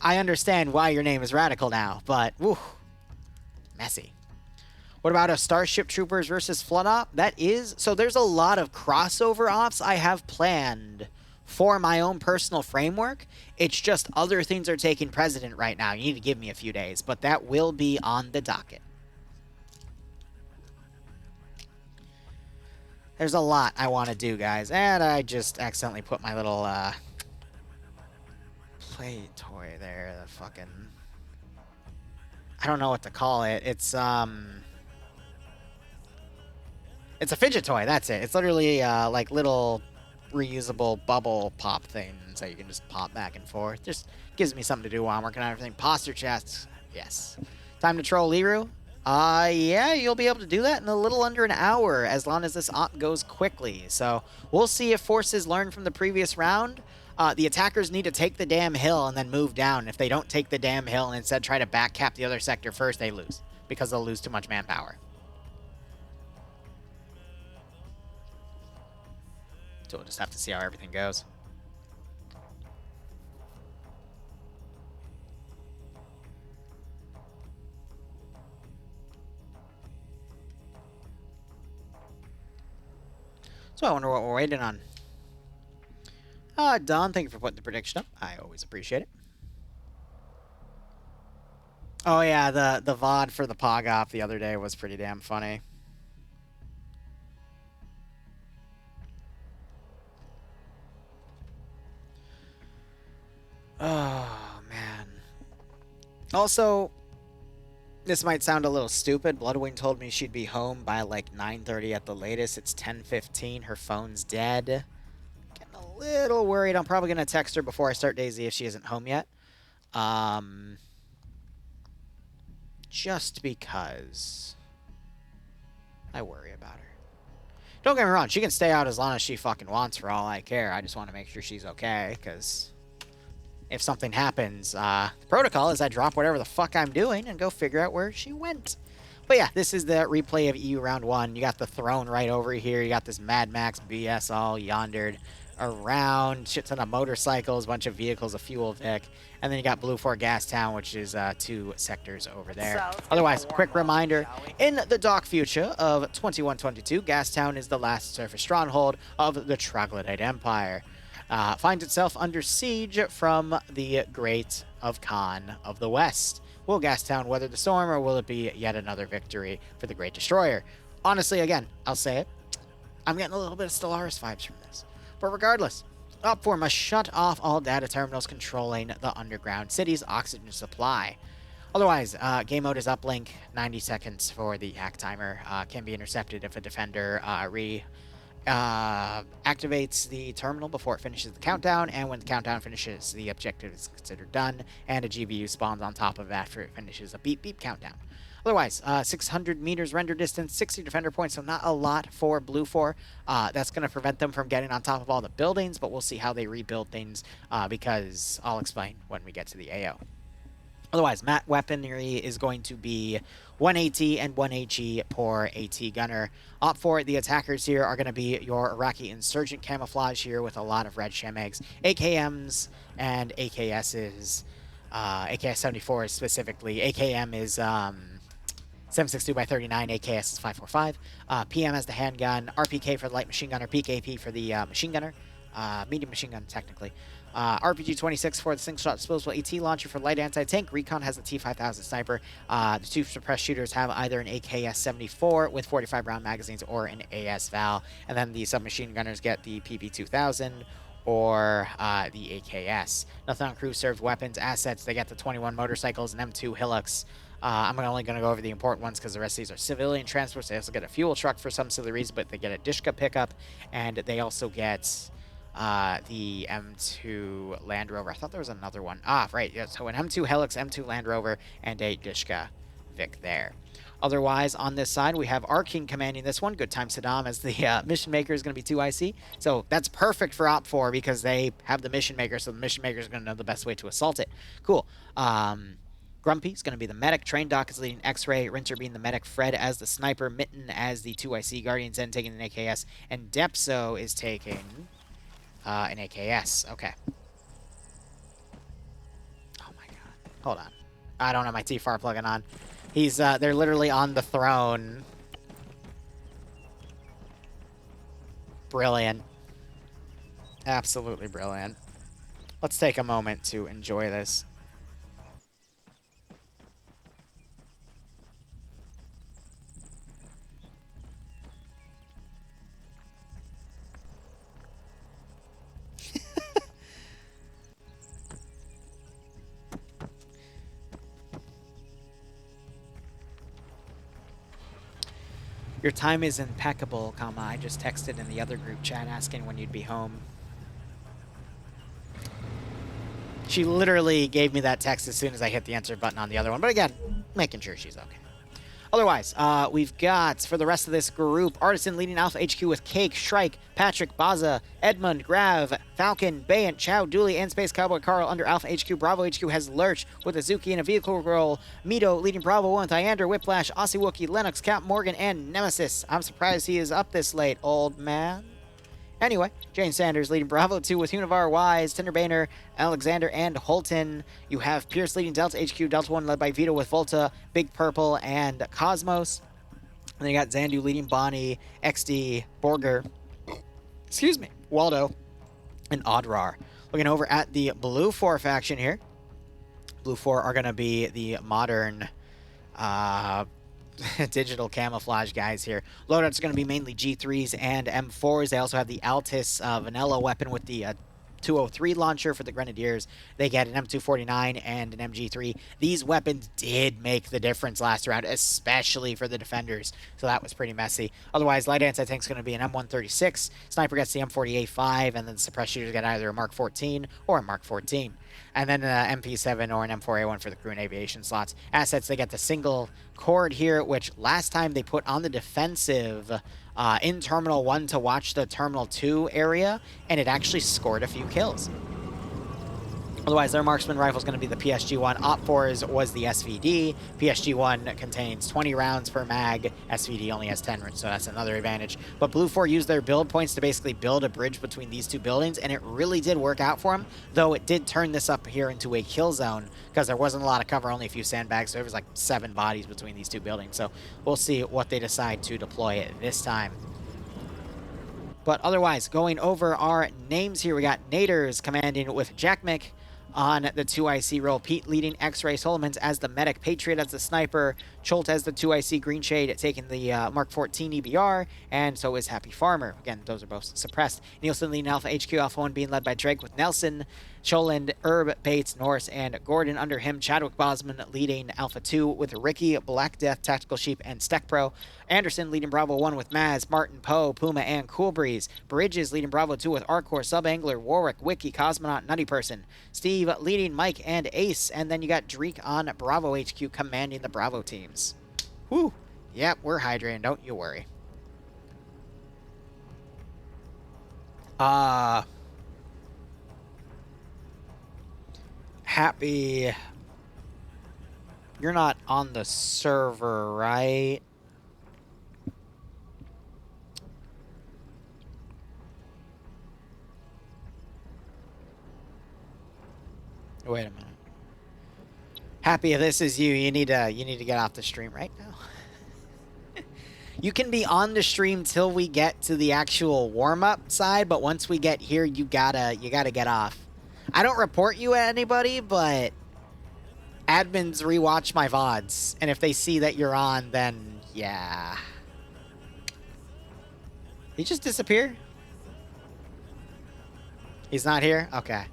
A: I understand why your name is Radical now, but, woo, messy. What about a Starship Troopers versus Flood Op? So there's a lot of crossover ops I have planned for my own personal framework. It's just other things are taking precedent right now. You need to give me a few days, but that will be on the docket. There's a lot I want to do, guys. And I just accidentally put my little play toy there. The fucking... I don't know what to call it. It's a fidget toy. That's it. It's literally like little reusable bubble pop things that you can just pop back and forth. Just gives me something to do while I'm working on everything. Posture chests. Yes. Time to troll Liru. Yeah, you'll be able to do that in a little under an hour as long as this op goes quickly. So we'll see if forces learn from the previous round. The attackers need to take the damn hill and then move down. If they don't take the damn hill and instead try to back cap the other sector first, they lose because they'll lose too much manpower. So we'll just have to see how everything goes. So I wonder what we're waiting on. Don, thank you for putting the prediction up. I always appreciate it. Oh yeah, the VOD for the Pog Op the other day was pretty damn funny. Oh, man. Also, this might sound a little stupid. Bloodwing told me she'd be home by like 9:30 at the latest. It's 10:15. Her phone's dead. Getting a little worried. I'm probably going to text her before I start DayZ if she isn't home yet. Just because I worry about her. Don't get me wrong. She can stay out as long as she fucking wants for all I care. I just want to make sure she's okay, because if something happens, the protocol is I drop whatever the fuck I'm doing and go figure out where she went. But yeah, this is the replay of EU Round 1. You got the throne right over here. You got this Mad Max BS all yondered around. Shit ton of motorcycles, bunch of vehicles, a fuel Vic. And then you got Blue 4 Gas Town, which is 2 sectors over there.
B: So,
A: Otherwise,
B: warm
A: quick
B: up,
A: reminder,
B: shall we?
A: in the dark future of 2122, Gastown is the last surface stronghold of the Troglodyte Empire. Finds itself under siege from the Great of Khan of the West. Will Gastown weather the storm, or will it be yet another victory for the Great Destroyer? Honestly, again, I'll say it, I'm getting a little bit of Stellaris vibes from this. But regardless, Op 4 must shut off all data terminals controlling the underground city's oxygen supply. Otherwise, game mode is uplink, 90 seconds for the hack timer. Can be intercepted if a defender activates the terminal before it finishes the countdown, and when the countdown finishes, the objective is considered done, and a GBU spawns on top of it after it finishes a beep beep countdown. Otherwise, 600 meters render distance, 60 defender points, so not a lot for Blue 4. That's going to prevent them from getting on top of all the buildings, but we'll see how they rebuild things, because I'll explain when we get to the AO. Otherwise, mat weaponry is going to be 1 AT and 1 HE per AT gunner. Op 4, the attackers here are going to be your Iraqi insurgent camouflage here with a lot of red shemegs, AKMs, and AKSs. AKS-74 specifically. AKM is 7.62 by 39, AKS is 5.45. PM as the handgun, RPK for the light machine gunner, peak AP for the machine gunner, medium machine gun technically. RPG-26 for the single-shot disposable AT launcher for light anti-tank. Recon has the T-5000 sniper. The two suppressed shooters have either an AKS-74 with 45-round magazines or an AS-Val. And then the submachine gunners get the PP-2000 or the AKS. Nothing on crew served weapons, assets. They get the 21 motorcycles and M2 Hilux. I'm only going to go over the important ones because the rest of these are civilian transports. They also get a fuel truck for some silly reason, but they get a Dishka pickup, and they also get the M2 Land Rover. I thought there was another one. Right. Yeah, so an M2 Helix, M2 Land Rover, and a Dishka Vic there. Otherwise, on this side, we have our King commanding this one. Good time Saddam, as the mission maker is going to be 2 IC. So that's perfect for Op 4 because they have the mission maker, so the mission maker is going to know the best way to assault it. Cool. Grumpy is going to be the medic. Train Doc is leading X-Ray. Rinter being the medic. Fred as the sniper. Mitten as the 2 IC. Guardian Zen taking an AKS. And Depso is taking an AKS. Okay. Oh my god. Hold on. I don't have my T-FAR plugin on. They're literally on the throne. Brilliant. Absolutely brilliant. Let's take a moment to enjoy this. Your time is impeccable, comma. I just texted in the other group chat asking when you'd be home. She literally gave me that text as soon as I hit the answer button on the other one. But again, making sure she's okay. Otherwise, we've got, for the rest of this group, Artisan leading Alpha HQ with Cake, Shrike, Patrick, Baza, Edmund, Grav, Falcon, Bayant, Chow, Dooley, and Space Cowboy Carl under Alpha HQ. Bravo HQ has Lurch with Azuki in a vehicle role. Mito leading Bravo 1 with Iander, Whiplash, Aussie Wookie, Lennox, Cap Morgan, and Nemesis. I'm surprised he is up this late, old man. Anyway, Jane Sanders leading Bravo 2 with Univar, Wise, Tinderbaner, Alexander, and Holton. You have Pierce leading Delta HQ, Delta 1 led by Vito with Volta, Big Purple, and Cosmos. And then you got Zandu leading Bonnie, XD, Borger, excuse me, Waldo, and Odrar. Looking over at the Blue 4 faction here. Blue 4 are going to be the modern digital camouflage guys here. Loadouts are going to be mainly G3s and M4s. They also have the Altis vanilla weapon with the 203 launcher for the Grenadiers. They get an M249 and an MG3. These weapons did make the difference last round, especially for the defenders. So that was pretty messy. Otherwise, light anti-tank is going to be an M136. Sniper gets the M40A5, and then the suppressed shooters get either a Mark 14 or a Mark 14. And then an MP7 or an M4A1 for the crew and aviation slots. Assets, they get the single cord here, which last time they put on the defensive in Terminal 1 to watch the Terminal 2 area, and it actually scored a few kills. Otherwise, their marksman rifle is going to be the PSG-1. Op4's was the SVD. PSG-1 contains 20 rounds per mag. SVD only has 10, so that's another advantage. But Blue 4 used their build points to basically build a bridge between these two buildings, and it really did work out for them, though it did turn this up here into a kill zone because there wasn't a lot of cover, only a few sandbags, so there was like 7 bodies between these two buildings. So we'll see what they decide to deploy this time. But otherwise, going over our names here, we got Naders commanding with Jack Mick on the 2IC role. Pete leading X-Ray. Solomons as the medic. Patriot as the sniper. Cholt as the 2IC. Green Shade taking the Mark 14 EBR. And so is Happy Farmer. Again, those are both suppressed. Nielsen leading Alpha HQ. Alpha 1 being led by Drake with Nelson, Choland, Herb, Bates, Norris, and Gordon under him. Chadwick Bosman leading Alpha 2 with Ricky, Black Death, Tactical Sheep, and Steck Pro. Anderson leading Bravo 1 with Maz, Martin, Poe, Puma, and Cool Breeze. Bridges leading Bravo 2 with Arcor, Sub-Angler, Warwick, Wiki, Cosmonaut, Nutty Person. Steve leading Mike and Ace. And then you got Dreek on Bravo HQ commanding the Bravo teams. Whew. Yep, we're hydrating, don't you worry. Happy, you're not on the server, right? Wait a minute. Happy, if this is you, you need to get off the stream right now. You can be on the stream till we get to the actual warm-up side, but once we get here, you gotta get off. I don't report you at anybody, but admins rewatch my VODs, and if they see that you're on, then yeah. He just disappeared? He's not here? Okay.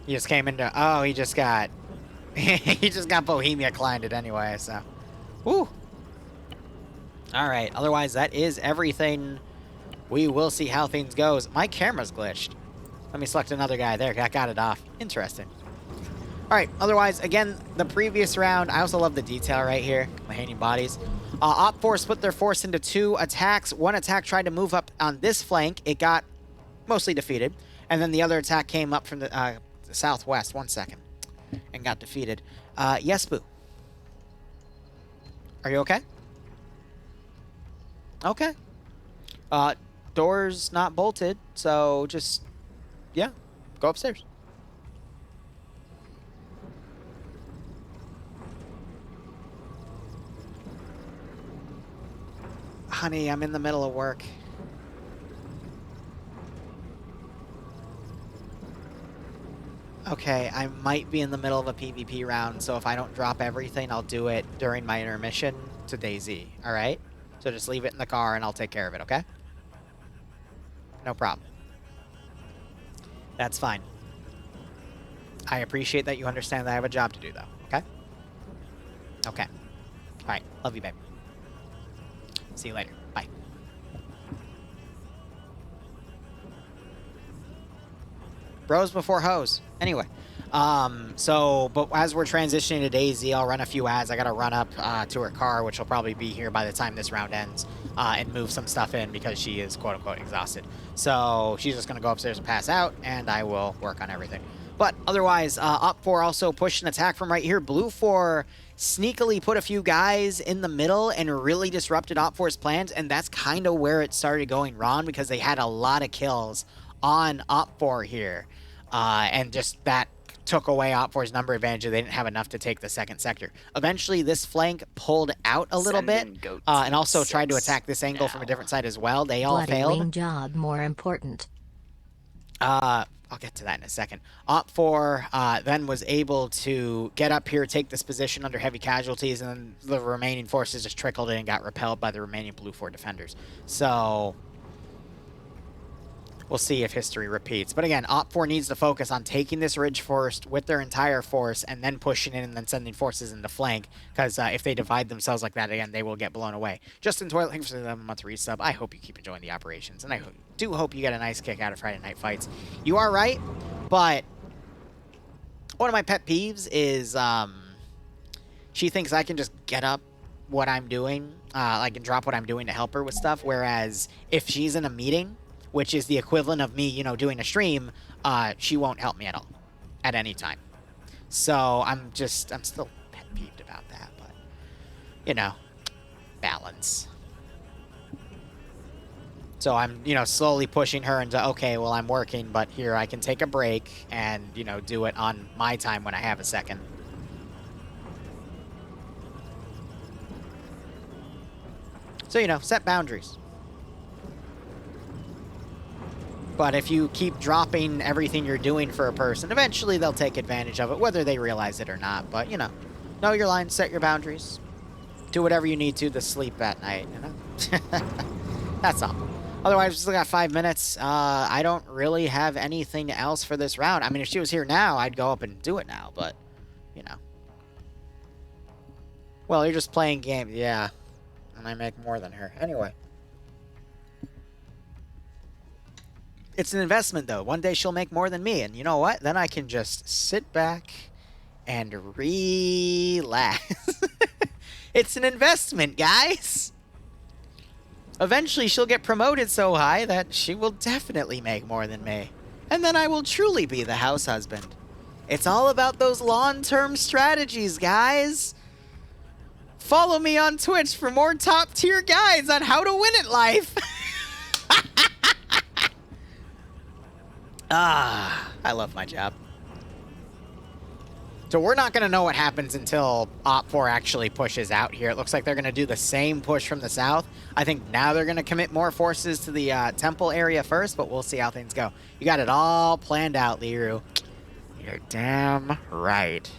A: He just came into... Oh, he just got... he just got Bohemia climbed anyway, so... Woo! Alright, otherwise that is everything. We will see how things goes. My camera's glitched. Let me select another guy. There, I got it off. Interesting. Alright, otherwise, again, the previous round, I also love the detail right here. The hanging bodies. Op 4 split their force into 2 attacks. One attack tried to move up on this flank. It got mostly defeated. And then the other attack came up from the southwest. 1 second. And got defeated. Yes, Boo. Are you okay? Okay. Door's not bolted, so just, yeah, go upstairs. Honey, I'm in the middle of work. Okay, I might be in the middle of a PvP round, so if I don't drop everything, I'll do it during my intermission to DayZ, alright? So just leave it in the car and I'll take care of it, okay? No problem. That's fine. I appreciate that you understand that I have a job to do, though, okay? Okay. Alright, love you, babe. See you later. Bye. Bros before hoes. Anyway, but as we're transitioning to DayZ, I'll run a few ads. I gotta run up to her car, which will probably be here by the time this round ends, and move some stuff in because she is quote-unquote exhausted. So she's just gonna go upstairs and pass out, and I will work on everything. But otherwise, Op 4 also pushed an attack from right here. Blue 4 sneakily put a few guys in the middle and really disrupted Op 4's plans, and that's kind of where it started going wrong because they had a lot of kills on Op 4 here. And just that took away Op 4's number advantage. They didn't have enough to take the second sector. Eventually, this flank pulled out a little bit, and also tried to attack this angle from a different side as well. They all failed.
C: Bloody job more important.
A: I'll get to that in a second. Op 4 then was able to get up here, take this position under heavy casualties, and then the remaining forces just trickled in and got repelled by the remaining Blue 4 defenders. So we'll see if history repeats. But again, Op 4 needs to focus on taking this ridge first with their entire force and then pushing in and then sending forces into flank. Because if they divide themselves like that again, they will get blown away. Justin Toilet, thanks for the 11-month resub. I hope you keep enjoying the operations. And I do hope you get a nice kick out of Friday Night Fights. You are right, but one of my pet peeves is she thinks I can just get up what I'm doing, like and drop what I'm doing to help her with stuff. Whereas if she's in a meeting, which is the equivalent of me, you know, doing a stream, she won't help me at all, at any time. So I'm still pet peeved about that, but, you know, balance. So I'm, slowly pushing her into, okay, well, I'm working, but here I can take a break and, do it on my time when I have a second. So, set boundaries. But if you keep dropping everything you're doing for a person, eventually they'll take advantage of it, whether they realize it or not. But, know your lines, set your boundaries. Do whatever you need to sleep at night, That's all. Otherwise, we still got 5 minutes. I don't really have anything else for this round. I mean, if she was here now, I'd go up and do it now, but, Well, you're just playing games. Yeah. And I make more than her. Anyway. It's an investment, though. One day she'll make more than me, and you know what? Then I can just sit back and relax. It's an investment, guys! Eventually, she'll get promoted so high that she will definitely make more than me. And then I will truly be the house husband. It's all about those long-term strategies, guys. Follow me on Twitch for more top-tier guides on how to win at life. I love my job. So we're not going to know what happens until Op 4 actually pushes out here. It looks like they're going to do the same push from the south. I think now they're going to commit more forces to the temple area first, but we'll see how things go. You got it all planned out, Liru. You're damn right.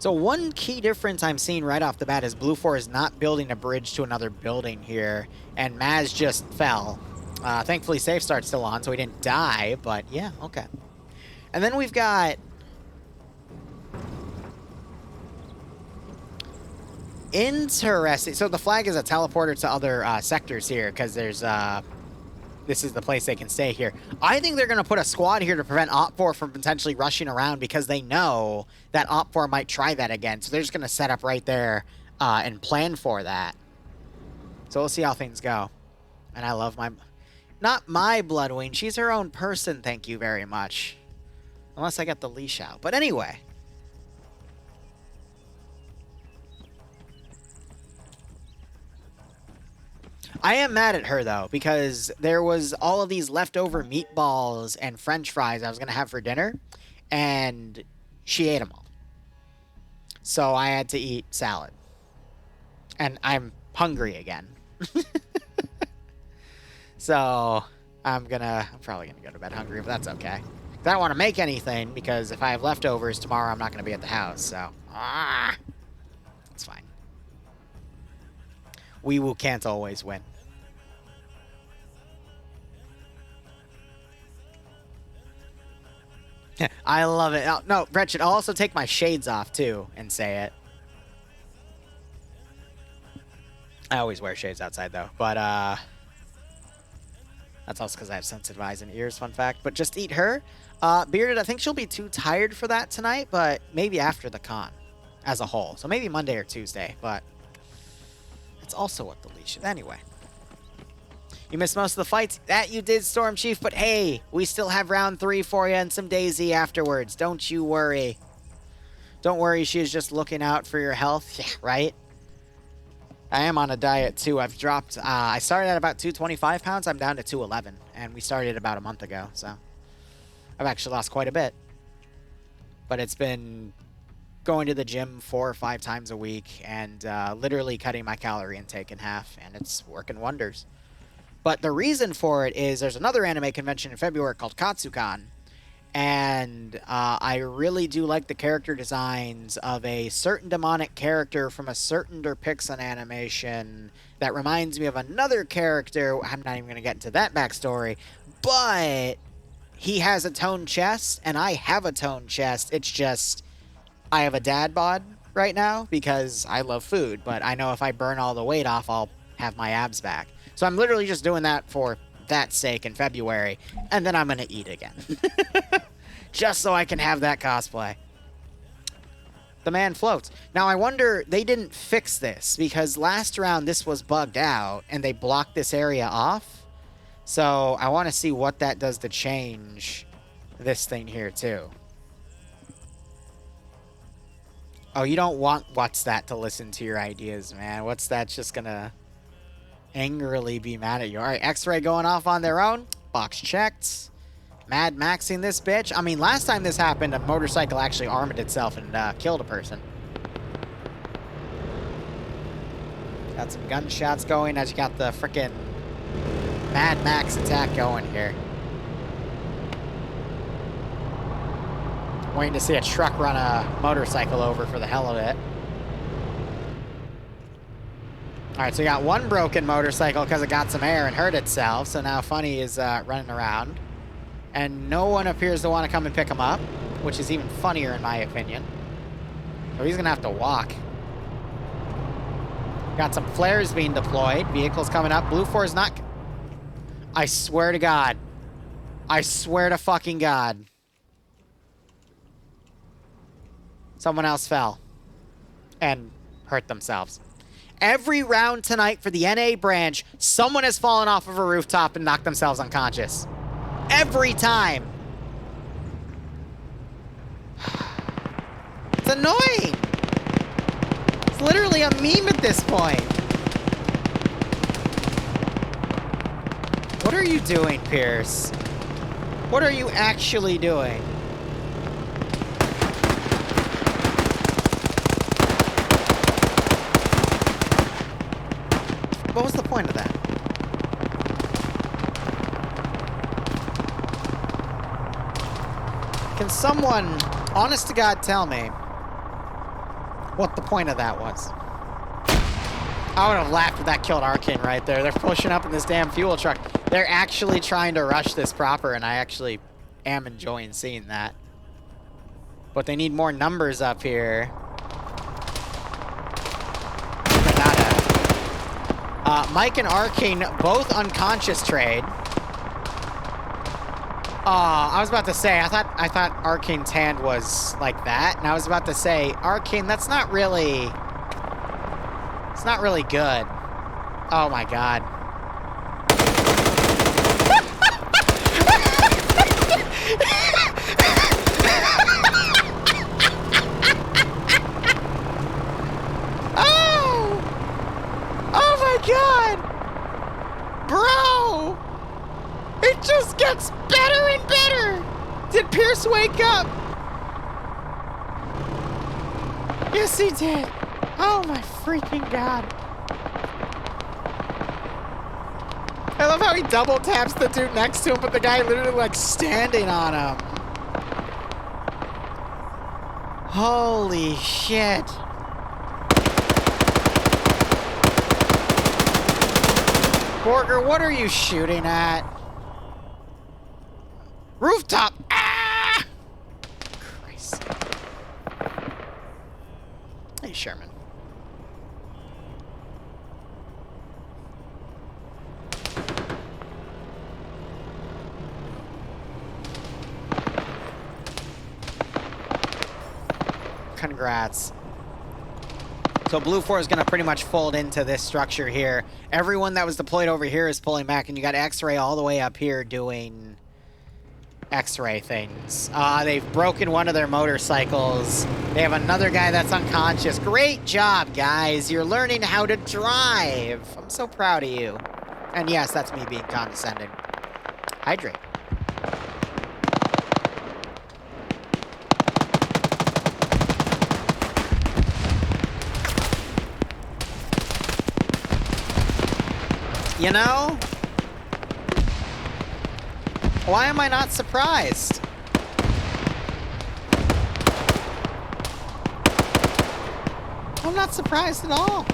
A: So one key difference I'm seeing right off the bat is Blue 4 is not building a bridge to another building here, and Maz just fell. Thankfully, Safe Start's still on, so he didn't die, but yeah, okay. And then we've got... Interesting. So the flag is a teleporter to other sectors here, because there's... This is the place they can stay here. I think they're going to put a squad here to prevent Op 4 from potentially rushing around because they know that Op 4 might try that again. So they're just going to set up right there and plan for that. So we'll see how things go. And I love my... Not my Bloodwing. She's her own person, thank you very much. Unless I get the leash out. But anyway... I am mad at her, though, because there was all of these leftover meatballs and french fries I was going to have for dinner, and she ate them all. So I had to eat salad. And I'm hungry again. So I'm probably going to go to bed hungry, but that's okay. I don't want to make anything, because if I have leftovers tomorrow, I'm not going to be at the house, so... It's fine. We can't always win. I love it. Oh, no, Wretched, I'll also take my shades off, too, and say it. I always wear shades outside, though. But, that's also because I have sensitive eyes and ears, fun fact. But just eat her. Bearded, I think she'll be too tired for that tonight, but maybe after the con as a whole. So maybe Monday or Tuesday, but... That's also what the leash is. Anyway. You missed most of the fights. That you did, Storm Chief, but hey, we still have round 3 for you and some Daisy afterwards. Don't you worry. Don't worry, she is just looking out for your health. Yeah, right? I am on a diet, too. I've dropped... I started at about 225 pounds. I'm down to 211, and we started about a month ago, so... I've actually lost quite a bit. But it's been... going to the gym 4 or 5 times a week and literally cutting my calorie intake in half, and it's working wonders. But the reason for it is there's another anime convention in February called Katsucon, and I really do like the character designs of a certain demonic character from a certain Derpixon animation that reminds me of another character. I'm not even going to get into that backstory, but he has a toned chest, and I have a toned chest. It's just... I have a dad bod right now because I love food, but I know if I burn all the weight off, I'll have my abs back. So I'm literally just doing that for that sake in February, and then I'm going to eat again. Just so I can have that cosplay. The man floats. Now, I wonder, they didn't fix this, because last round this was bugged out, and they blocked this area off. So, I want to see what that does to change this thing here, too. Oh, you don't want What's That to listen to your ideas, man. What's That's just gonna angrily be mad at you. All right, X-Ray going off on their own. Box checked. Mad Maxing this bitch. I mean, last time this happened, a motorcycle actually armored itself and killed a person. Got some gunshots going as you got the frickin' Mad Max attack going here. Waiting to see a truck run a motorcycle over for the hell of it. Alright, so we got one broken motorcycle because it got some air and hurt itself. So now Funny is running around. And no one appears to want to come and pick him up, which is even funnier in my opinion. So he's going to have to walk. Got some flares being deployed. Vehicles coming up. Blue 4 is not... I swear to God. I swear to fucking God. Someone else fell and hurt themselves. Every round tonight for the NA branch, someone has fallen off of a rooftop and knocked themselves unconscious. Every time. It's annoying. It's literally a meme at this point. What are you doing, Pierce? What are you actually doing? What was the point of that? Can someone, honest to God, tell me what the point of that was? I would have laughed if that killed Arcane right there. They're pushing up in this damn fuel truck. They're actually trying to rush this proper, and I actually am enjoying seeing that. But they need more numbers up here. Mike and Arcane both unconscious trade. I was about to say, I thought Arcane's hand was like that, and I was about to say, Arcane, that's not really... It's not really good. Oh my God. God! Bro! It just gets better and better! Did Pierce wake up? Yes, he did. Oh my freaking God. I love how he double taps the dude next to him, but the guy literally like standing on him. Holy shit. Borger, what are you shooting at? Rooftop! Ah! Christ. Hey, Sherman. Congrats. So Blue 4 is going to pretty much fold into this structure here. Everyone that was deployed over here is pulling back, and you got X-Ray all the way up here doing X-Ray things. They've broken one of their motorcycles. They have another guy that's unconscious. Great job, guys. You're learning how to drive. I'm so proud of you. And yes, that's me being condescending. Hydrate. You know? Why am I not surprised? I'm not surprised at all.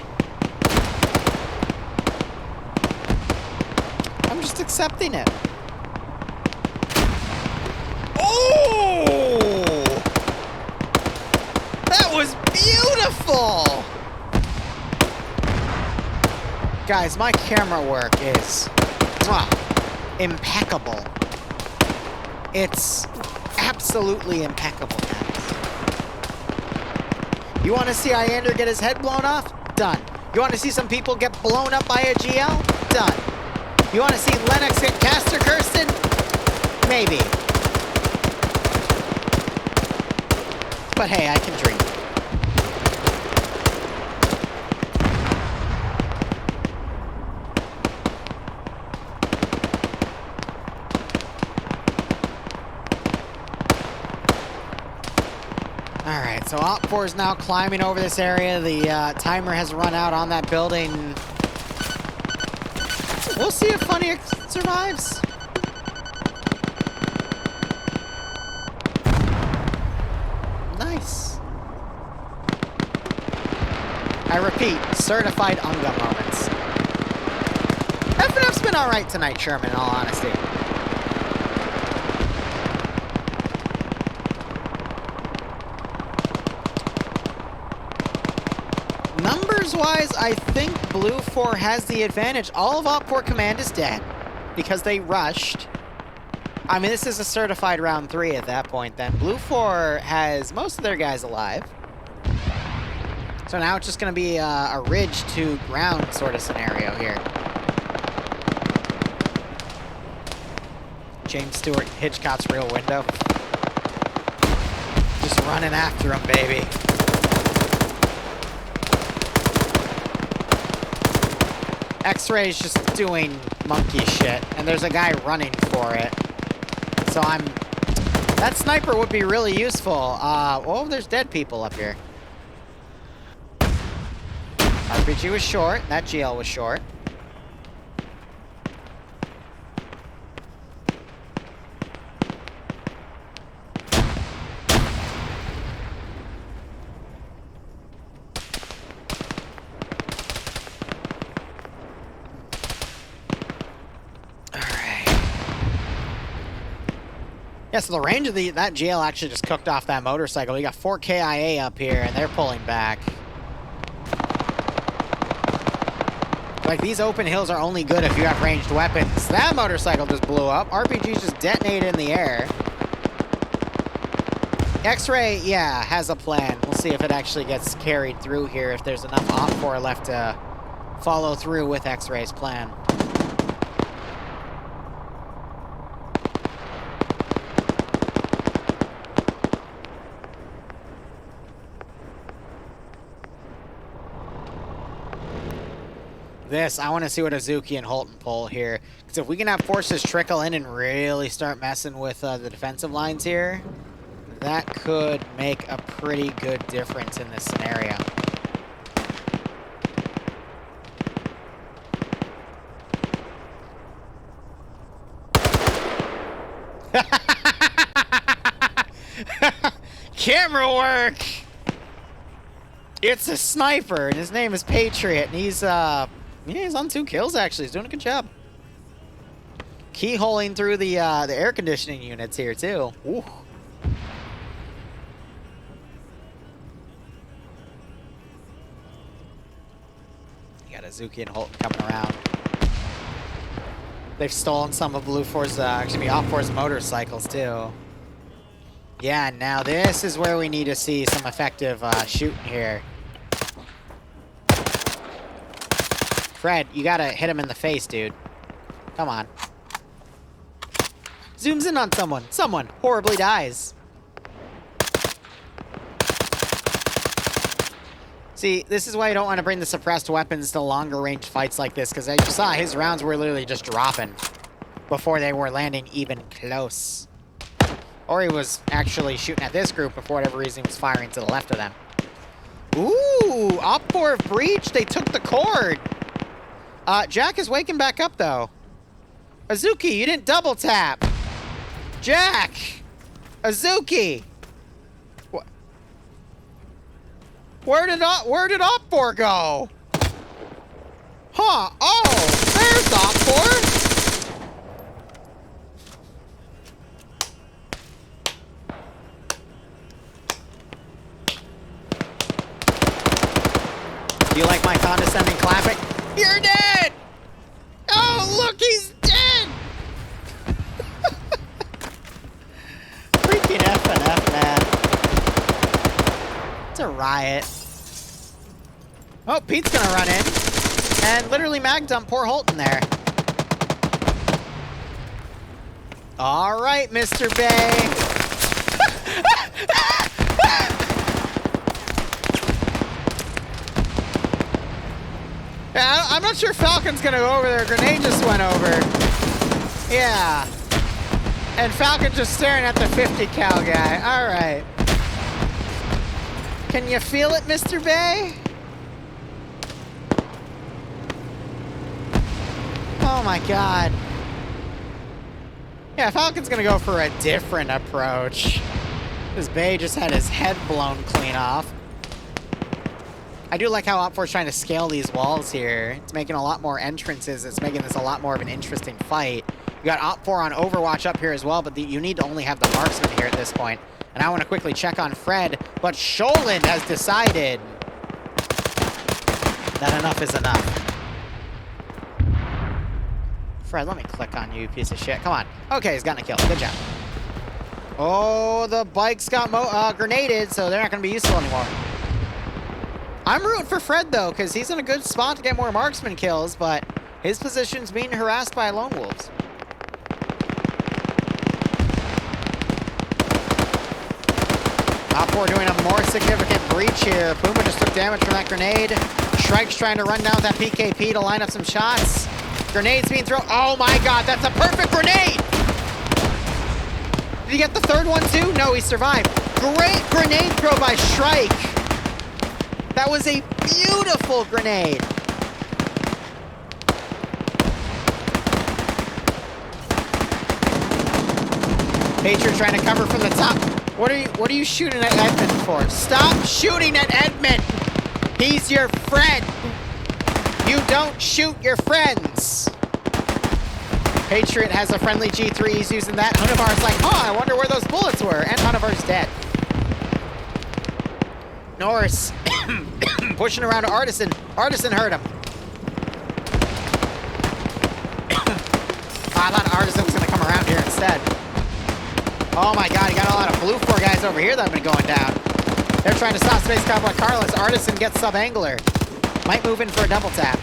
A: I'm just accepting it. Oh! That was beautiful! Guys, my camera work is impeccable. It's absolutely impeccable, guys. You want to see Iander get his head blown off? Done. You want to see some people get blown up by a GL? Done. You want to see Lennox get caster Kirsten? Maybe. But hey, I can dream. Alright, so Op 4 is now climbing over this area. The timer has run out on that building. We'll see if Funny survives. Nice. I repeat, certified Unga moments. FNF's been alright tonight, Sherman, in all honesty. Numbers-wise, I think Blue 4 has the advantage. All of Op 4 Command is dead because they rushed. I mean, this is a certified round 3 at that point then. Blue 4 has most of their guys alive. So now it's just going to be a ridge to ground sort of scenario here. James Stewart, Hitchcock's Rear Window. Just running after him, baby. X-Ray's just doing monkey shit, and there's a guy running for it. So that sniper would be really useful. Oh, there's dead people up here. RPG was short. That GL was short. Yeah, so the range of that GL actually just cooked off that motorcycle. We got 4 KIA up here, and they're pulling back. Like, these open hills are only good if you have ranged weapons. That motorcycle just blew up. RPG's just detonated in the air. X-Ray, yeah, has a plan. We'll see if it actually gets carried through here, if there's enough Op 4 left to follow through with X-Ray's plan. I want to see what Azuki and Holton pull here. Because if we can have forces trickle in and really start messing with the defensive lines here, that could make a pretty good difference in this scenario. Camera work! It's a sniper, and his name is Patriot, and he's on 2 kills, actually. He's doing a good job. Keyholing through the air conditioning units here, too. Ooh. You got Azuki and Holton coming around. They've stolen some of Blue 4's, Op 4's motorcycles, too. Yeah, now this is where we need to see some effective shooting here. Fred, you gotta hit him in the face, dude. Come on. Zooms in on someone. Someone horribly dies. See, this is why you don't want to bring the suppressed weapons to longer range fights like this, because as you saw, his rounds were literally just dropping before they were landing even close. Or he was actually shooting at this group, but for whatever reason he was firing to the left of them. Ooh, Op 4 breach. They took the cord. Jack is waking back up, though. Azuki, you didn't double tap. Jack! Azuki! Where did Op 4 go? Huh, oh, there's Op 4! Do you like my condescending clapping? You're dead! Oh, look, he's dead! Freaking FNF, man. It's a riot. Oh, Pete's gonna run in and literally mag dump poor Holton there. All right, Mr. Bay. Yeah, I'm not sure Falcon's gonna go over there. Grenade just went over. Yeah. And Falcon just staring at the 50 cal guy. All right. Can you feel it, Mr. Bay? Oh my God. Yeah, Falcon's gonna go for a different approach. This Bay just had his head blown clean off. I do like how Op4's trying to scale these walls here. It's making a lot more entrances. It's making this a lot more of an interesting fight. You got Op4 on Overwatch up here as well, but you need to only have the marksman here at this point. And I want to quickly check on Fred, but Sholin has decided that enough is enough. Fred, let me click on you, piece of shit. Come on. Okay, he's gotten a kill. Good job. Oh, the bikes got grenaded, so they're not going to be useful anymore. I'm rooting for Fred, though, because he's in a good spot to get more marksman kills, but his position's being harassed by lone wolves. Op4 doing a more significant breach here. Puma just took damage from that grenade. Shrike's trying to run down with that PKP to line up some shots. Grenades being thrown. Oh my God, that's a perfect grenade! Did he get the third one too? No, he survived. Great grenade throw by Shrike. That was a beautiful grenade. Patriot trying to cover from the top. What are you shooting at Edmund for? Stop shooting at Edmund! He's your friend! You don't shoot your friends! Patriot has a friendly G3, he's using that. Hunavar's like, oh, I wonder where those bullets were. And Hunavar's dead. Norris pushing around to Artisan. Artisan hurt him. I thought Artisan was going to come around here instead. Oh my God, he got a lot of blue 4 guys over here that have been going down. They're trying to stop Space Cowboy Carlos. Artisan gets sub-angler. Might move in for a double tap.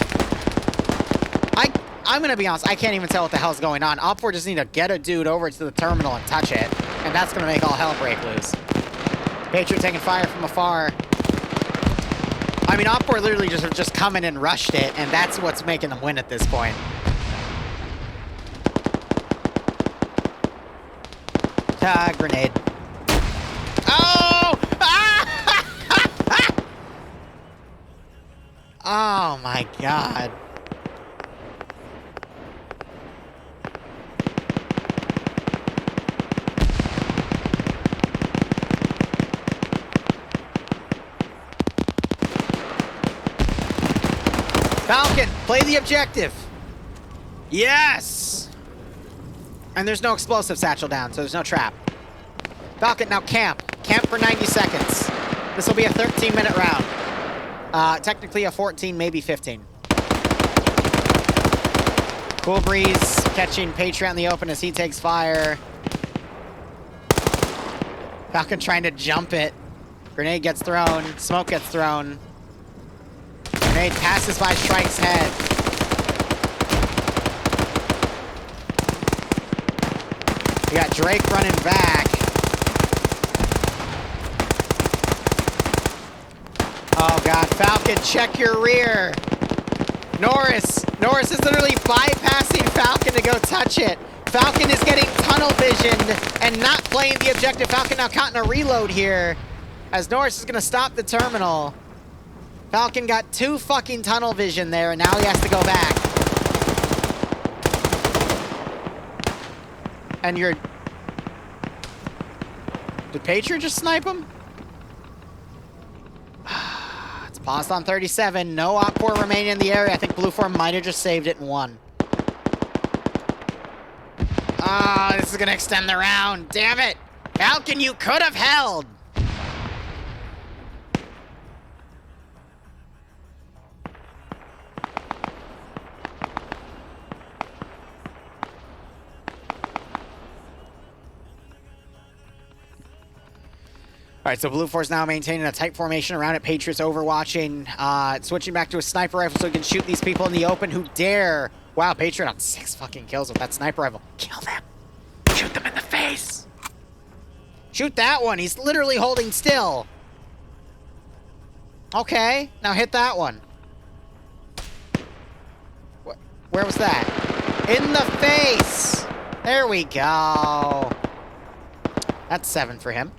A: I'm going to be honest, I can't even tell what the hell's going on. Op4 just need to get a dude over to the terminal and touch it. And that's going to make all hell break loose. Patriot taking fire from afar. I mean, Op4 literally just come in and rushed it, and that's what's making them win at this point. Grenade. Oh! Oh my God. Falcon, play the objective. Yes! And there's no explosive satchel down, so there's no trap. Falcon, now camp. Camp for 90 seconds. This will be a 13-minute round. Technically a 14, maybe 15. Cool breeze catching Patriot in the open as he takes fire. Falcon trying to jump it. Grenade gets thrown. Smoke gets thrown. Grenade passes by Shrike's head. We got Drake running back. Oh God, Falcon, check your rear. Norris is literally bypassing Falcon to go touch it. Falcon is getting tunnel visioned and not playing the objective. Falcon now caught in a reload here as Norris is gonna stop the terminal. Falcon got 2 fucking tunnel vision there, and now he has to go back. And you're... Did Patriot just snipe him? It's paused on 37. No Op4 remaining in the area. I think Blue 4 might have just saved it and won. Ah, this is going to extend the round. Damn it. Falcon, you could have held. All right, so Blue 4's now maintaining a tight formation around it. Patriots overwatching, switching back to a sniper rifle so he can shoot these people in the open who dare. Wow, Patriot on 6 fucking kills with that sniper rifle. Kill them. Shoot them in the face. Shoot that one. He's literally holding still. Okay, now hit that one. Where was that? In the face. There we go. That's 7 for him.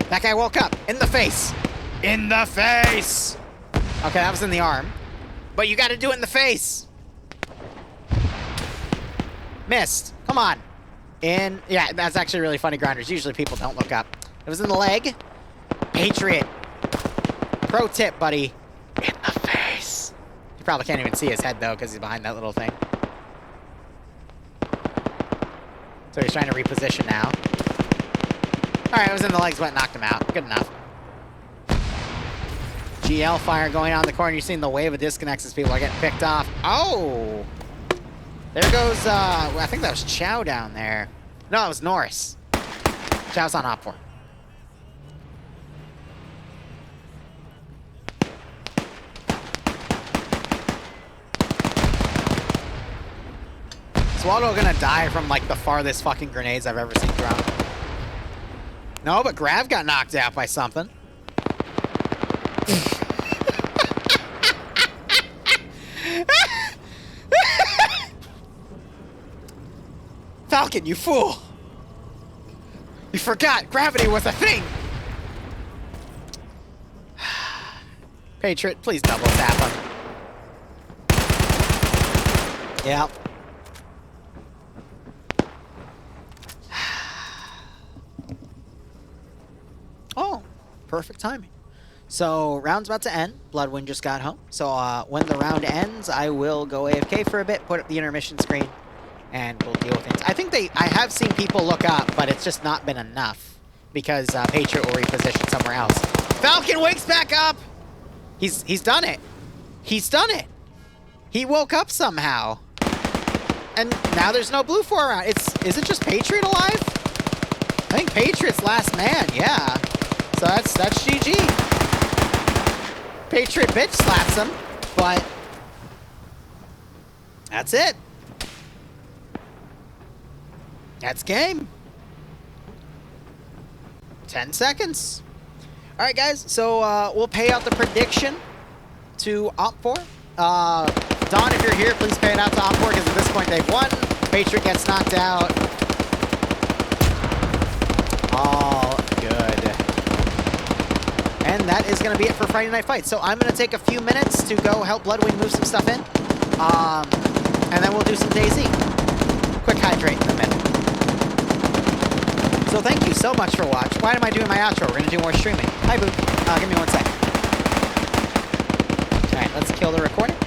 A: That guy woke up. In the face. In the face. Okay, that was in the arm. But you gotta do it in the face. Missed. Come on. In. Yeah, that's actually really funny, Grinders. Usually people don't look up. It was in the leg. Patriot. Pro tip, buddy. In the face. You probably can't even see his head, though, because he's behind that little thing. So he's trying to reposition now. Alright, it was in the legs, went and knocked him out. Good enough. GL fire going on in the corner. You're seeing the wave of disconnects as people are getting picked off. Oh! There goes, I think that was Chow down there. No, it was Norris. Chow's on op 4. Swallow gonna die from, like, the farthest fucking grenades I've ever seen thrown. No, but Grav got knocked out by something. Falcon, you fool! You forgot gravity was a thing! Patriot, please double tap him. Yep. Oh, perfect timing. So, round's about to end. Bloodwind just got home. So, when the round ends, I will go AFK for a bit, put up the intermission screen, and we'll deal with things. I think I have seen people look up, but it's just not been enough because Patriot will reposition somewhere else. Falcon wakes back up! He's done it. He's done it. He woke up somehow. And now there's no Blue 4 around. Is it just Patriot alive? I think Patriot's last man, yeah. So that's GG. Patriot bitch slaps him, but that's it. That's game. 10 seconds. All right, guys, so we'll pay out the prediction to Op4. Don, if you're here, please pay it out to Op4 because at this point they've won. Patriot gets knocked out. All good. And that is going to be it for Friday Night Fights. So I'm going to take a few minutes to go help Bloodwing move some stuff in. And then we'll do some DayZ. Quick hydrate in a minute. So thank you so much for watching. Why am I doing my outro? We're going to do more streaming. Hi, Boo. Give me 1 second. All right, let's kill the recording.